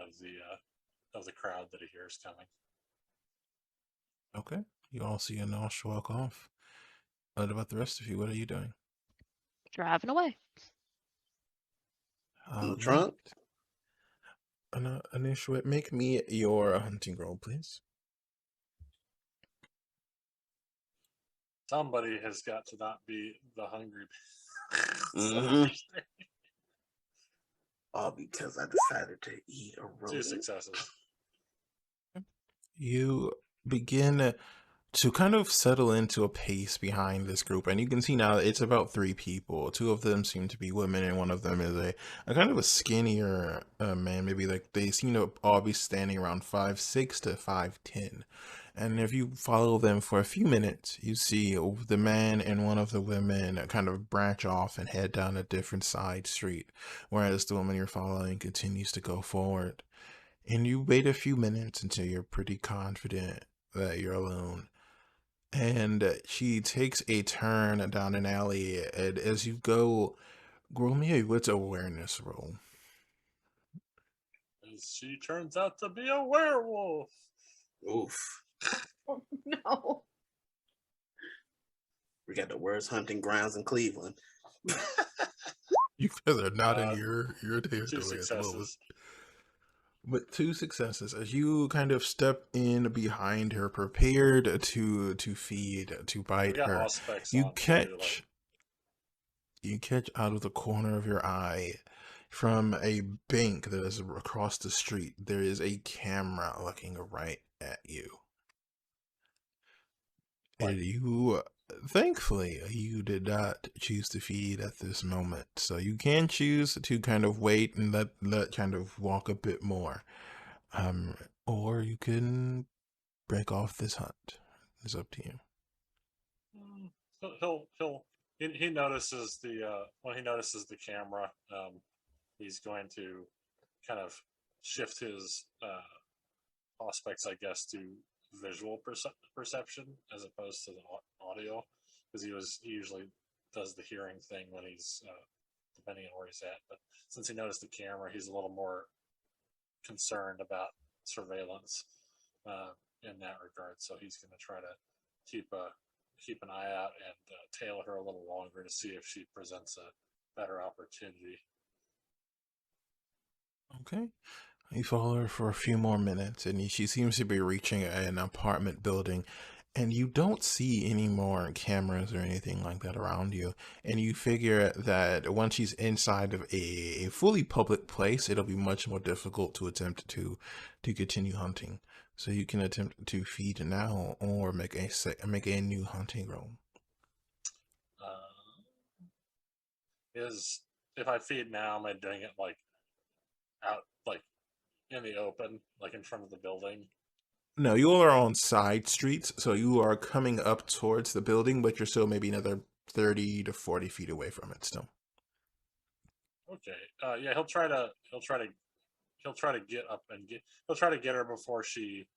of the crowd that he hears coming. Okay. You all see Anosh walk off. What about the rest of you? What are you doing? driving away. In the trunk? Anosh, make me your hunting roll, please. Somebody has got to not be the hungry. Mhm. All because I decided to eat a 2 rodent. successes. You begin to kind of settle into a pace behind this group, and you can see now it's about 3 people. 2 of them seem to be women, and one of them is a kind of a skinnier man. Maybe like they seem to all be standing around 5'6" to 5'10". And if you follow them for a few minutes, you see the man and one of the women kind of branch off and head down a different side street, whereas the woman you're following continues to go forward. And you wait a few minutes until you're pretty confident that you're alone. And she takes a turn down an alley, and as you go, roll me a wits awareness roll. She turns out to be a werewolf. Oof. Oh, no. We got the worst hunting grounds in Cleveland. You guys are not in your 2 territory at the moment. successes. But 2 successes as you kind of step in behind her, prepared to feed, to We bite got her. auspex You on too, catch you catch out of the corner of your eye, from a bank that is across the street, there is a camera looking right at you. Like- And you, thankfully, you did not choose to feed at this moment. So you can choose to kind of wait and let kind of walk a bit more. Or you can break off this hunt. It's up to you. he notices the when he notices the camera, he's going to kind of shift his aspects, I guess, to visual perception as opposed to the audio, because he usually does the hearing thing when he's depending on where he's at. But since he noticed the camera, he's a little more concerned about surveillance in that regard. So he's going to try to keep an eye out and tail her a little longer to see if she presents a better opportunity. Okay. You follow her for a few more minutes, and she seems to be reaching an apartment building, and you don't see any more cameras or anything like that around you. And you figure that once she's inside of a fully public place, it'll be much more difficult to attempt to continue hunting. So you can attempt to feed now, or make a new hunting roll. Is if I feed now, am I doing it like out, like in the open, like in front of the building? No, you all are on side streets, so you are coming up towards the building, but you're still maybe another 30 to 40 feet away from it still. Okay. Yeah, he'll try to get up and he'll try to get her before she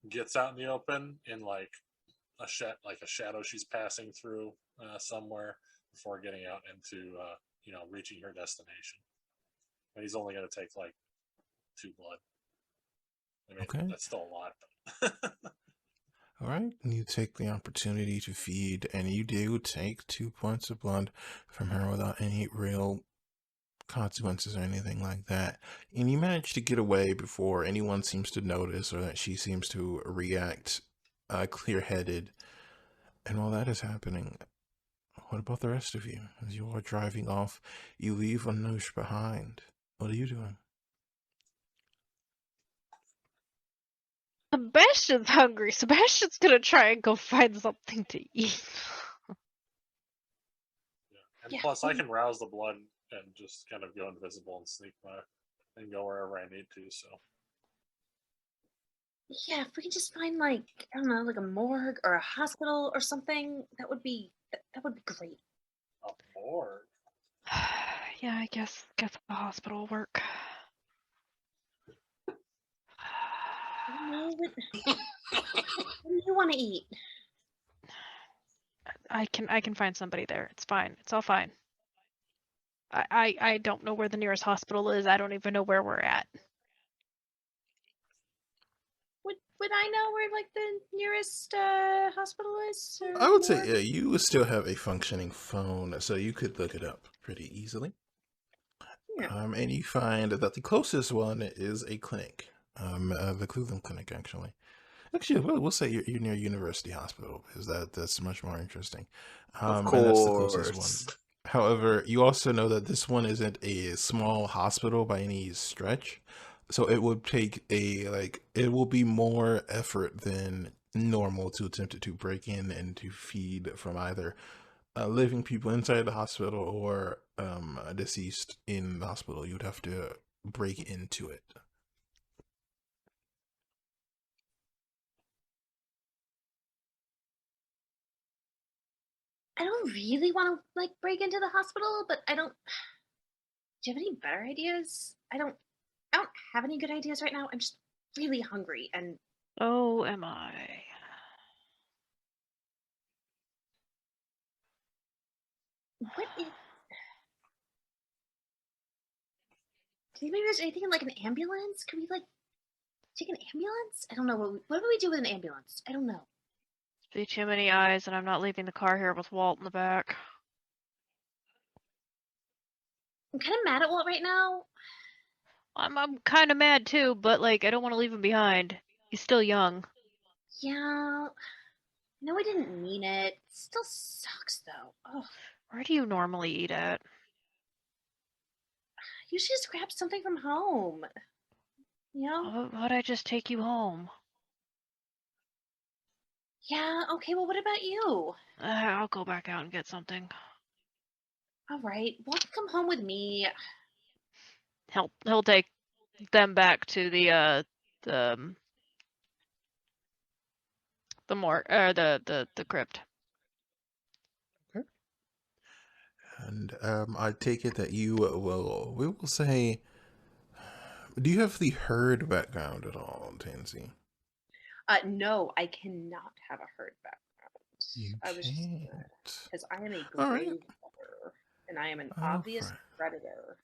gets out in the open in like a shadow she's passing through somewhere before getting out into reaching her destination. And he's only going to take like 2 blood. I mean, Okay. that's still a lot. But All right. You take the opportunity to feed, and you do take 2 points of blood from her without any real consequences or anything like that. And you manage to get away before anyone seems to notice or that she seems to react clear-headed. And while that is happening, what about the rest of you? As you are driving off, you leave Anoush behind. What are you doing? Sebastian's hungry. Sebastian's gonna try and go find something to eat. and Yeah. plus, I can rouse the blood and just kind of go invisible and and go wherever I need to. So Yeah, if we can just find like I don't know, like a morgue or a hospital or something, that would be great. a morgue. Yeah, I guess the hospital will work. I don't know what do you want to eat? I can find somebody there. It's fine. It's all fine. I don't know where the nearest hospital is. I don't even know where we're at. Would I know where like the nearest hospital is? Or I would say morgue? you still have a functioning phone, so you could look it up pretty easily. Yeah. And you find that the closest one is a clinic, the Cleveland Clinic, actually. Actually, we'll say you're near University Hospital because that's much more interesting. Of And that's the closest one. course. However, you also know that this one isn't a small hospital by any stretch, so it would take it will be more effort than normal to attempt to break in and to feed from either living people inside the hospital or deceased in the hospital. You'd have to break into it. I don't really want to like break into the hospital, but I don't. Do you have any better ideas? I don't have any good ideas right now. I'm just really hungry, and Oh, am I? what is? Do you think maybe there's anything in like an ambulance? Could we like take an ambulance? I don't know. What do we do with an ambulance? I don't know. Be too many eyes, and I'm not leaving the car here with Walt in the back. I'm kind of mad at Walt right now. I'm kind of mad too, but like I don't want to leave him behind. He's still young. Yeah. No, I didn't mean it. Still sucks though. Oh, Where do you normally eat at? you should just grab something from home. You know? Why'd I just take you home? Yeah. Okay. Well, what about you? I'll go back out and get something. All right. Walt can come home with me. He'll take them back to the the crypt. And I take it that we will say, do you have the herd background at all, Tansy? No, I cannot have a herd background. You I was can't. because I am a All right. grave robber and I am an All obvious right. predator.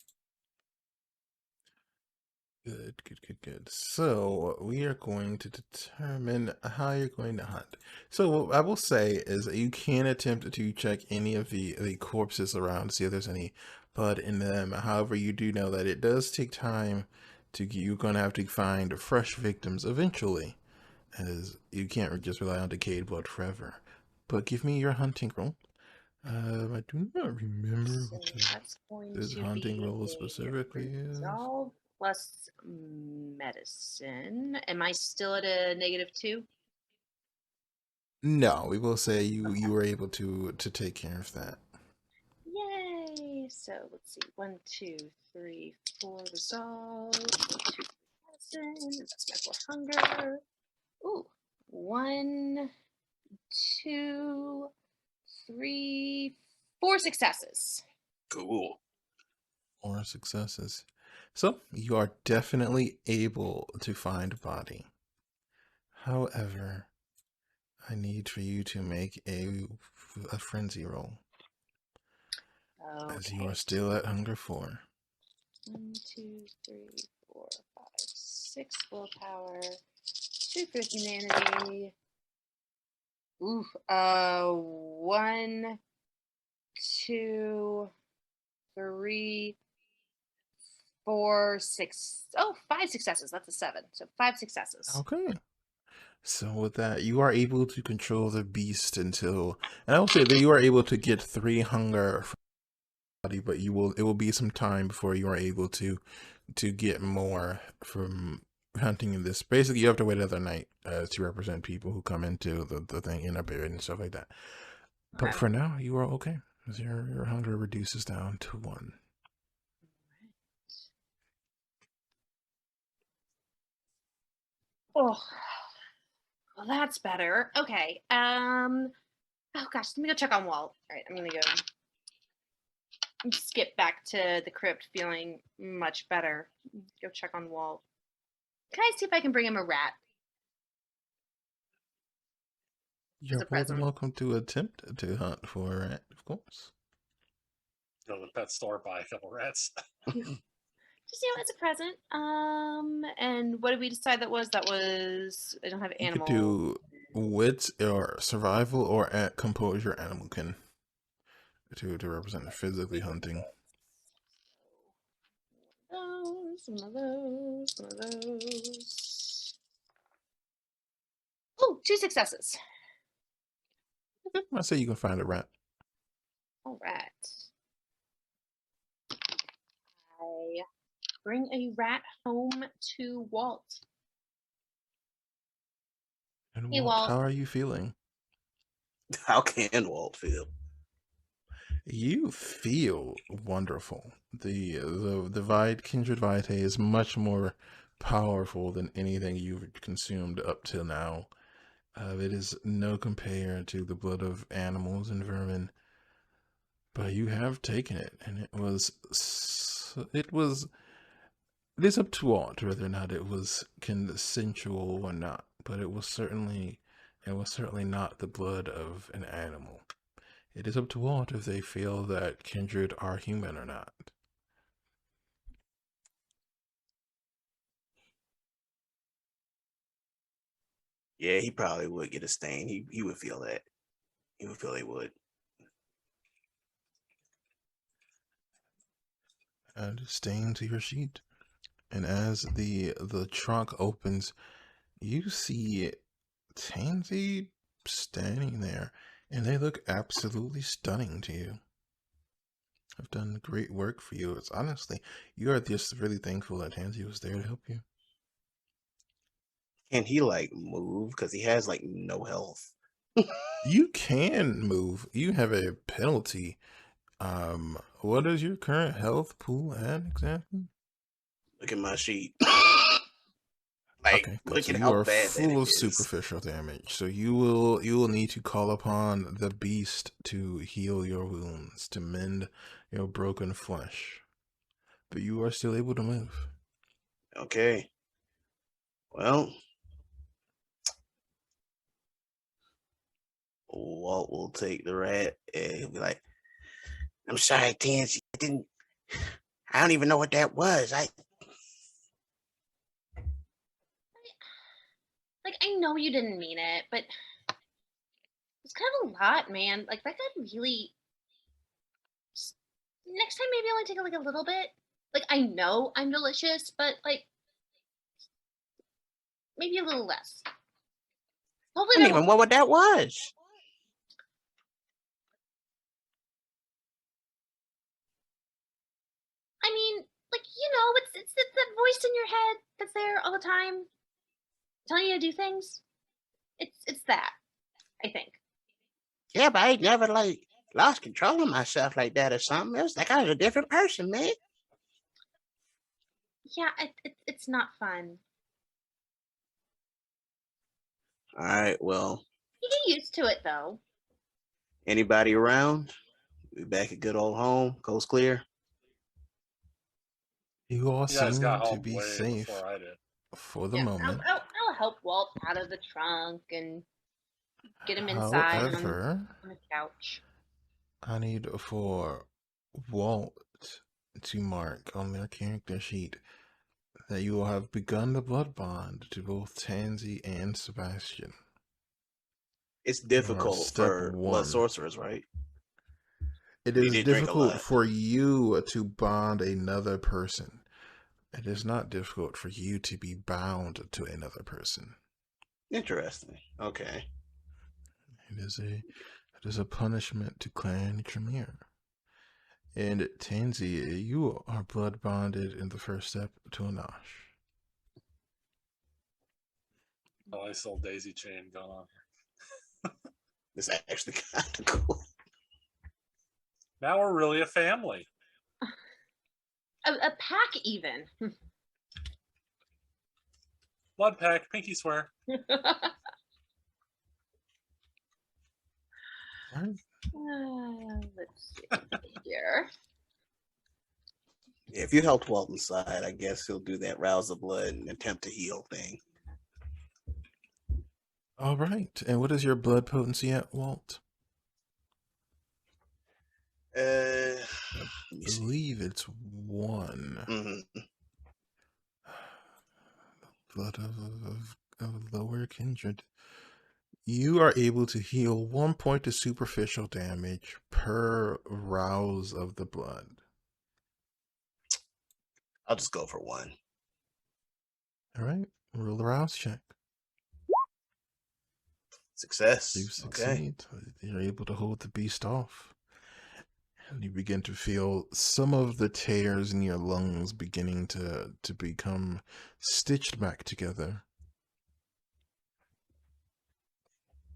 Good. So we are going to determine how you're going to hunt. So what I will say is that you can attempt to check any of the corpses around to see if there's any blood in them. However, you do know that it does take time you're going to have to find fresh victims eventually, as you can't just rely on decayed blood forever. But give me your hunting roll. I do not remember So what that's going this to hunting be roll a specifically is. resolve plus medicine. Am I still at a -2? No, we will say you were able to take care of that. Yay! So let's see. 1, 2, 3, 4 resolve. 1, 2, 3, That's my 4 hunger. Ooh, 1, 2, 3, 4 successes. Cool. 4 successes. So you are definitely able to find a body. However, I need for you to make a frenzy roll, as you Okay. are still at hunger 4. 1, 2, 3, 4, 5, 6 willpower, 2 for humanity. Ooh, 1, 2, 3, 4, 6. Oh, 5 successes. That's a 7. So 5 successes. Okay. So with that, you are able to control the beast until, and I will say that you are able to get 3 hunger from the body, but it will be some time before you are able to get more from hunting in this. Basically, you have to wait another night to represent people who come into the thing in a bed and stuff like that. But Okay. for now, you are okay, because your hunger reduces down to 1. Oh, well, that's better. Okay. Oh gosh, let me go check on Walt. All right, I'm gonna go skip back to the crypt, feeling much better. Go check on Walt. Can I see if I can bring him a rat as You're a more than present? welcome to attempt to hunt for a rat, of course. Go to the pet store, buy a couple rats. Just as a present. And what did we decide that was? That was I don't have You could animal. do wits or survival or at composure animal kin to represent physically hunting. One of those. Oh, 2 successes. I say you can find a rat. All right. I bring a rat home to Walt. And Hey, Walt, Walt. how are you feeling? How can Walt feel? You feel wonderful. The kindred vitae is much more powerful than anything you've consumed up till now. It is no compare to the blood of animals and vermin. But you have taken it, and it is up to all to whether or not it was consensual or not. But it was certainly not the blood of an animal. It is up to all if they feel that kindred are human or not. Yeah, he probably would get a stain. He would feel that. He would feel he would. Add stain to your sheet, and as the trunk opens, you see Tansy standing there, and they look absolutely stunning to you. I've done great work for you. It's honestly, you are just really thankful that Tansy was there to help you. Can he like move? Because he has like no health. You can move. You have a penalty. What is your current health pool at exactly? Look at my sheet. Like, Okay, good. look So at you how are bad that full of is. superficial damage. So you will need to call upon the beast to heal your wounds, to mend your broken flesh. But you are still able to move. Okay. Well, Walt will take the rat and he'll be like, I'm sorry, Tansy. I don't even know what that was. I know you didn't mean it, but it's kind of a lot, man. Like that got really. Next time, maybe only take like a little bit. Like I know I'm delicious, but like maybe a little less. Hopefully I that don't even won't. know what that was. I mean, it's that voice in your head that's there all the time, telling you to do things. It's that, I think. Yeah, but I ain't never like lost control of myself like that or something. It was like I was a different person, man. Yeah, it's not fun. All right. Well, You get used to it though. anybody around? We back at good old home. Coast clear. You all You guys got seem to home be way safe before I did. for the Yeah, moment. I'll help Walt out of the trunk and get him inside However, on the couch. I need for Walt to mark on their character sheet that you will have begun the blood bond to both Tansy and Sebastian. It's Or difficult step for blood 1. sorcerers, right? It You is did drink a difficult lot. for you to bond another person. It is not difficult for you to be bound to another person. Interesting. Okay. It is a punishment to Clan Tremere. And Tansy, you are blood bonded in the first step to Anash. Oh, I saw daisy chain going on here. It's actually kind of cool. Now we're really a family. A pack even. Blood pack, pinky swear. All right. Let's see here. If you helped Walt inside, I guess he'll do that rouse the blood and attempt to heal thing. All right. And what is your blood potency at, Walt? Let I me see. believe it's 1. Mm-hmm. Blood of lower kindred. You are able to heal 1 point of superficial damage per rouse of the blood. I'll just go for 1. All right. Roll a rouse check. Success. You Okay. succeed. You're able to hold the beast off. And you begin to feel some of the tears in your lungs beginning to become stitched back together.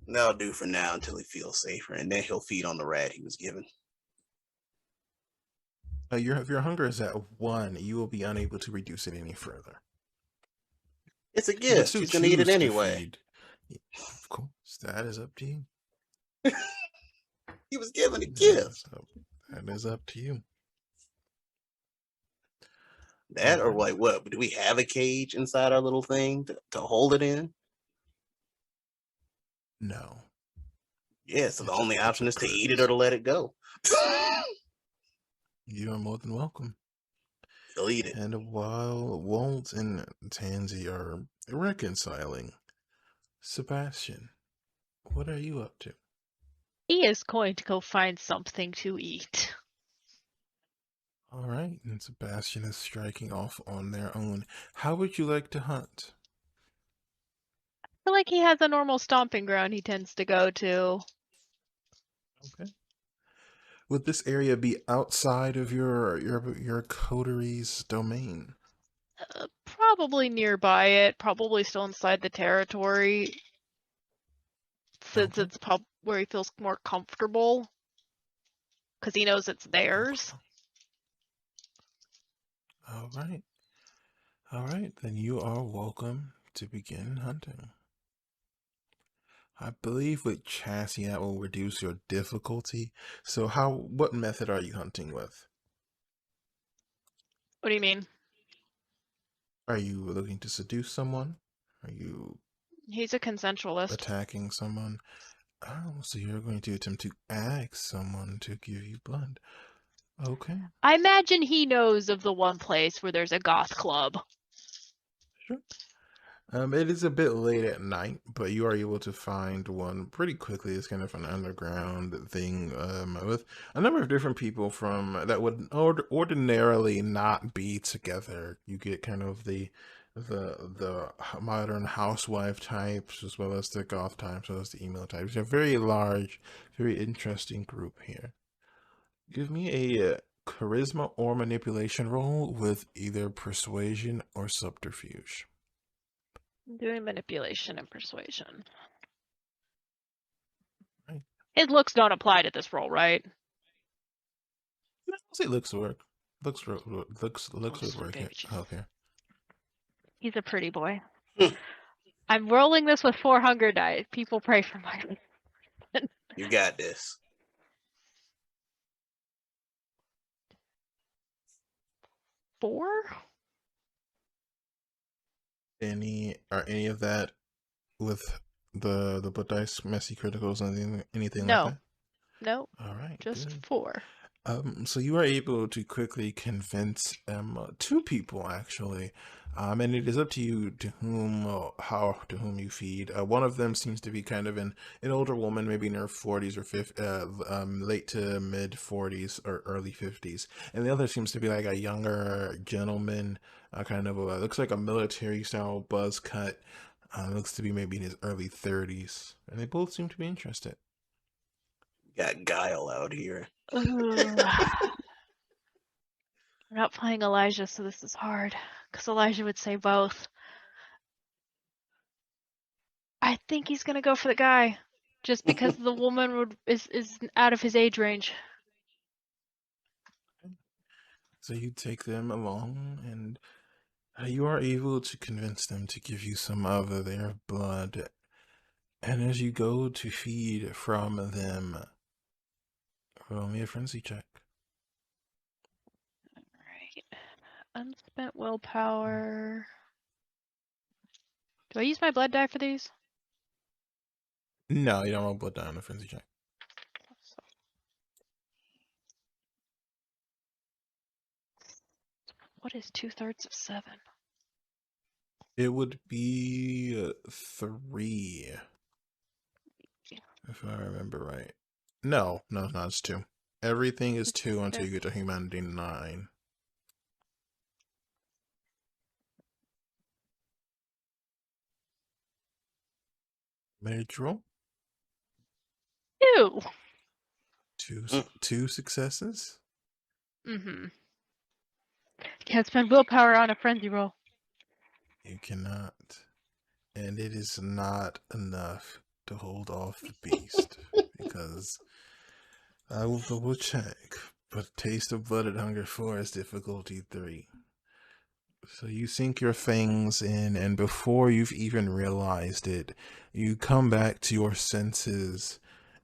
That'll do for now until he feels safer, and then he'll feed on the rat he was given. If your hunger is at 1, you will be unable to reduce it any further. It's a You can gift. still He's gonna eat it choose to anyway. feed. Of course, that is up to you. He was given a gift. That is up to you. That or like what? Do we have a cage inside our little thing to hold it in? No. Yeah, so the only It's option a is to eat curse. it or to let it go. You are more than welcome. He'll eat it. And while Walt and Tansy are reconciling, Sebastian, what are you up to? He is going to go find something to eat. All right, and Sebastian is striking off on their own. How would you like to hunt? I feel like he has a normal stomping ground he tends to go to. Okay. Would this area be outside of your coterie's domain? Probably nearby it, probably still inside the territory, since Okay. it's where he feels more comfortable, because he knows it's theirs. All right. All right, then you are welcome to begin hunting. I believe with chassis that will reduce your difficulty. So what method are you hunting with? What do you mean? Are you looking to seduce someone? Are you He's a consensualist. attacking someone? Oh, so you're going to attempt to ask someone to give you blood. Okay. I imagine he knows of the one place where there's a goth club. Sure. It is a bit late at night, but you are able to find one pretty quickly. It's kind of an underground thing with a number of different people from that would ordinarily not be together. You get kind of the modern housewife types as well as the goth types, as well as the emo types. It's a very large, very interesting group here. Give me a charisma or manipulation roll with either persuasion or subterfuge. I'm doing manipulation and persuasion. Right. His looks don't apply to this role, right? I'll say looks work. Looks would work baby here. Jesus. Okay. He's a pretty boy. I'm rolling this with 4 hunger die. People pray for my. You got this. 4? Any of that with the blood dice, messy criticals, anything like No, that? no, All right, just good. 4. So you are able to quickly convince 2 people actually, and it is up to you to whom to whom you feed. One of them seems to be kind of an older woman, maybe in her 40s or late to mid 40s or early 50s, and the other seems to be like a younger gentleman, kind of looks like a military style buzz cut. Looks to be maybe in his early 30s, and they both seem to be interested. Got guile out here. Ooh. I'm not playing Elijah, so this is hard. Because Elijah would say both. I think he's gonna go for the guy. Just because the woman is out of his age range. So you take them along, and you are able to convince them to give you some of their blood. And as you go to feed from them, roll me a frenzy check. Alright. Unspent willpower. Do I use my blood die for these? No, you don't roll blood die on a frenzy check. What is 2/3 of 7? It would be 3, if I remember right. No, it's 2. Everything is 2 until you get to humanity 9. Mage roll. 2! 2 successes. Mm-hmm. Can't spend willpower on a frenzy roll. You cannot. And it is not enough to hold off the beast. Because I will double check. But Taste of Blood at Hunger 4 is difficulty 3. So you sink your fangs in, and before you've even realized it, you come back to your senses.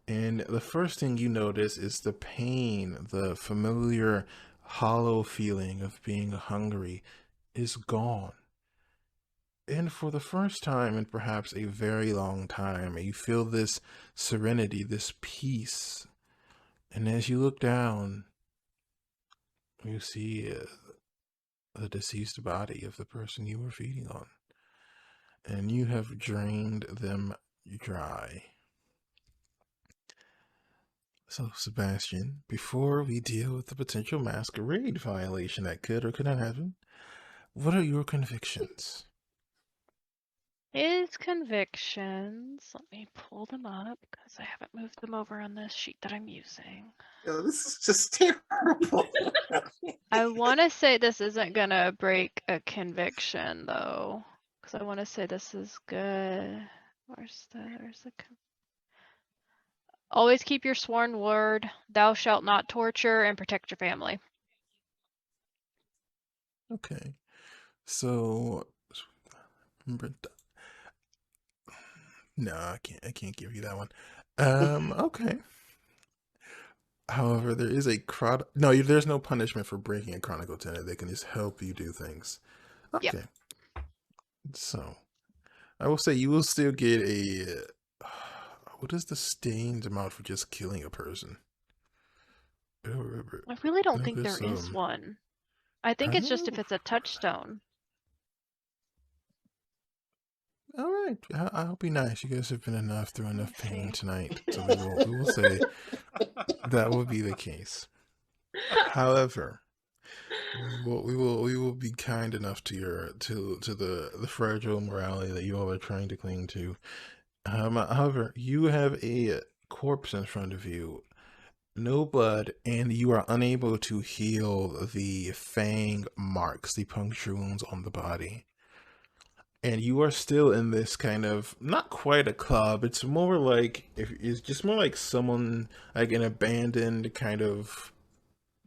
And the first thing you notice is the pain, the familiar hollow feeling of being hungry is gone. And for the first time in perhaps a very long time, you feel this serenity, this peace. And as you look down, you see the deceased body of the person you were feeding on. And you have drained them dry. So, Sebastian, before we deal with the potential masquerade violation that could or could not happen, what are your convictions? His convictions, let me pull them up because I haven't moved them over on this sheet that I'm using. Yo, this is just terrible. I want to say this isn't gonna break a conviction though, because I want to say this is good. Where's the always keep your sworn word, thou shalt not torture, and protect your family. Okay. So, no, I can't give you that one. Okay. However, there is a there's no punishment for breaking a chronicle tenet. They can just help you do things. Okay. Yep. So, I will say you will still get a what is the stained amount for just killing a person? I don't remember. I really don't No, think there there's, is one. I think it's just if it's a touchstone. All right, I'll be nice. You guys have been through enough pain see. tonight, so we will say that will be the case. However, we will be kind enough to the fragile morality that you all are trying to cling to. However, you have a corpse in front of you, no blood, and you are unable to heal the fang marks, the puncture wounds on the body. And you are still in this kind of, not quite a club, it's more like, it's just more like someone, like an abandoned kind of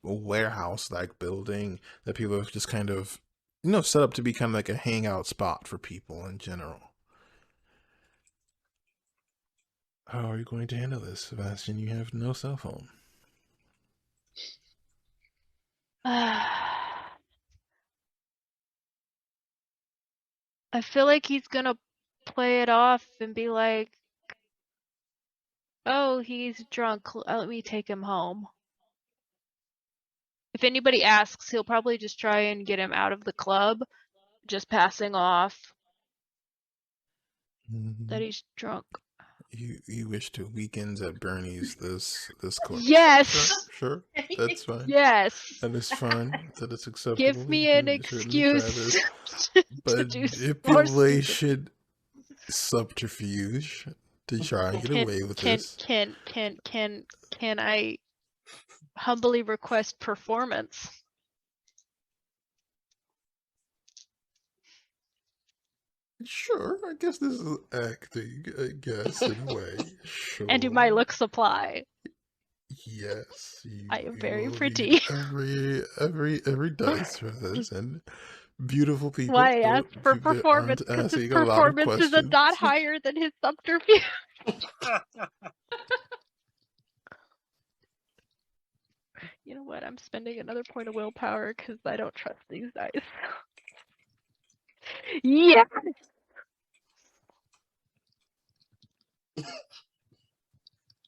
warehouse like building that people have just kind of, set up to be kind of like a hangout spot for people in general. How are you going to handle this, Sebastian? You have no cell phone. I feel like he's gonna play it off and be like, "Oh, he's drunk. Let me take him home." If anybody asks, he'll probably just try and get him out of the club, just passing off that he's drunk. You wish to weekends at Bernie's this corpse? Yes. Sure, that's fine. Yes. That is fine. That is acceptable. Give You me an can certainly try excuse this. to But do more stupid. manipulation, subterfuge to try and get away with this. Can I humbly request performance? Sure, I guess this is acting, I guess, in a way. Sure. And do my looks apply? Yes, I am you very will pretty. need every dice for this, and beautiful people Why don't ask for people aren't performance? Because his asking a lot of performance is a questions. dot higher than his subterfuge. You know what? I'm spending another point of willpower because I don't trust these dice. Yeah.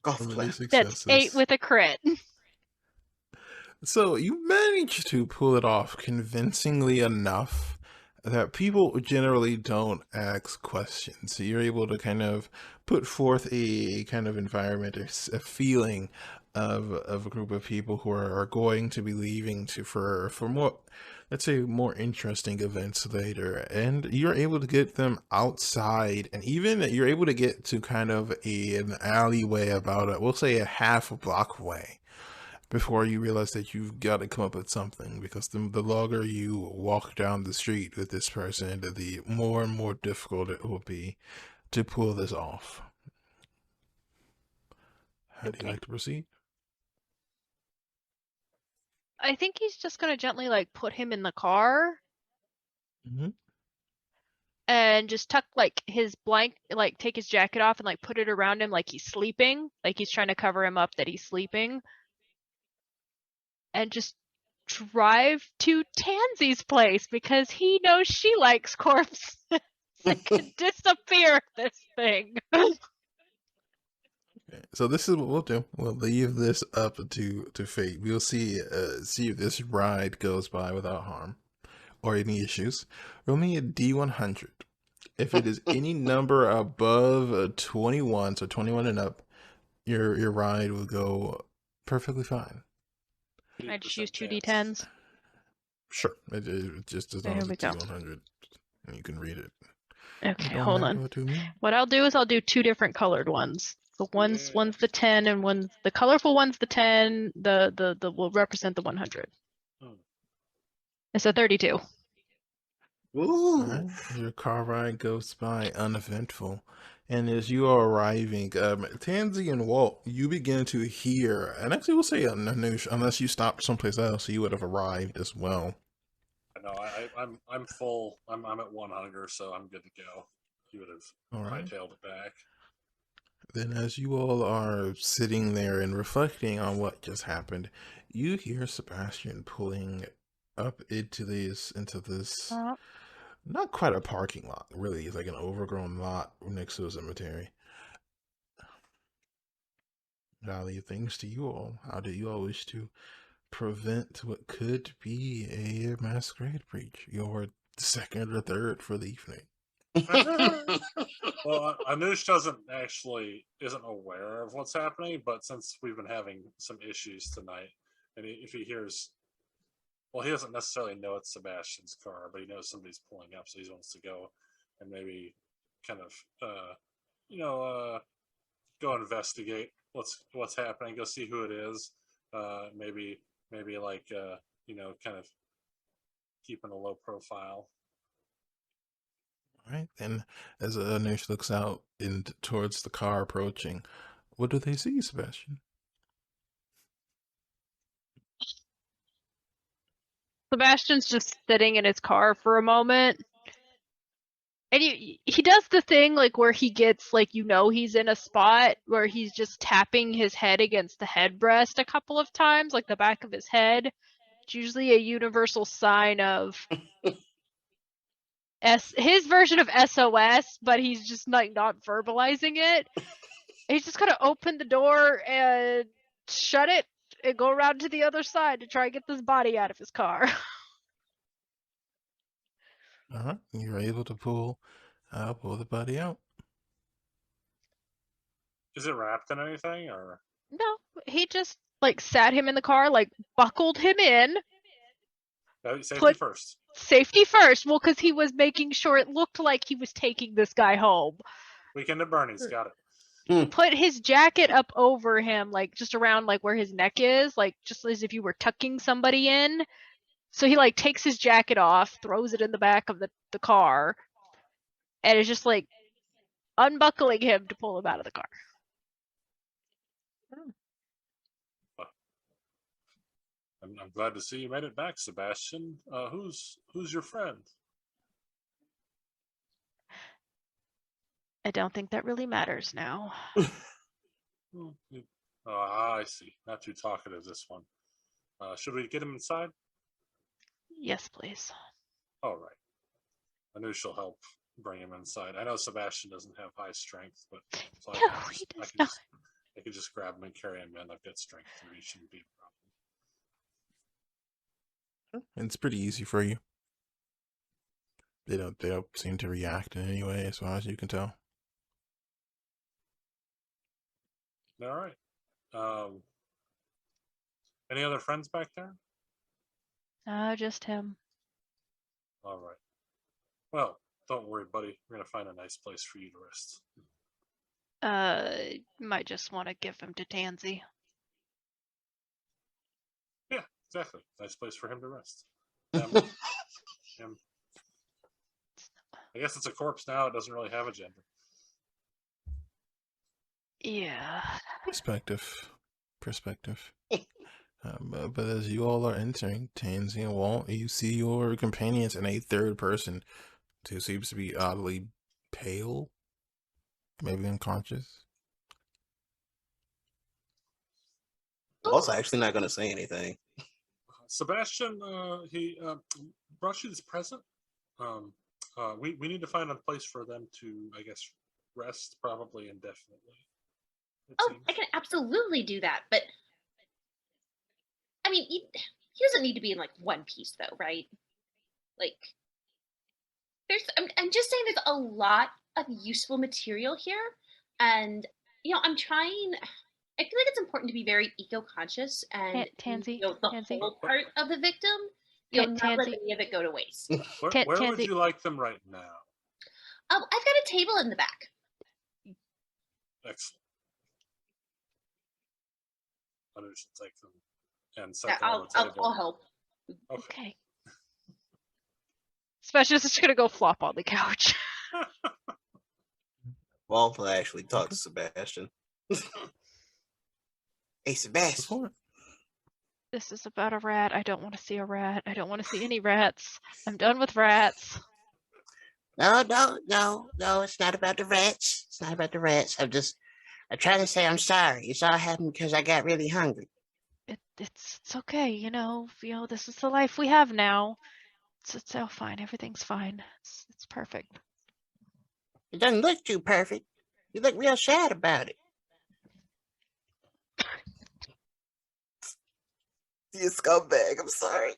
Go How for many it. successes? That's 8 with a crit. So you managed to pull it off convincingly enough that people generally don't ask questions. So you're able to kind of put forth a kind of environment, a feeling of a group of people who are going to be leaving for more, let's say, more interesting events later. And you're able to get them outside, and even you're able to get to kind of an alleyway about we'll say a half a block away before you realize that you've got to come up with something, because the longer you walk down the street with this person, the more and more difficult it will be to pull this off. How do you like to proceed? I think he's just gonna gently like put him in the car and just tuck like his blank, like take his jacket off and like put it around him like he's sleeping, like he's trying to cover him up that he's sleeping, and just drive to Tansy's place because he knows she likes corpses. It can disappear this thing. So this is what we'll do. We'll leave this up to fate. We'll see if this ride goes by without harm or any issues. Roll me a D100. If it is any number above 21, so 21 and up, your ride will go perfectly fine. I just use 2d10s. Sure, it just as long There as we it's go. D100, and you can read it. Okay, Don't hold matter on. to me. What I'll do is I'll do 2 different colored ones. The one's the 10 and one's the colorful one's the 10. The will represent the 100. It's a 32. Ooh. Alright, your car ride goes by uneventful. And as you are arriving, Tansy and Walt, you begin to hear, and actually we'll say Nanush, unless you stopped someplace else, you would have arrived as well. No, I'm full. I'm at one hunger, so I'm good to go. He would have hightailed it back. Then as you all are sitting there and reflecting on what just happened, you hear Sebastian pulling up into this not quite a parking lot, really. It's like an overgrown lot next to a cemetery. I'll leave things to you all. How do you all wish to prevent what could be a masquerade breach? Your second or third for the evening. Well, Anush isn't aware of what's happening, but since we've been having some issues tonight, and if he hears, well, he doesn't necessarily know it's Sebastian's car, but he knows somebody's pulling up, so he wants to go and maybe kind of, go investigate what's happening, go see who it is, maybe like, kind of keeping a low profile. All right, then as Anish looks out towards the car approaching, what do they see, Sebastian? Sebastian's just sitting in his car for a moment. And he does the thing like where he gets like he's in a spot where he's just tapping his head against the headrest a couple of times, like the back of his head. It's usually a universal sign of his version of SOS, but he's just like not verbalizing it. He's just gonna open the door and shut it and go around to the other side to try and get this body out of his car. You're able to pull the body out. Is it wrapped in anything, or? No, he just like sat him in the car, like buckled him in. Safety first. Safety first. Well, because he was making sure it looked like he was taking this guy home. Weekend at Bernie's, got it. Put his jacket up over him, like just around like where his neck is, like just as if you were tucking somebody in. So he like takes his jacket off, throws it in the back of the car, and is just like unbuckling him to pull him out of the car. I'm glad to see you made it back, Sebastian. Who's your friend? I don't think that really matters now. I see. Not too talkative, this one. Should we get him inside? Yes, please. All right. Anoush will help bring him inside. I know Sebastian doesn't have high strength, but so No, he does not. I could just grab him and carry him in. I've got strength 3. Shouldn't be a problem. It's pretty easy for you. They don't seem to react in any way, as far as you can tell. All right. Any other friends back there? Just him. All right. Well, don't worry, buddy. We're gonna find a nice place for you to rest. Might just want to give him to Tansy. Yeah, exactly. Nice place for him to rest. I guess it's a corpse now. It doesn't really have a gender. Yeah. Perspective. But as you all are entering, Tansy and Walt, you see your companions in a third person who seems to be oddly pale, maybe unconscious. Walt's actually not going to say anything. Sebastian, he brought you this present. We need to find a place for them to, I guess, rest, probably indefinitely. I can absolutely do that, but I mean, he doesn't need to be in like one piece, though, right? Like, I'm just saying, there's a lot of useful material here, and I'm trying. I feel like it's important to be very eco-conscious and Tansy, the Tansy. whole part of the victim. Not let any of it go to waste. Where would you like them right now? I've got a table in the back. Excellent. I should take them and set them on the table. I'll help. Okay. Specialist is gonna go flop on the couch. Walt will actually talk to Sebastian. Hey, Sebastian. This is about a rat. I don't want to see a rat. I don't want to see any rats. I'm done with rats. No, it's not about the rats. It's not about the rats. I'm trying to say I'm sorry. It's all happened because I got really hungry. It's okay, this is the life we have now. It's all fine. Everything's fine. It's perfect. It doesn't look too perfect. You look real sad about it. You scumbag. I'm sorry.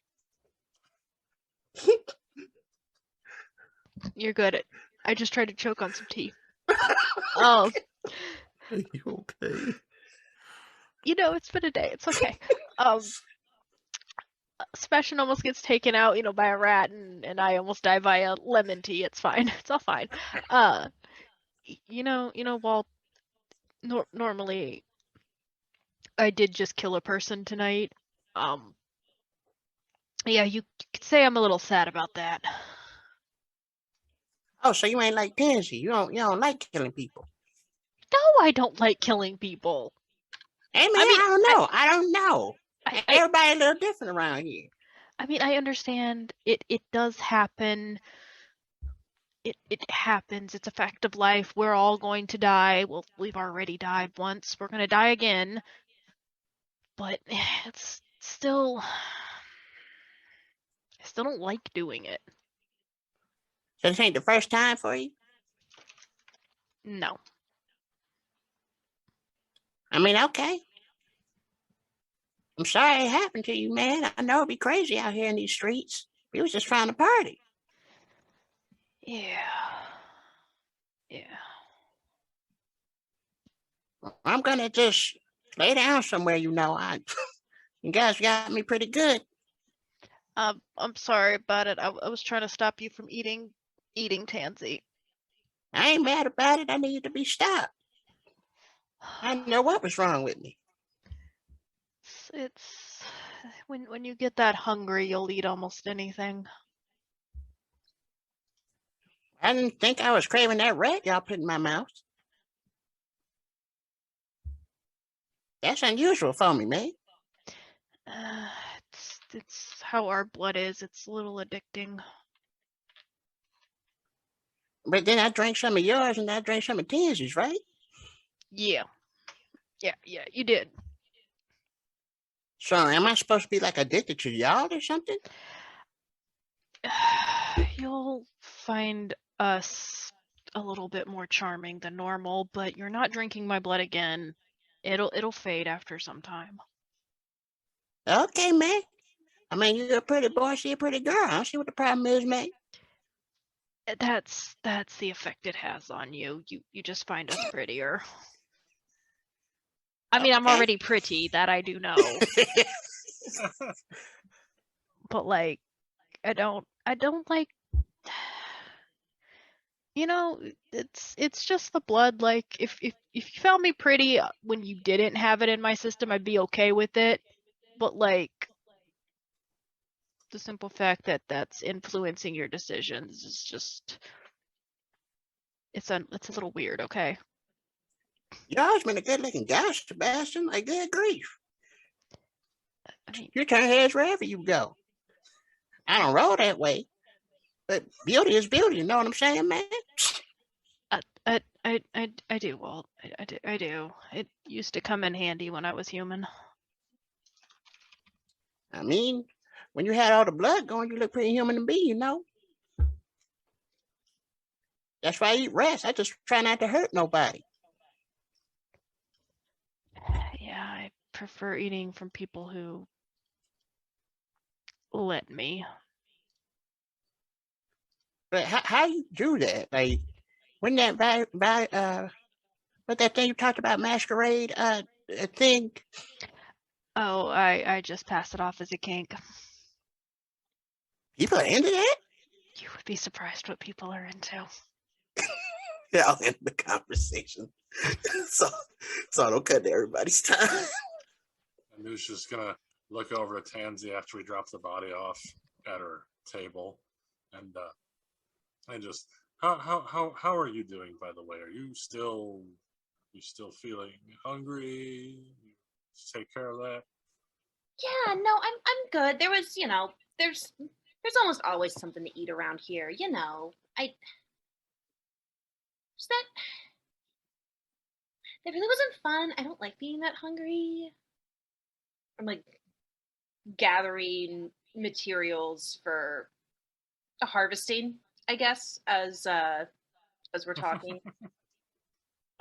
You're good at. I just tried to choke on some tea. Oh. Are you okay? It's been a day. It's okay. Sebastian almost gets taken out, by a rat, and I almost die via lemon tea. It's fine. It's all fine. Walt. Normally, I did just kill a person tonight. Yeah, you could say I'm a little sad about that. Oh, so you ain't like Tansy. You don't like killing people. No, I don't like killing people. Hey, man, I don't know. Everybody a little different around here. I mean, I understand it does happen. it happens. It's a fact of life. We're all going to die. Well, we've already died once. We're going to die again. But it's still, I still don't like doing it. So this ain't the first time for you? No. I mean, okay. I'm sorry it happened to you, man. I know it'd be crazy out here in these streets. We was just trying to party. Yeah. Yeah. I'm gonna just lay down somewhere, you know. You guys got me pretty good. I'm sorry about it. I was trying to stop you from eating Tansy. I ain't mad about it. I need to be stopped. I didn't know what was wrong with me. It's when you get that hungry, you'll eat almost anything. I didn't think I was craving that rat y'all put in my mouth. That's unusual for me, man. Uh, it's how our blood is. It's a little addicting. But then I drank some of yours and I drank some of Tansy's, right? Yeah. Yeah, you did. So am I supposed to be like addicted to y'all or something? You'll find us a little bit more charming than normal, but you're not drinking my blood again. It'll fade after some time. Okay, man. I mean, you're a pretty boy, she's a pretty girl. I don't see what the problem is, man. That's the effect it has on you. You just find us prettier. I mean, I'm Okay. already pretty, that I do know. But like, I don't like, you know, it's just the blood. Like, if you found me pretty when you didn't have it in my system, I'd be okay with it. But like, the simple fact that that's influencing your decisions is just, it's a little weird. Okay. You always been a good looking guy, Sebastian. Like, good grief. I mean, You turn heads wherever you go. I don't roll that way. But beauty is beauty, you know what I'm saying, man? I do, Walt. I do. It used to come in handy when I was human. I mean, when you had all the blood going, you look pretty human to me, you know? That's why I eat rats. I just try not to hurt nobody. Yeah, I prefer eating from people who let me. But how you do that? Like, when that what that thing you talked about, masquerade thing? Oh, I just pass it off as a kink. People are into that? You would be surprised what people are into. Yeah, I'll end the conversation. so don't cut everybody's time. And Noosh is gonna look over at Tansy after we drop the body off at her table, and just how are you doing, by the way? Are you still feeling hungry? Take care of that. Yeah, no, I'm good. There was, there's almost always something to eat around here. Just that really wasn't fun. I don't like being that hungry. I'm like gathering materials for harvesting, I guess, as we're talking.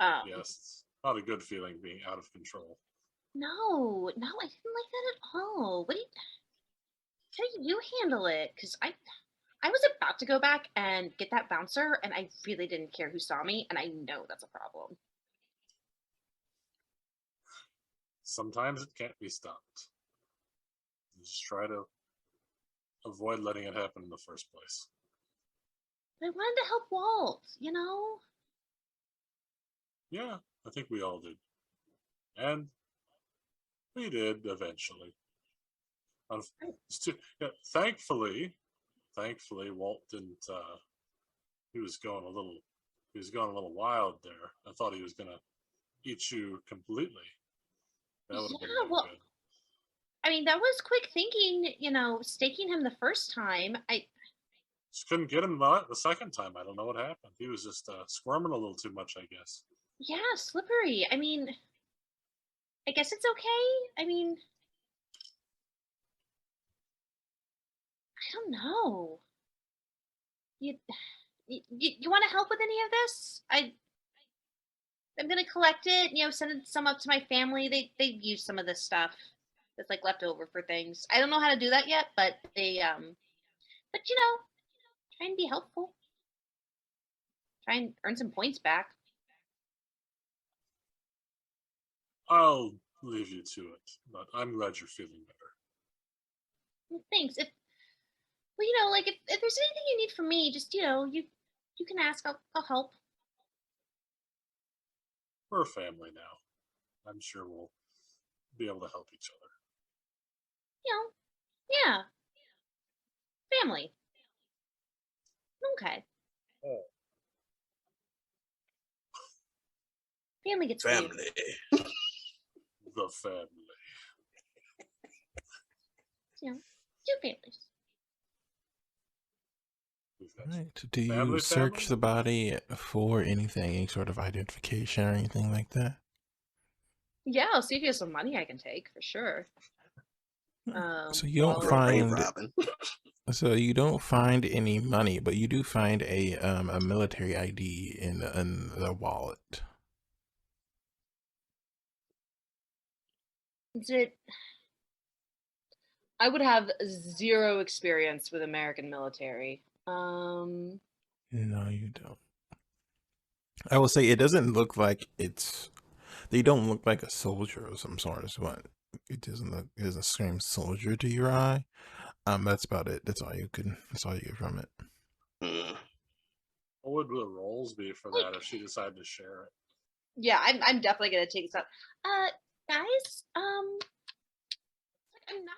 Yes, it's not a good feeling being out of control. No, I didn't like that at all. How do you handle it? Because I was about to go back and get that bouncer, and I really didn't care who saw me, and I know that's a problem. Sometimes it can't be stopped. You just try to avoid letting it happen in the first place. But I wanted to help Walt, Yeah, I think we all did. And we did eventually. Yeah, thankfully, Walt didn't. He was going a little wild there. I thought he was gonna eat you completely. That would have been Yeah, no well, good. I mean, that was quick thinking, staking him the first time. Just couldn't get him the second time. I don't know what happened. He was just squirming a little too much, I guess. Yeah, slippery. I mean, I guess it's okay. I mean, I don't know. You you want to help with any of this? I'm gonna collect it. You know, send some up to my family. They use some of this stuff that's like left over for things. I don't know how to do that yet, but but you know, try and be helpful. Try and earn some points back. I'll leave you to it, but I'm glad you're feeling better. Well, thanks. If well, you know, like if there's anything you need from me, just you can ask. I'll help. We're a family now. I'm sure we'll be able to help each other. You know, yeah, family. Okay, Oh. family gets weird. Family. The family. You know, two families. We've got Right. Do you family, search family? the body for anything, any sort of identification or anything like that? Yeah, I'll see if you have some money I can take for sure. So you don't You're a grave find robin. so you don't find any money, but you do find a military ID in the wallet. Is it? I would have zero experience with American military. No, you don't. I will say it doesn't look like they don't look like a soldier of some sort as well. It doesn't scream soldier to your eye. That's about it. That's all you get from it. Hmm. What would the roles be for that if she decided to share it? Yeah, I'm definitely gonna take this out. Guys, I'm not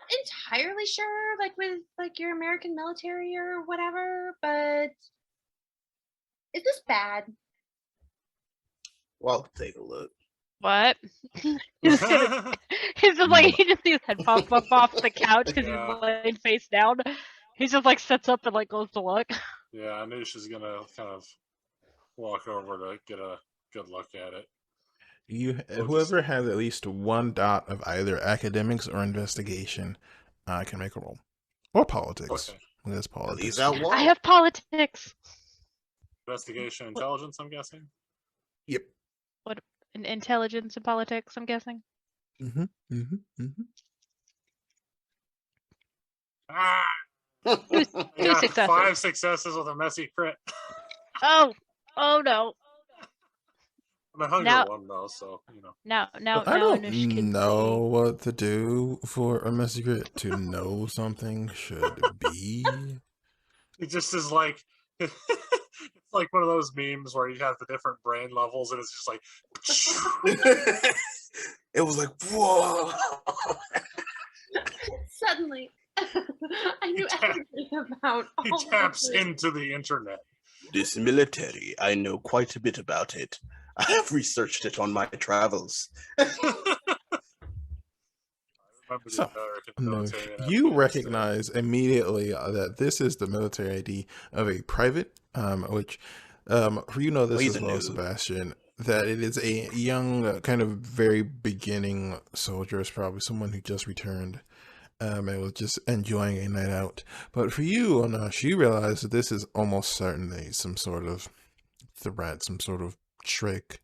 entirely sure, like with like your American military or whatever, but is this bad? Well, take a look. What? He's just like he just sees his head pop up off the couch because Yeah. he's laying face down. He just like sits up and like goes to look. Yeah, I knew she's gonna kind of walk over to get a good look at it. Whoever has at least one dot of either academics or investigation, can make a roll, or politics. Okay. That's At politics. least out one. I have politics. Investigation, intelligence, I'm guessing. Yep. What? Intelligence and politics, I'm guessing. Ah! Two Yeah, successes. 5 successes with a messy crit. Oh no. I'm a hunger Now- one though, so you know. Now I don't Anush can know see. what to do for a secret to know something should be. It just is like it's like one of those memes where you have the different brain levels and it's just like It was like, whoa. Suddenly, I knew everything about all he the taps different- into the internet. This military, I know quite a bit about it. I have researched it on my travels. Remember the So, American no, military in you Afghanistan. recognize immediately that this is the military ID of a private, which, for you know this He's as a well, noob. Sebastian, that it is a young, kind of very beginning soldier. It's probably someone who just returned, and was just enjoying a night out. But for you, Anash, you realize that this is almost certainly some sort of threat, some sort of trick,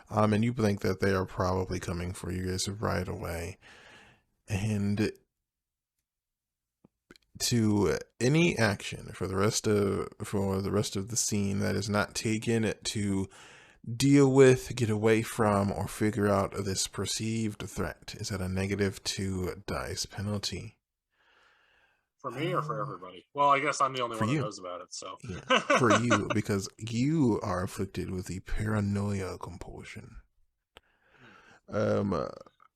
and you think that they are probably coming for you guys right away. And to any action for the rest of the scene that is not taken to deal with, get away from, or figure out this perceived threat is at a -2 dice penalty. For me or for everybody? Well, I guess I'm the only For one you. who knows about it, so. Yeah, for you, because you are afflicted with the paranoia compulsion.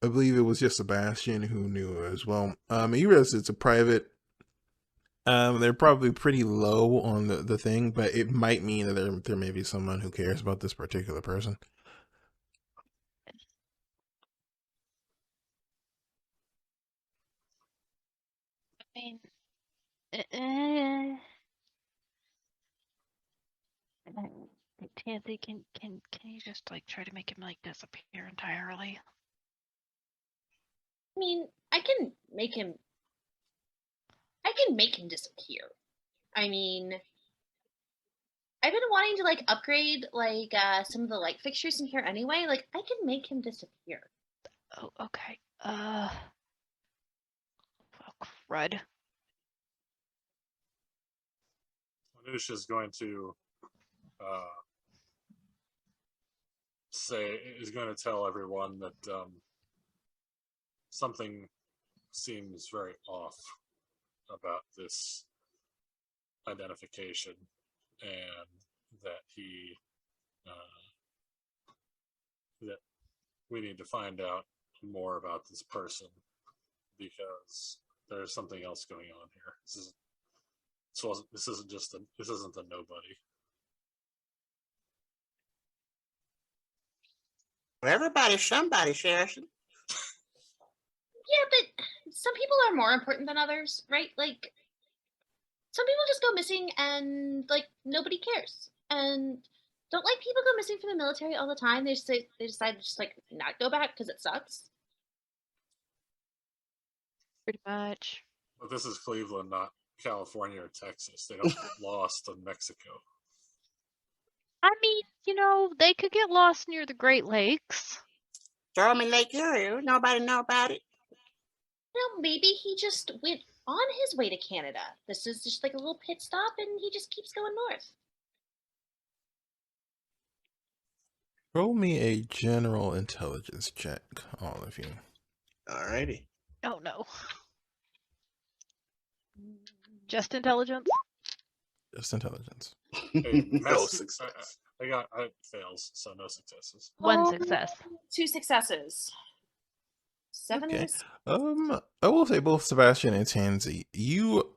I believe it was just Sebastian who knew as well. You realize it's a private. They're probably pretty low on the thing, but it might mean that there may be someone who cares about this particular person. I mean, Tansy, can you just like try to make him like disappear entirely? I mean, I can make him disappear. I mean, I've been wanting to like upgrade like some of the light fixtures in here anyway. Like I can make him disappear. Oh, okay. Oh, crud. Anusha's going to is going to tell everyone that something seems very off about this identification, and that that we need to find out more about this person, because there's something else going on here. This isn't a nobody. Well, everybody's somebody, Sherrison. Yeah, but some people are more important than others, right? Like some people just go missing and like nobody cares. And don't like people go missing from the military all the time. They decide to just like not go back because it sucks. Pretty much. But this is Cleveland, not California or Texas. They don't get lost in Mexico. I mean, they could get lost near the Great Lakes. Throw him in Lake Erie. Nobody know about it. Maybe he just went on his way to Canada. This is just like a little pit stop and he just keeps going north. Roll me a general intelligence check, all of you. Alrighty. Oh no. Just intelligence? Just intelligence. No success. I fails, so no successes. One success. 2 successes. 7 Okay. is I will say both Sebastian and Tansy,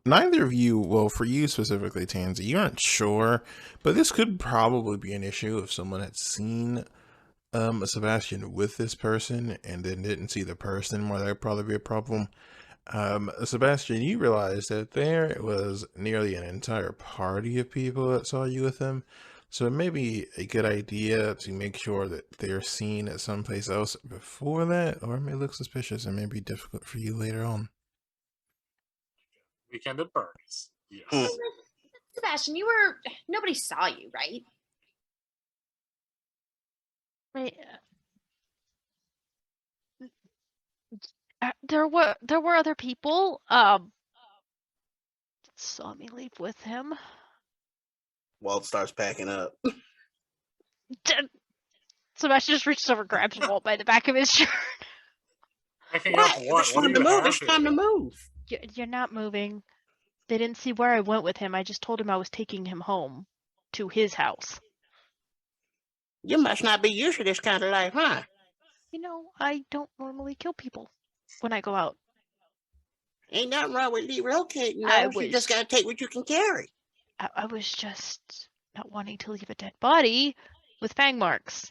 neither of you, well, for you specifically, Tansy, you aren't sure, but this could probably be an issue if someone had seen Sebastian with this person and then didn't see the person, where that would probably be a problem. Sebastian, you realize that there was nearly an entire party of people that saw you with him. So it may be a good idea to make sure that they're seen at someplace else before that, or it may look suspicious and may be difficult for you later on. Weekend at Bernie's. Yes. Sebastian, nobody saw you, right? Wait, there were other people saw me leave with him. Walt starts packing up. Sebastian just reaches over and grabs Walt by the back of his shirt. Picking up what? It's What do time to you move. have It's time to here? move. You're not moving. They didn't see where I went with him. I just told him I was taking him home to his house. You must not be used to this kind of life, huh? I don't normally kill people when I go out. Ain't nothing wrong with relocating. I You just was- gotta take what you can carry. I was just not wanting to leave a dead body with fang marks.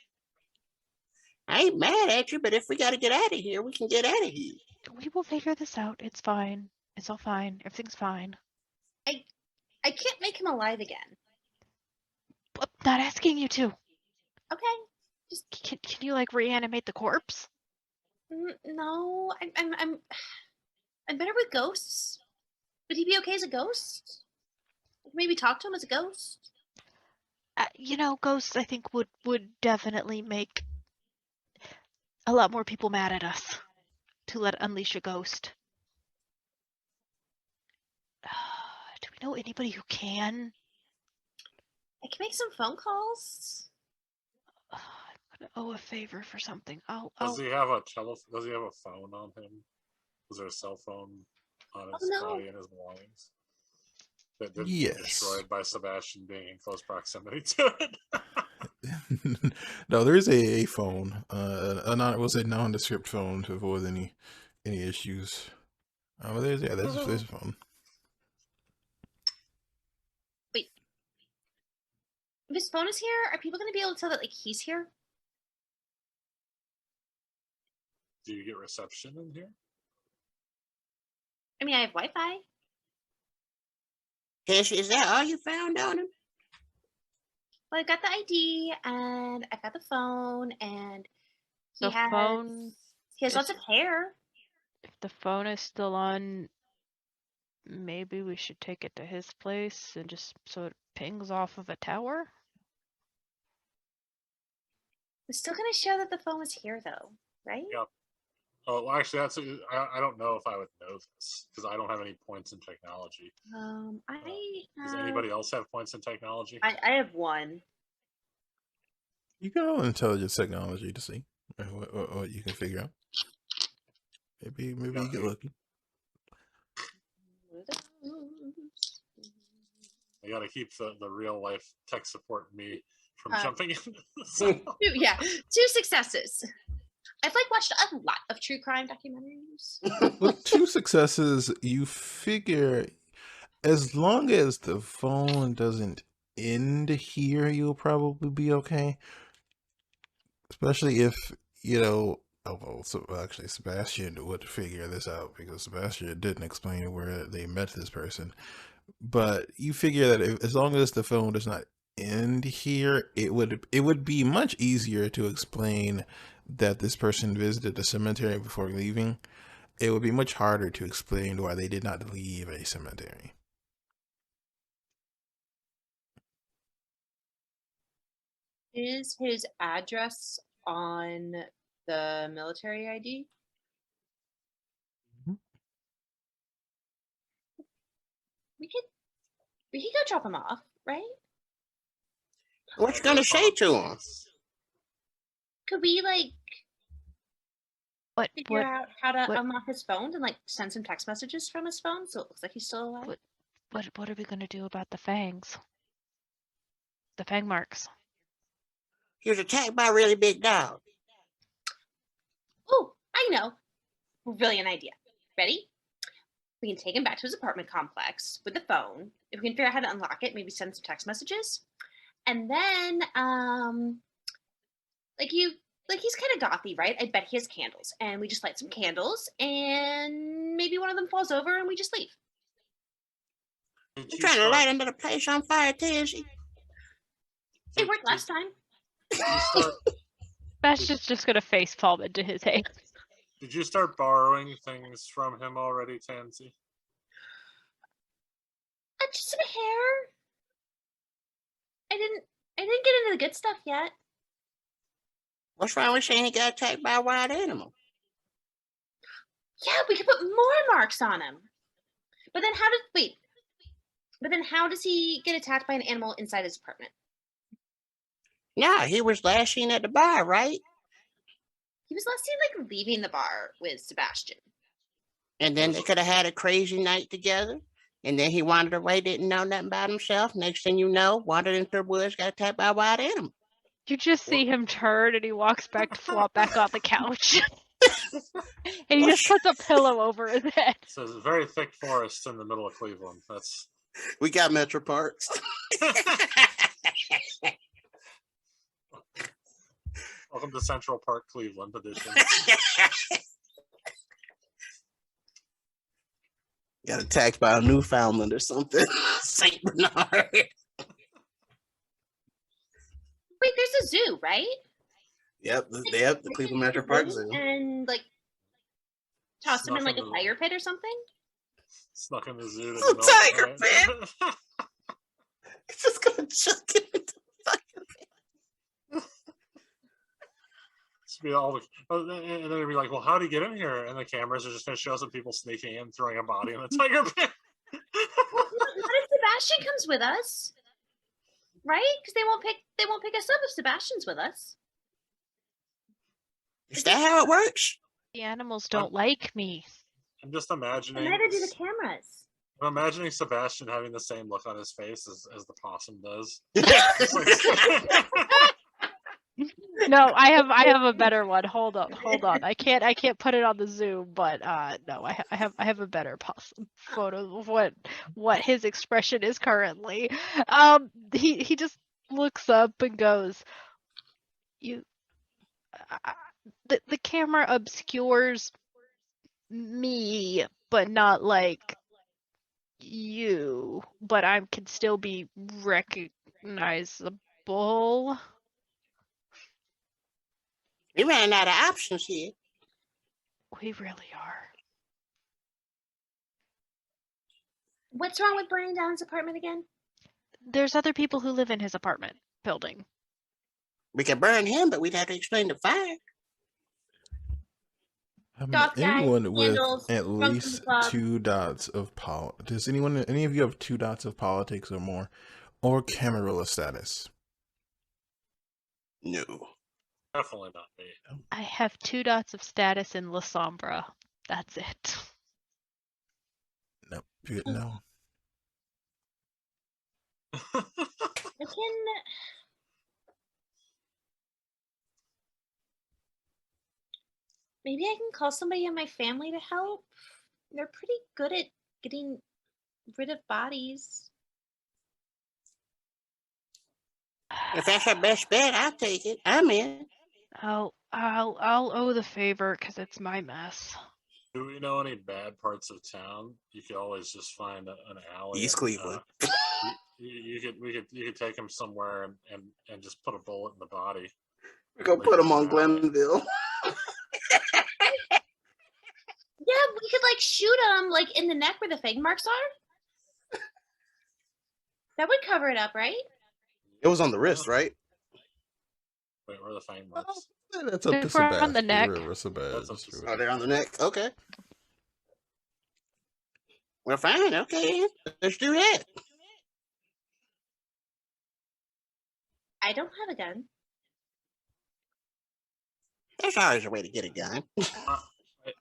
I ain't mad at you, but if we gotta get out of here, we can get out of here. We will figure this out. It's fine. It's all fine. Everything's fine. I can't make him alive again. I'm not asking you to. Okay. Can you like reanimate the corpse? No, I'm better with ghosts. Would he be okay as a ghost? Maybe talk to him as a ghost? Ghosts I think would definitely make a lot more people mad at us to let unleash a ghost. Do we know anybody who can? I can make some phone calls. I'm gonna owe a favor for something. Does he have a Does he have a phone on him? Was there a cell phone on his body and his belongings? That didn't get Yes. destroyed by Sebastian being in close proximity to it. No, there's a phone. Was a nondescript phone to avoid any issues. Well, there's a phone. Wait. If his phone is here, are people going to be able to tell that like he's here? Do you get reception in here? I mean, I have Wi-Fi. Is that all you found on him? Well, I got the ID and I got the phone, and he The has phone lots is- of hair. If the phone is still on, maybe we should take it to his place and just so it pings off of a tower. It's still gonna show that the phone was here, though, right? Yep. Oh, well, actually, I don't know if I would know this because I don't have any points in technology. Does anybody else have points in technology? I have one. You can roll intelligence technology to see what you can figure out. Maybe you get lucky. I got to keep the real life tech support me from Uh, jumping in. Two successes. I've watched a lot of true crime documentaries. With 2 successes, you figure as long as the phone doesn't end here, you'll probably be okay. Especially if, oh, well, so actually Sebastian would figure this out because Sebastian didn't explain where they met this person. But you figure that as long as the phone does not end here, it would be much easier to explain that this person visited the cemetery before leaving. It would be much harder to explain why they did not leave a cemetery. Is his address on the military ID? Mhm. We could go drop him off, right? What you gonna say to him? Could we What figure out how to what- unlock his phone and send some text messages from his phone so it looks like he's still alive? what are we gonna do about the fangs? The fang marks. He was attacked by a really big dog. Oh, I know. Brilliant idea. Ready? We can take him back to his apartment complex with the phone. If we can figure out how to unlock it, maybe send some text messages. And then, he's kind of gothy, right? I bet he has candles. And we just light some candles, and maybe one of them falls over, and we just leave. You trying to light another place on fire, Tansy? It worked last time. Sebastian's just gonna face palm into his hands. Did you start borrowing things from him already, Tansy? Just some hair. I didn't get into the good stuff yet. What's wrong with saying he got attacked by a wild animal? Yeah, we could put more marks on him. But then how does he get attacked by an animal inside his apartment? Yeah, he was last seen at the bar, right? He was last seen leaving the bar with Sebastian. And then they could have had a crazy night together. And then he wandered away, didn't know nothing about himself. Next thing you know, wandered into the woods, got attacked by a wild animal. You just see him turn and he walks back to flop back on the couch. And he just puts a pillow over his head. So it's a very thick forest in the middle of Cleveland. That's We got Metro Parks. welcome to Central Park, Cleveland edition. Got attacked by a Newfoundland or something. Saint Bernard. Wait, there's a zoo, right? Yep, the Cleveland Metro Park Zoo. And toss him in a tiger pit or something. Snuck in the zoo. A tiger pit. It's just gonna chuck him into the fucking pit. Be all and then it'd be like, well, how do you get in here? And the cameras are just going to show some people sneaking in, throwing a body in the tiger pit. What if Sebastian comes with us? Right? Because they won't pick us up if Sebastian's with us. Is that how it works? The animals don't like me. I'm just imagining. And neither do the cameras. I'm imagining Sebastian having the same look on his face as the possum does. No, I have a better one. Hold on. I can't put it on the Zoom, but no, I have a better possum photo of what his expression is currently. He just looks up and goes, the camera obscures me, but not like you, but I can still be recognizable. Bull. We ran out of options here. We really are. What's wrong with burning down his apartment again? There's other people who live in his apartment building. We could burn him, but we'd have to explain the fire. Goth guy, Anyone with candles, at drunk in the least club. 2 dots of does any of you have 2 dots of politics or more, or Camarilla status? No. Definitely not me. I have 2 dots of status in La Sombra. That's it. No, no. I can. Maybe I can call somebody in my family to help. They're pretty good at getting rid of bodies. If that's our best bet, I'll take it. I'm in. I'll owe the favor because it's my mess. Do we know any bad parts of town? You could always just find an alley. East Cleveland. You could take him somewhere and just put a bullet in the body. We're gonna put him on Glenville. Yeah, we could like shoot him like in the neck where the fang marks are. That would cover it up, right? It was on the wrist, right? Wait, where are the fang marks? That's up to If we're on the Sebastian. neck. That's up to Oh, they're on the neck. Okay. Well, fine. Okay, let's do that. I don't have a gun. There's always a way to get a gun.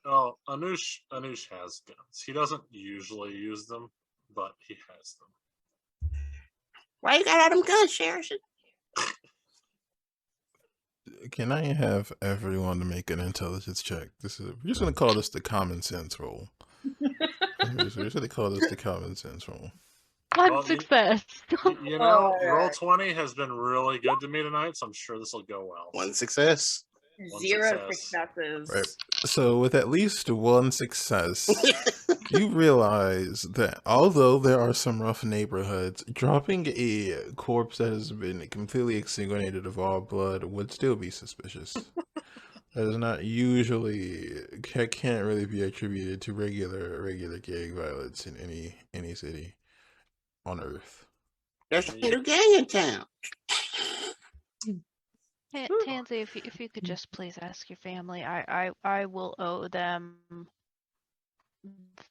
Oh, Anush has guns. He doesn't usually use them, but he has them. Why you got all them guns, Sherrison? Can I have everyone to make an intelligence check? We're just gonna call this the common sense roll. We're just gonna call this the common sense roll. One success. You know, Roll20 has been really good to me tonight, so I'm sure this will go well. One success. Zero successes. Right. So with at least 1 success, you realize that although there are some rough neighborhoods, dropping a corpse that has been completely exsanguinated of all blood would still be suspicious. That is not usually, can't really be attributed to regular gang violence in any city on Earth. There's a new gang in town. Tansy, if you could just please ask your family, I will owe them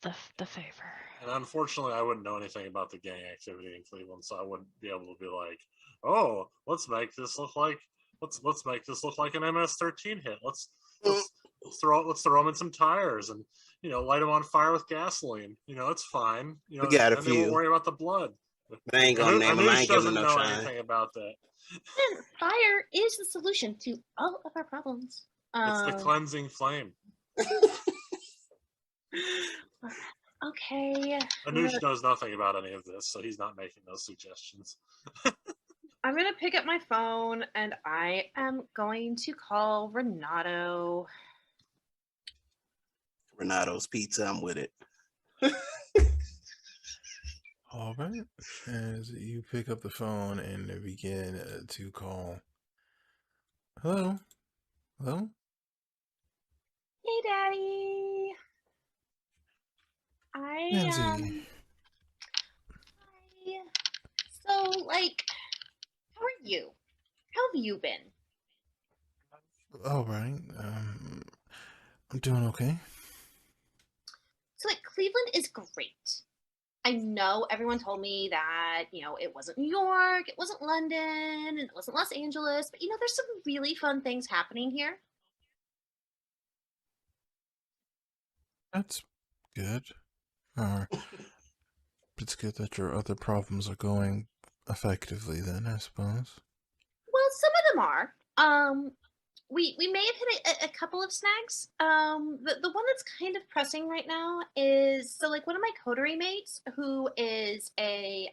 the favor. And unfortunately, I wouldn't know anything about the gang activity in Cleveland, so I wouldn't be able to be like, "Oh, let's make this look like an MS-13 hit. Let's throw them in some tires and light them on fire with gasoline. It's fine. We got a and few. They won't worry about the blood. I ain't gonna name them. I ain't giving doesn't no know shine. anything about that. And fire is the solution to all of our problems. It's the cleansing flame. Okay. Anush knows nothing about any of this, so he's not making those suggestions. I'm gonna pick up my phone and I am going to call Renato. Renato's Pizza. I'm with it. All right. As you pick up the phone and begin to call. Hello? Hello? Hey, Daddy. Nancy. So, like, how are you? How have you been? All right. I'm doing okay. So, like, Cleveland is great. I know everyone told me that, it wasn't New York, it wasn't London, and it wasn't Los Angeles, but, there's some really fun things happening here. That's good. It's good that your other problems are going effectively then, I suppose. Well, some of them are. We may have hit a couple of snags. The one that's kind of pressing right now is one of my coterie mates who is a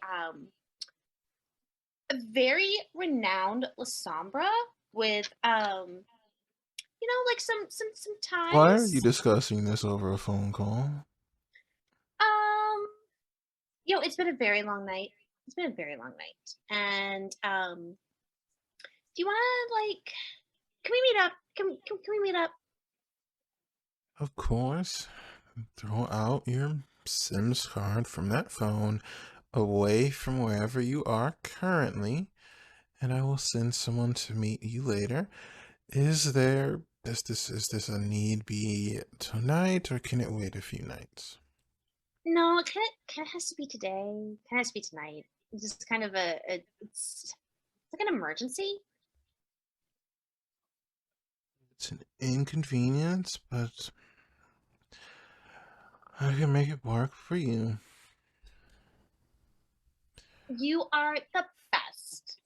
very renowned La Sombra with some ties. Why are you discussing this over a phone call? It's been a very long night. And you want to like? Can we meet up? Can we meet up? Of course. Throw out your Sims card from that phone away from wherever you are currently, and I will send someone to meet you later. Is this a need be tonight, or can it wait a few nights? No, it kind of has to be today. Kind of has to be tonight. It's just kind of it's like an emergency. It's an inconvenience, but I can make it work for you. You are the best.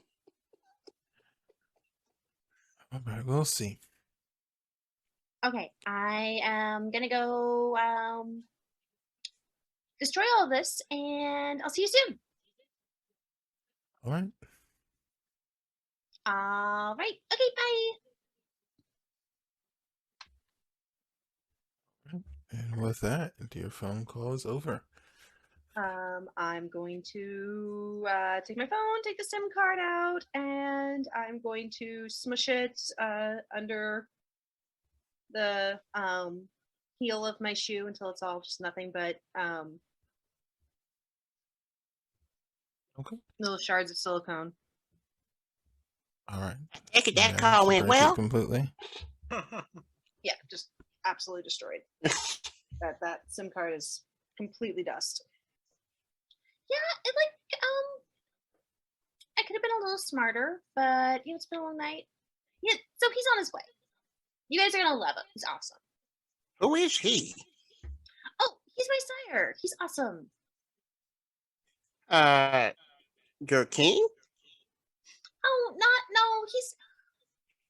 All right, we'll see. Okay, I am gonna go destroy all of this, and I'll see you soon. All right. All right. Okay, bye. And with that, your phone call is over. I'm going to take my phone, take the SIM card out, and I'm going to smush it under the heel of my shoe until it's all just nothing but Okay. little shards of silicone. All right. Take it, that Managed call to went break it well. completely. Yeah, just absolutely destroyed. that SIM card is completely dust. Yeah, it like I could have been a little smarter, but it's been a long night. Yeah, so he's on his way. You guys are gonna love him. He's awesome. Who is he? Oh, he's my sire. He's awesome. Your king? Oh, no.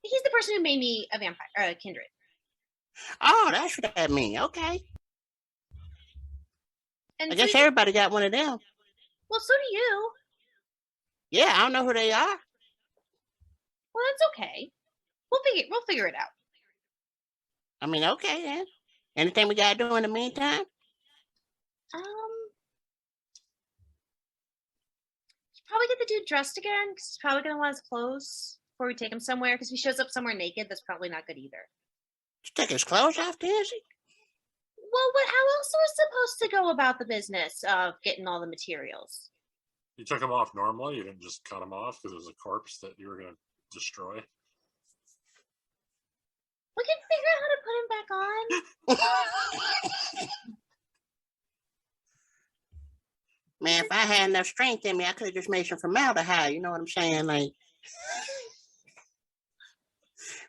He's the person who made me a vampire, kindred. Oh, that's what that means. Okay. And I so guess everybody got one of them. well, so do you. Yeah, I don't know who they are. Well, that's okay. We'll figure it out. I mean, okay then. Anything we gotta do in the meantime? Probably get the dude dressed again because he's probably gonna want his clothes before we take him somewhere. Because if he shows up somewhere naked, that's probably not good either. Just take his clothes off, Tansy? Well, how else are we supposed to go about the business of getting all the materials? You took him off normally. You didn't just cut him off because it was a corpse that you were going to destroy. We can figure out how to put him back on. Man, if I had enough strength in me, I could have just made some formaldehyde. You know what I'm saying? Like,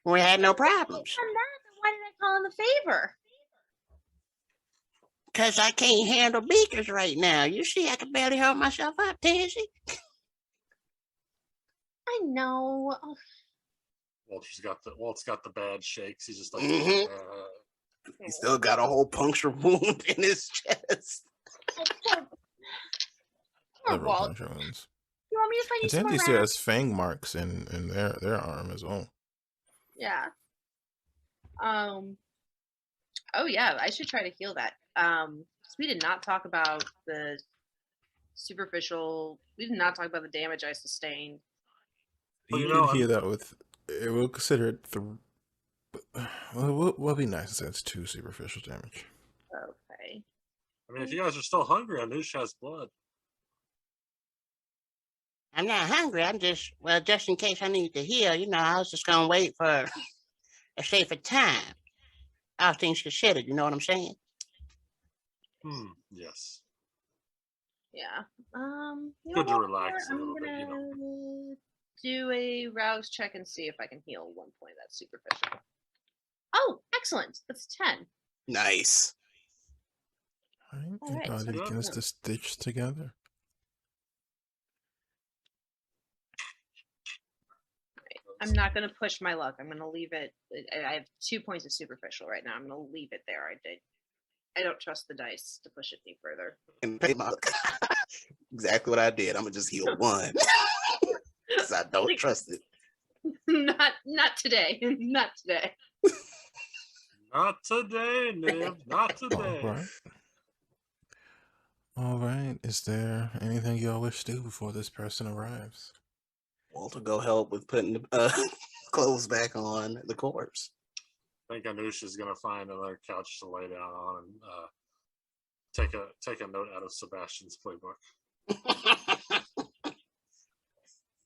we had no problems. Then why did I call him a favor? Because I can't handle beakers right now. You see, I can barely hold myself up, Tansy. I know. Oh, Walt's got the bad shakes. He's just like, Mhm. He's still got a whole puncture wound in his chest. poor Several Walt. puncture wounds. You want me to find you And some more Sandy still rats? has fang marks in their arm as well. Yeah. Oh yeah, I should try to heal that. 'Cause we did not talk about the superficial. We did not talk about the damage I sustained. Well, You you know, can hear that with. It will consider it well, it'll be nice to say it's 2 superficial damage. Okay. I mean, if you guys are still hungry, Anush has blood. I'm not hungry. I'm just in case I need to heal. You know, I was just gonna wait for a safer time. All things considered, you know what I'm saying? Yes. Yeah. You know Good to what? relax a I'm little bit, you know. gonna do a rouse check and see if I can heal 1 point. That's superficial. Oh, excellent. That's 10. Nice. All right, All right, and so God good. begins to stitch together. I'm not going to push my luck. I'm going to leave it. I have 2 points of superficial right now. I'm going to leave it there. I don't trust the dice to push it any further. And pay my exactly what I did. I'm gonna just heal 1 because I don't trust it. Not today. Not today. Not today, Niv. Not All today. right. All right. Is there anything y'all wish to do before this person arrives? Walter, go help with putting the clothes back on the corpse. I think Anusha's gonna find another couch to lay down on and take a note out of Sebastian's playbook.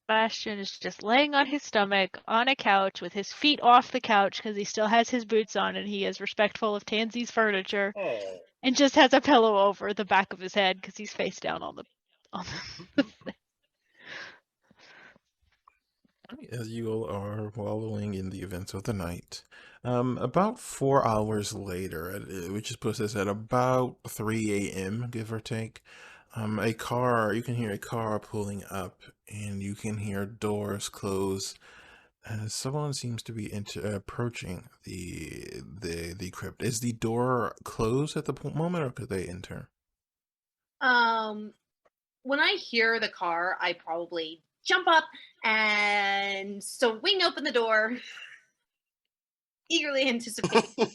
Bastion is just laying on his stomach on a couch with his feet off the couch because he still has his boots on and he is respectful of Tansy's furniture, Oh, and just has a pillow over the back of his head because he's face down on the thing. As you all are wallowing in the events of the night, about 4 hours later, which puts us at about 3 a.m., give or take, you can hear a car pulling up, and you can hear doors close. Someone seems to be approaching the crypt. Is the door closed at the moment, or could they enter? When I hear the car, I probably jump up and swing open the door, eagerly anticipating.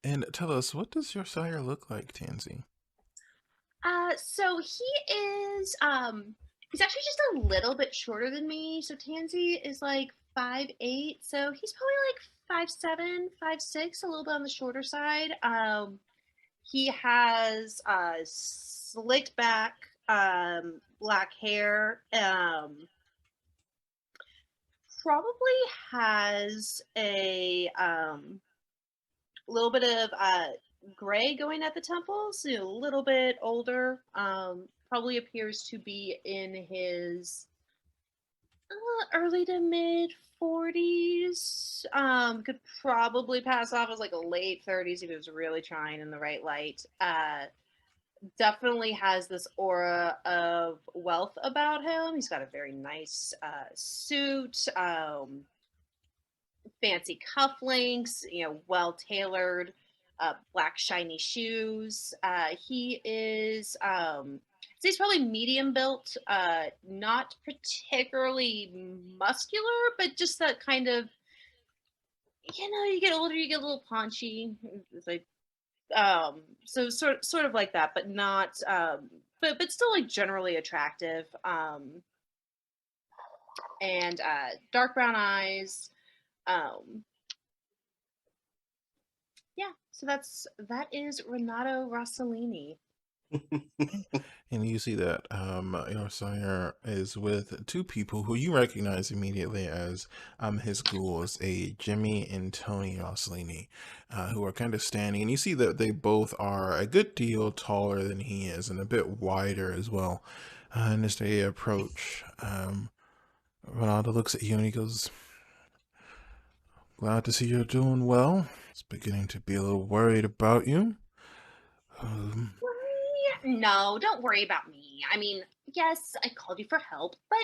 And tell us, what does your sire look like, Tansy? So he is he's actually just a little bit shorter than me. So Tansy is like 5'8", so he's probably like 5'7", 5'6", a little bit on the shorter side. He has slicked back black hair. Probably has a little bit of gray going at the temples, a little bit older. Probably appears to be in his early to mid 40s. Could probably pass off as like a late 30s if he was really trying in the right light. Definitely has this aura of wealth about him. He's got a very nice suit, fancy cufflinks, well tailored, black shiny shoes. He is, so he's probably medium built, not particularly muscular, but just that kind of, you get older, you get a little paunchy. It's like, so sort of like that, but not, but still like generally attractive. And dark brown eyes. Yeah, so that is Renato Rossellini. And you see that your sire is with two people who you recognize immediately as his ghouls, a Jimmy and Tony Rossellini, who are kind of standing. And you see that they both are a good deal taller than he is and a bit wider as well. And as they approach, Ronaldo looks at you and he goes, "Glad to see you're doing well. It's beginning to be a little worried about you." No, don't worry about me. I mean, yes, I called you for help, but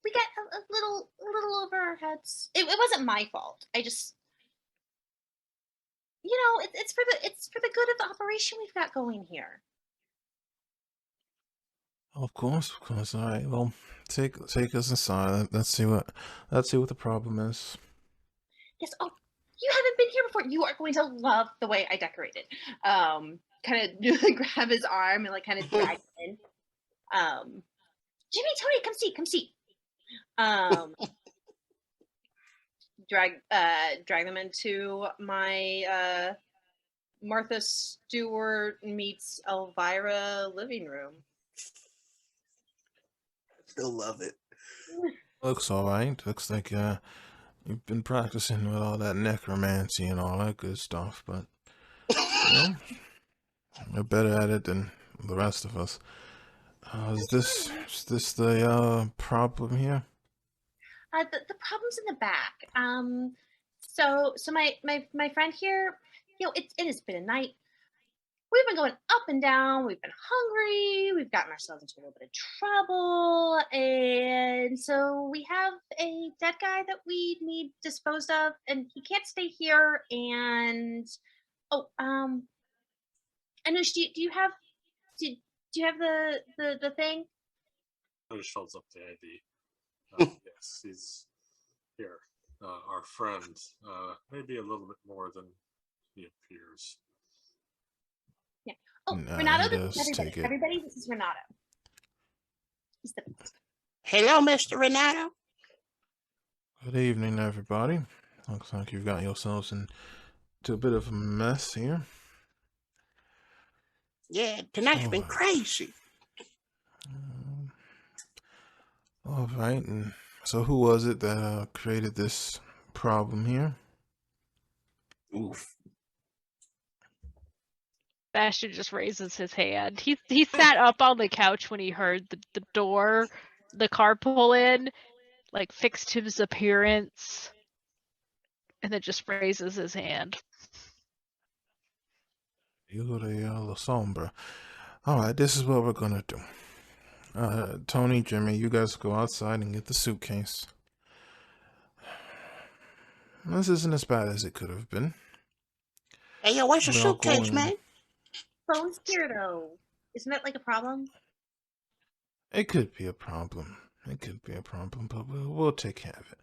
we got a little over our heads. It wasn't my fault. I just, it's for the good of the operation we've got going here. Of course. All right. Well, take us inside. Let's see what the problem is. Yes. Oh, you haven't been here before. You are going to love the way I decorated. Kind of grab his arm and like kind of drag him in. Jimmy, Tony, come see. Drag them into my Martha Stewart meets Elvira living room. Still love it. Looks all right. Looks like you've been practicing with all that necromancy and all that good stuff, but you're better at it than the rest of us. Is this the problem here? The problem's in the back. So my friend here, it has been a night. We've been going up and down. We've been hungry. We've gotten ourselves into a little bit of trouble, and so we have a dead guy that we need disposed of, and he can't stay here. And Anush, do you have the thing? Anush holds up the ID. Yes, he's here. Our friend, maybe a little bit more than he appears. Yeah. Oh, Nah, Renato, he this does is take everybody. it. Everybody, this is Renato. He's the best. Hello, Mr. Renato. Good evening, everybody. Looks like you've got yourselves into a bit of a mess here. Yeah, tonight's been Alright. crazy. All right, and so who was it that created this problem here? Oof. Bastion just raises his hand. He sat up on the couch when he heard the door, the car pull in, like fixed his appearance, and then just raises his hand. Yuria La Sombra. Alright, this is what we're gonna do. Tony, Jimmy, you guys go outside and get the suitcase. This isn't as bad as it could have been. Hey, yo, where's your We're all suitcase, going. man? Phone's here though. Isn't that like a problem? It could be a problem. It could be a problem, but we'll take care of it.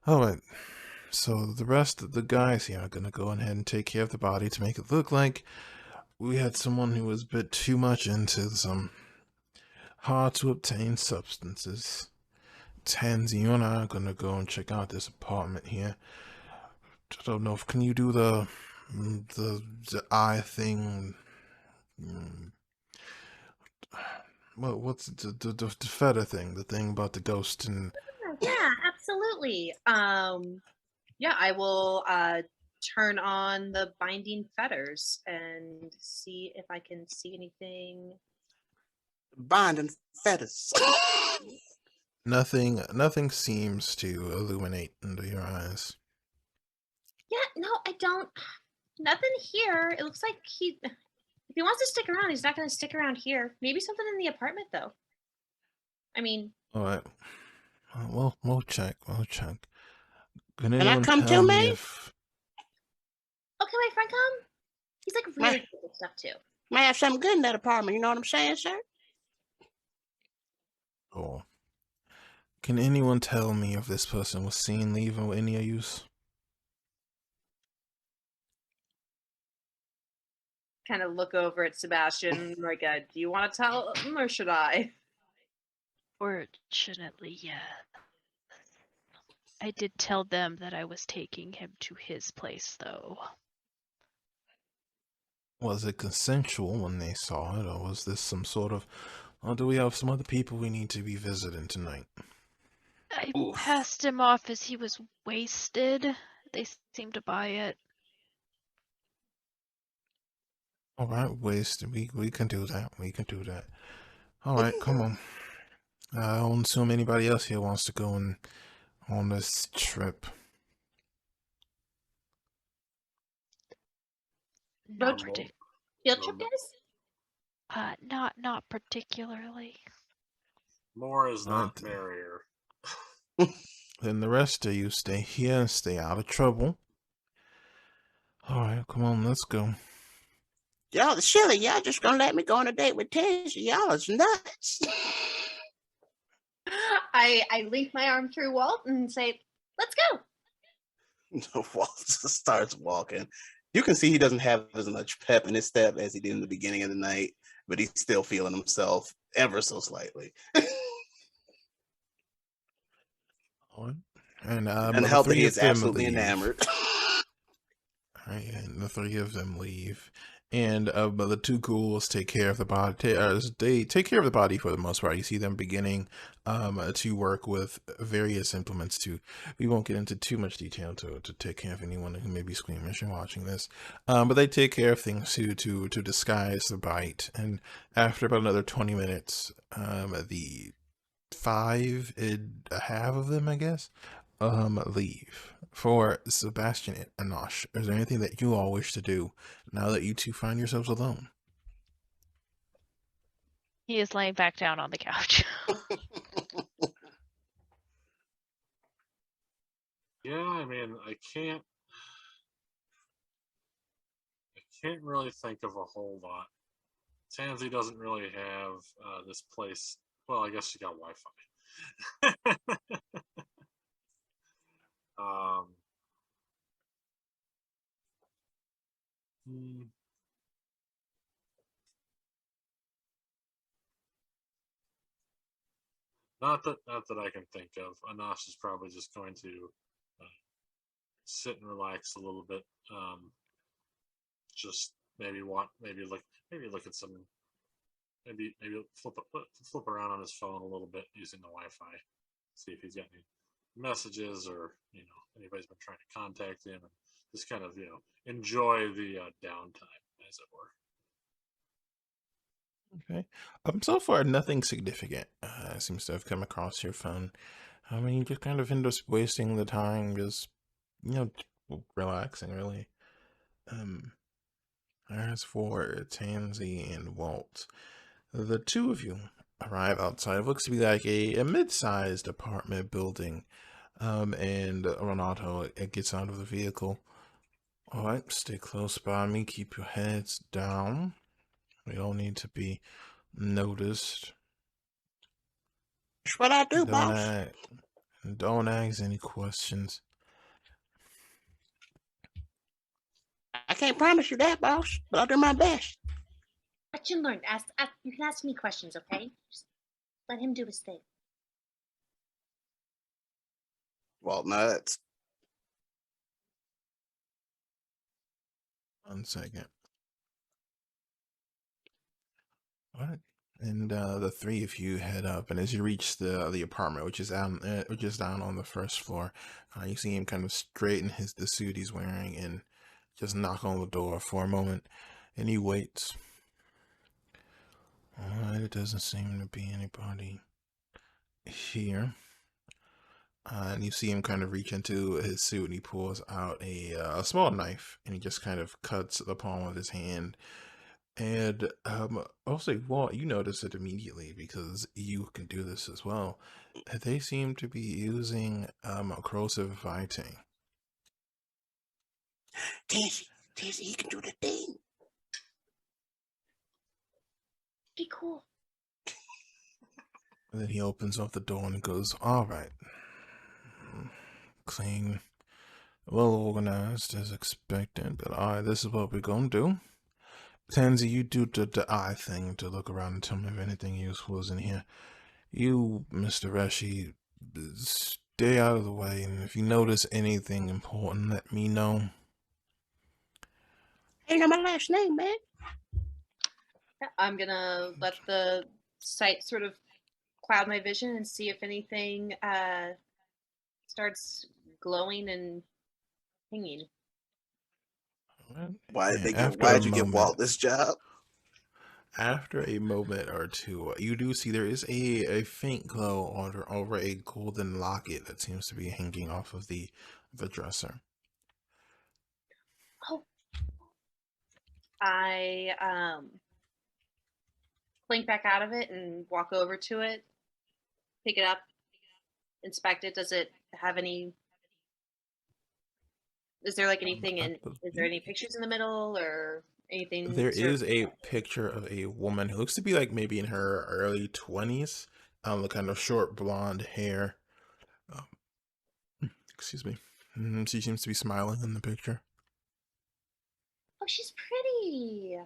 Alright, so the rest of the guys here are gonna go ahead and take care of the body to make it look like we had someone who was a bit too much into some hard to obtain substances. Tansy, you and I are gonna go and check out this apartment here. I don't know if can you do the eye thing. What's the feta thing? The thing about the ghost and Yeah, absolutely. Yeah, I will turn on the binding fetters and see if I can see anything. Binding fetters. nothing seems to illuminate under your eyes. Yeah, no, I don't. Nothing here. It looks like if he wants to stick around, he's not going to stick around here. Maybe something in the apartment, though. I mean, All right. Well, we'll check. We'll check. Can Can I anyone come tell too, me man? if? oh, can my friend come? He's like really good with stuff too. Might have something good in that apartment. You know what I'm saying, sir? Or can anyone tell me if this person was seen leaving with any of use? Kind of look over at Sebastian like, do you want to tell him or should I? Fortunately, yes. I did tell them that I was taking him to his place, though. Was it consensual when they saw it, or was this some sort of, or do we have some other people we need to be visiting tonight? I Oof. passed him off as he was wasted. They seemed to buy it. All right, wasted. We can do that. We can do that. All right, come on. I don't assume anybody else here wants to go on this trip. Not Normal. partic- Field trip, guys? not particularly. More is not Alright. merrier. Then the rest of you stay here and stay out of trouble. All right, come on, let's go. Y'all silly. Y'all just gonna let me go on a date with Tansy. Y'all is nuts. I link my arm through Walt and say, let's go. Walt starts walking. You can see he doesn't have as much pep in his step as he did in the beginning of the night, but he's still feeling himself ever so slightly. All right. And And the help that three he of is them absolutely leave. enamored. All right, and the three of them leave. And but the two ghouls take care of the body. They take care of the body for the most part. You see them beginning to work with various implements. We won't get into too much detail to take care of anyone who may be squeamish and watching this. But they take care of things to disguise the bite. And after about another 20 minutes, the five and a half of them, I guess, leave. For Sebastian and Anosh, is there anything that you all wish to do now that you two find yourselves alone? He is laying back down on the couch. Yeah, I mean, I can't really think of a whole lot. Tansy doesn't really have this place. Well, I guess she got Wi-Fi. um, hmm. Not that I can think of. Anash is probably just going to sit and relax a little bit. Just maybe look at some, maybe flip around on his phone a little bit using the Wi-Fi. See if he's got any messages or anybody's been trying to contact him, and just kind of enjoy the downtime, as it were. Okay. So far, nothing significant seems to have come across your phone. I mean, you just kind of end up wasting the time, just relaxing, really. Um, as for Tansy and Walt, the two of you arrive outside of what looks to be like a mid-sized apartment building. And Renato gets out of the vehicle. All right, stay close by me. Keep your heads down. We don't need to be noticed. That's what I do, Don't boss. ask, don't ask any questions. I can't promise you that, boss, but I'll do my best. Let you learn. You can ask me questions, okay? Just let him do his thing. Walt nuts. 1 second. All right. And the three of you head up, and as you reach the apartment, which is down on the first floor, you see him kind of straighten the suit he's wearing and just knock on the door for a moment, and he waits. All right, it doesn't seem to be anybody here. And you see him kind of reach into his suit, and he pulls out a small knife, and he just kind of cuts the palm of his hand. And I'll say, Walt, you notice it immediately because you can do this as well. They seem to be using corrosive writing. Tansy, he can do the thing. Be cool. And then he opens up the door and goes, all right. Clean, well organized as expected, but all right, this is what we're gonna do. Tansy, you do the eye thing to look around and tell me if anything useful is in here. You, Mr. Reshi, stay out of the way, and if you notice anything important, let me know. Ain't know my last name, man. I'm gonna let the sight sort of cloud my vision and see if anything starts glowing and pinging. Why'd After you give Walt this job? After a moment or two, you do see there is a faint glow over a golden locket that seems to be hanging off of the dresser. Oh. I blink back out of it and walk over to it, pick it up, inspect it. Does it have any? Is there like anything in? Is there any pictures in the middle or anything? There is a picture of a woman who looks to be like maybe in her early 20s, the kind of short blonde hair. Excuse me. She seems to be smiling in the picture. Oh, she's pretty.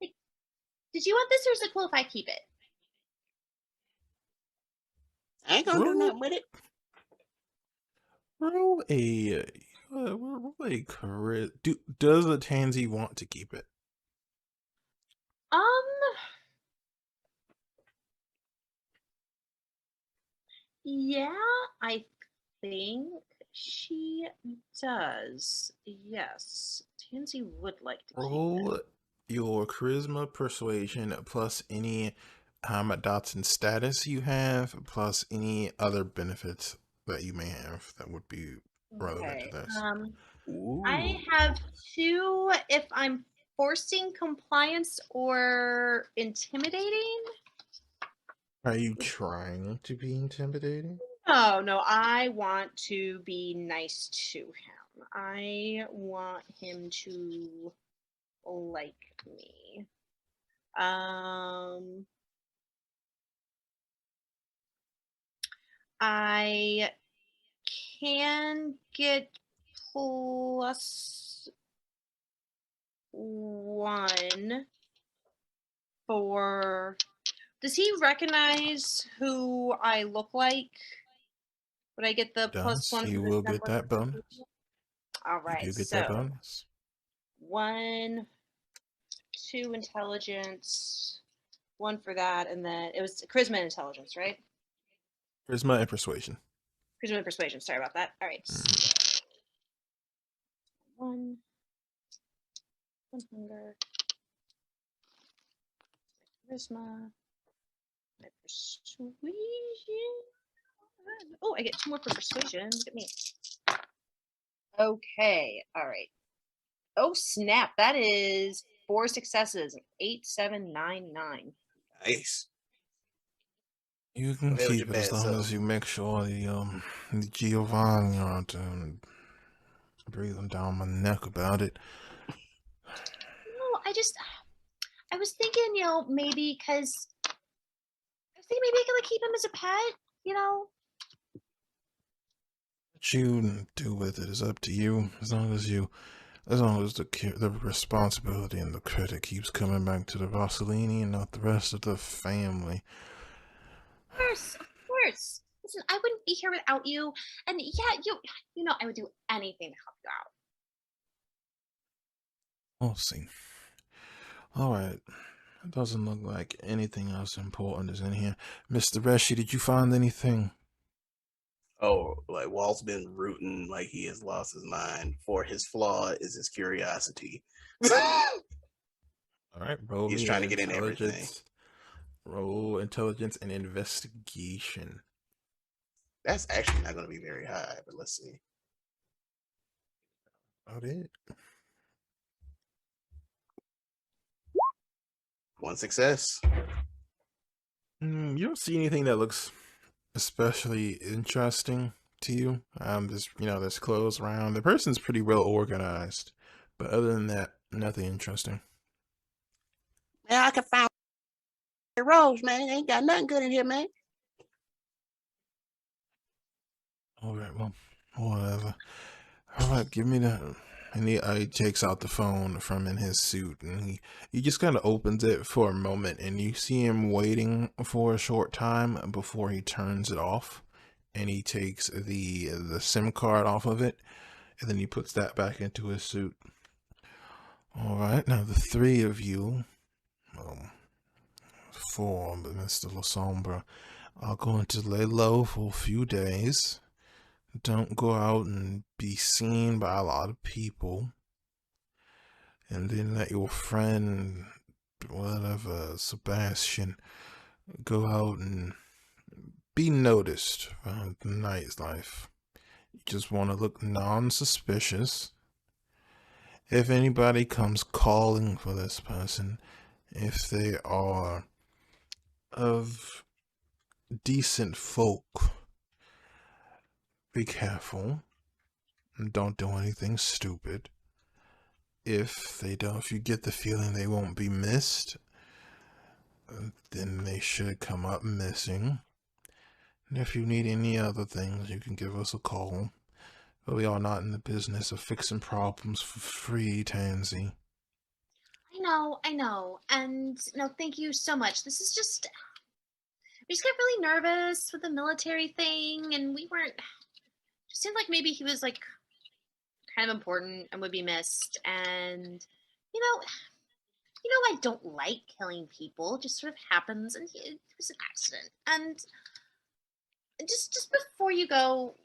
Like, did you want this, or is it cool if I keep it? I ain't gonna do nothing with it. Roll a career. Does the Tansy want to keep it? Yeah, I think she does. Yes, Tansy would like to keep Roll it. your charisma, persuasion, plus any dots in status you have, plus any other benefits that you may have that would be relevant to this. I have 2 if I'm forcing compliance or intimidating. Are you trying to be intimidating? No, I want to be nice to him. I want him to like me. I can get +1 for Does he recognize who I look like? Would I get the Does +1 he for the will get semblance that bonus? All You right, do get that so bonus. 1, 2 intelligence, 1 for that, and then it was charisma and intelligence, right? Charisma and persuasion. Charisma and persuasion. Sorry about that. All right. Mhm. 1 hunger, charisma, my persuasion. Oh, I get 2 more for persuasion. Look at me. Okay. All right. Oh snap! That is 4 successes. 8, 7, 9, 9. Nice. You Go can ahead with keep your it as bad long self. as you make sure the Giovanni aren't breathing down my neck about it. No, I was thinking, maybe because I was thinking maybe I could like keep him as a pet. What you do with it is up to you. As long as the responsibility and the credit keeps coming back to the Rossellini and not the rest of the family. Of course, of course. Listen, I wouldn't be here without you, and yeah, you know I would do anything to help you out. We'll see. Alright. It doesn't look like anything else important is in here. Mr. Reshi, did you find anything? Oh, like Walt's been rooting like he has lost his mind. For his flaw is his curiosity. Alright, roll He's me trying an to get in everything. intelligence. Roll intelligence and investigation. That's actually not going to be very high, but let's see. About it. 1 success. You don't see anything that looks especially interesting to you. There's clothes around. The person's pretty well organized, but other than that, nothing interesting. Man, I can find ReeRoles, man. Ain't got nothing good in here, man. All right, well, whatever. All right, give me that. And he takes out the phone from in his suit, and he just kind of opens it for a moment, and you see him waiting for a short time before he turns it off, and he takes the SIM card off of it, and then he puts that back into his suit. All right, now the three of you, four, but Mr. Lasombra, are going to lay low for a few days. Don't go out and be seen by a lot of people. And then let your friend, whatever, Sebastian, go out and be noticed around the nightlife. You just want to look non-suspicious. If anybody comes calling for this person, if they are of decent folk, be careful and don't do anything stupid. If you get the feeling they won't be missed, then they should come up missing. And if you need any other things, you can give us a call. But we are not in the business of fixing problems for free, Tansy. I know, and no, thank you so much. This is just we just got really nervous with the military thing, and we weren't. Just seemed like maybe he was like kind of important and would be missed, and you know, I don't like killing people. It just sort of happens, and it was an accident. And just before you go,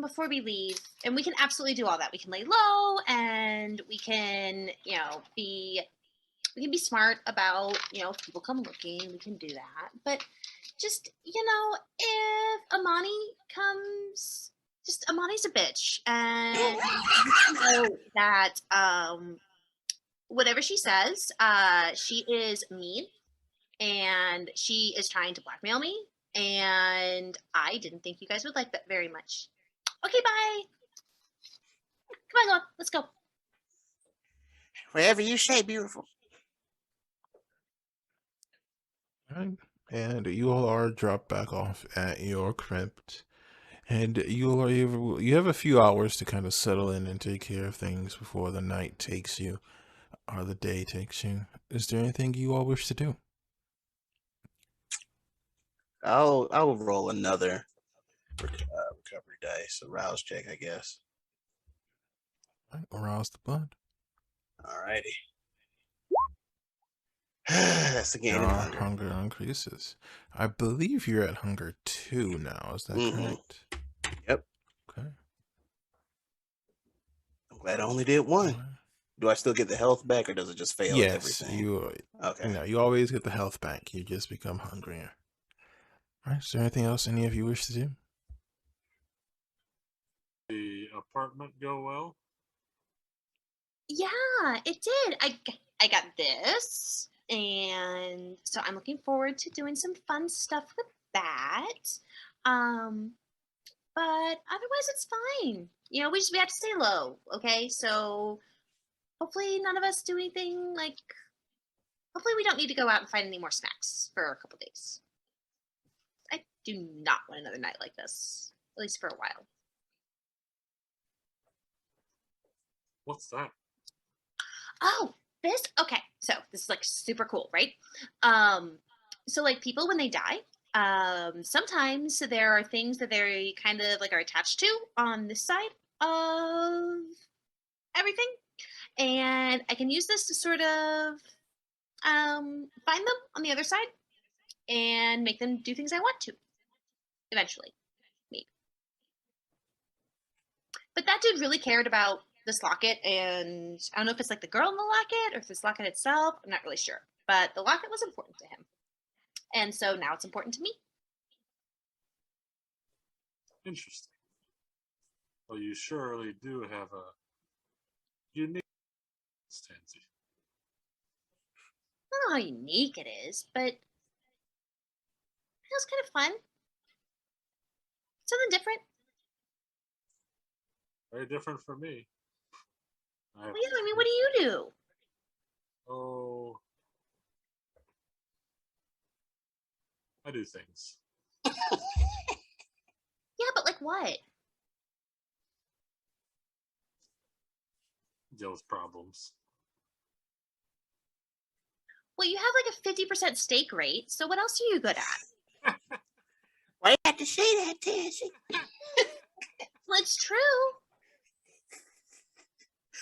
before we leave, and we can absolutely do all that. We can lay low, and we can, we can be smart about, if people come looking, we can do that. But just, if Amani comes, just Amani's a bitch, and you know that whatever she says, she is mean, and she is trying to blackmail me, and I didn't think you guys would like that very much. Okay, bye. Come on, go. Let's go. Wherever you say, beautiful. Right. And you all are dropped back off at your crypt. And you have a few hours to kind of settle in and take care of things before the night takes you, or the day takes you. Is there anything you all wish to do? I'll roll another recovery dice, a rouse check, I guess. Right, arouse the blood. Alrighty. That's the gain of Your hunger. hunger increases. I believe you're at hunger 2 now. Is that correct? Yep. Okay. I'm glad I only did one. Alright. Do I still get the health back, or does it just fail Yes, everything? you. Okay. No, you always get the health back. You just become hungrier. All right. Is there anything else any of you wish to do? The apartment go well? Yeah, it did. I got this, and so I'm looking forward to doing some fun stuff with that. Um, but otherwise, it's fine. You know, we have to stay low, okay? So hopefully, none of us do anything like. Hopefully, we don't need to go out and find any more snacks for a couple days. I do not want another night like this, at least for a while. What's that? Oh, this okay. So this is like super cool, right? So like people when they die, sometimes there are things that they kind of like are attached to on this side of everything, and I can use this to sort of find them on the other side and make them do things I want to eventually, maybe. But that dude really cared about this locket, and I don't know if it's like the girl in the locket or if it's locket itself. I'm not really sure, but the locket was important to him, and so now it's important to me. Interesting. Well, you surely do have a unique Tansy. I don't know how unique it is, but it was kind of fun. Something different. Very different from me. Well, yeah, I mean, what do you do? Oh, I do things. Yeah, but like what? Deal with problems. Well, you have like a 50% stake rate, so what else are you good at? Why you have to say that, Tansy? Well, it's true.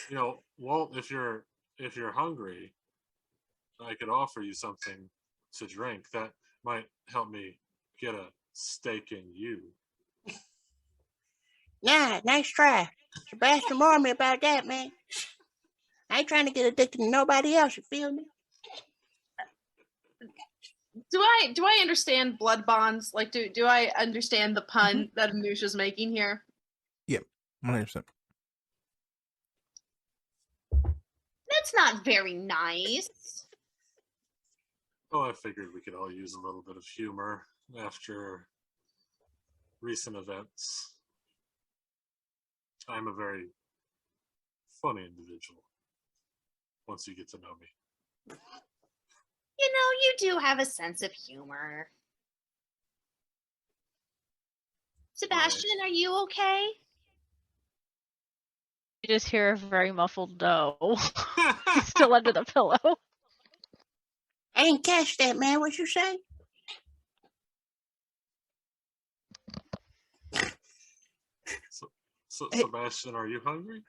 You know, Walt, if you're hungry, I could offer you something to drink that might help me get a stake in you. Yeah, nice try. Sebastian warned me about that, man. I ain't trying to get addicted to nobody else, you feel me? Do I understand blood bonds? Like, do I understand the pun that Anusha's making here? Yep, 100%. That's not very nice. Oh, I figured we could all use a little bit of humor after recent events. I'm a very funny individual once you get to know me. You know, you do have a sense of humor. Sebastian, are you okay? You just hear a very muffled no. He's still under the pillow. I didn't catch that, man. What you say? So Sebastian, are you hungry?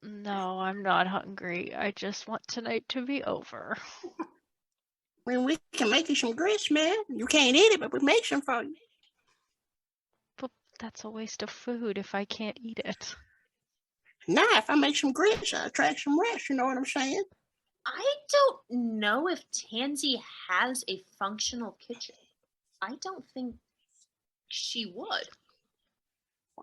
No, I'm not hungry. I just want tonight to be over. I mean, we can make you some grits, man. You can't eat it, but we make some for you. But that's a waste of food if I can't eat it. Nah, if I make some grits, I'll attract some rest. You know what I'm saying? I don't know if Tansy has a functional kitchen. I don't think she would.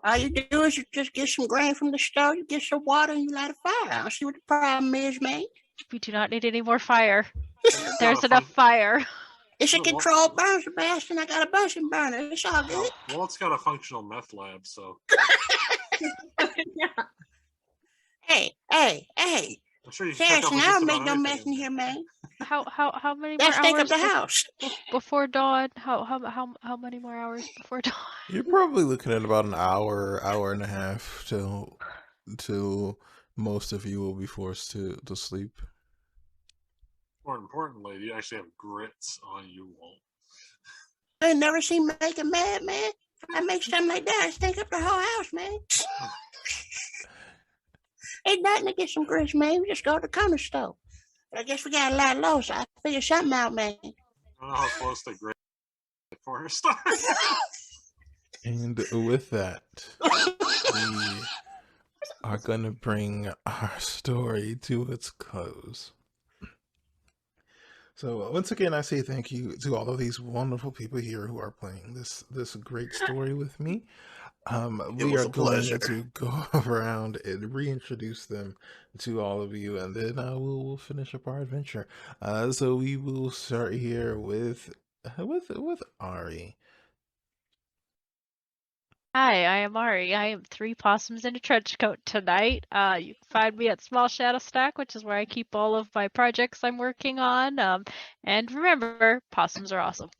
All you do is you just get some grain from the store, you get some water, and you light a fire. I don't see what the problem is, man. We do not need any more fire. It's There's not a enough fire. It's a No, Walt- controlled burn, Sebastian. I got a bunsen burner. It's all good. Walt's got a functional meth lab, so Yeah. Hey, I'm sure you can check Sebastian, over I just don't make about no anything mess in here, man. How many They'll more stake up hours the house. before dawn? How many more hours before dawn? You're probably looking at about an hour, hour and a half till most of you will be forced to sleep. More importantly, you actually have grits on you, Walt. I ain't never seen make a mad, man. If I make something like that, I stink up the whole house, man. Ain't nothing to get some grits, man. We just go to the corner store. But I guess we got a lot low, so I figured something out, man. I don't know how close to great the corner store. And with that, we are going to bring our story to its close. So once again, I say thank you to all of these wonderful people here who are playing this great story with me. It We was are a going pleasure. to go around and reintroduce them to all of you, and then we'll finish up our adventure. So we will start here with Ari. Hi, I am Ari. I am 3 possums in a trench coat tonight. You can find me at Small Shadow Stack, which is where I keep all of my projects I'm working on. And remember, possums are awesome.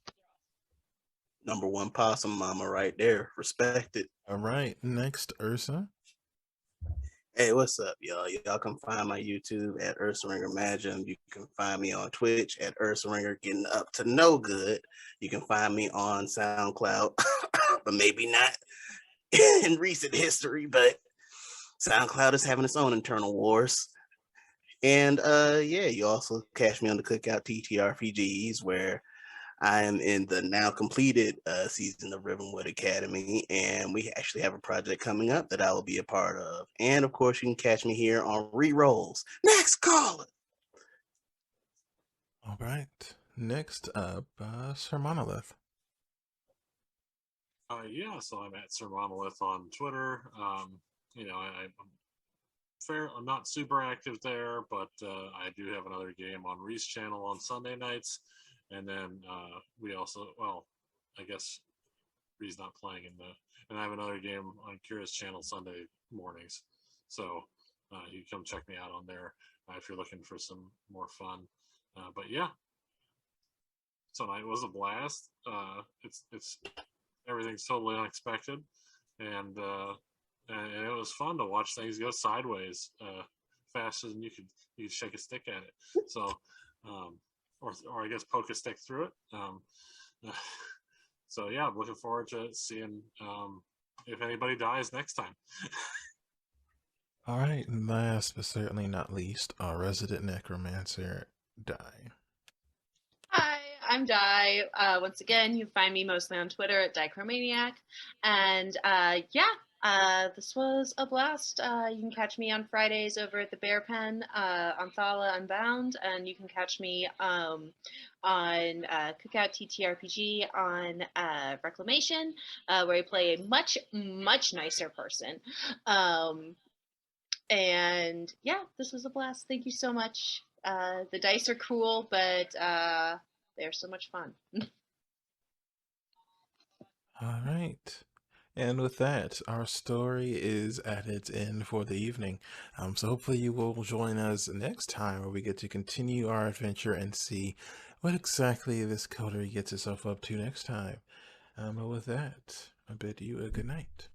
Number 1 possum mama right there. Respect it. All right, next Ursa. Hey, what's up, y'all? Y'all can find my YouTube at Ursaringer Imagine. You can find me on Twitch at Ursaringer Getting Up to No Good. You can find me on SoundCloud, but maybe not in recent history, but SoundCloud is having its own internal wars. And yeah, you also catch me on the Cookout TTRPGs, where I am in the now completed season of Rivenwood Academy, and we actually have a project coming up that I will be a part of. And of course, you can catch me here on ReeRoles. Next caller. All right, next up, Sir Monolith. Yeah, so I'm at Sir Monolith on Twitter. You know, I'm not super active there, but I do have another game on Reese channel on Sunday nights, and then we also, well, I guess Ree's not playing and I have another game on Kira's channel Sunday mornings. So you come check me out on there if you're looking for some more fun. But yeah, tonight was a blast. It's everything's totally unexpected, and it was fun to watch things go sideways faster than you could shake a stick at it. So, or I guess poke a stick through it. So yeah, I'm looking forward to seeing if anybody dies next time. All right, and last but certainly not least, our resident necromancer, Di. Hi, I'm Di. Once again, you find me mostly on Twitter at Dichromaniac. And this was a blast. You can catch me on Fridays over at the Bear Pen on Thala Unbound, and you can catch me on Cookout TTRPG on Reclamation, where I play a much, much nicer person. And yeah, this was a blast. Thank you so much. The dice are cool, but they're so much fun. All right. And with that, our story is at its end for the evening. So hopefully you will join us next time where we get to continue our adventure and see what exactly this coterie gets itself up to next time. But with that, I bid you a good night.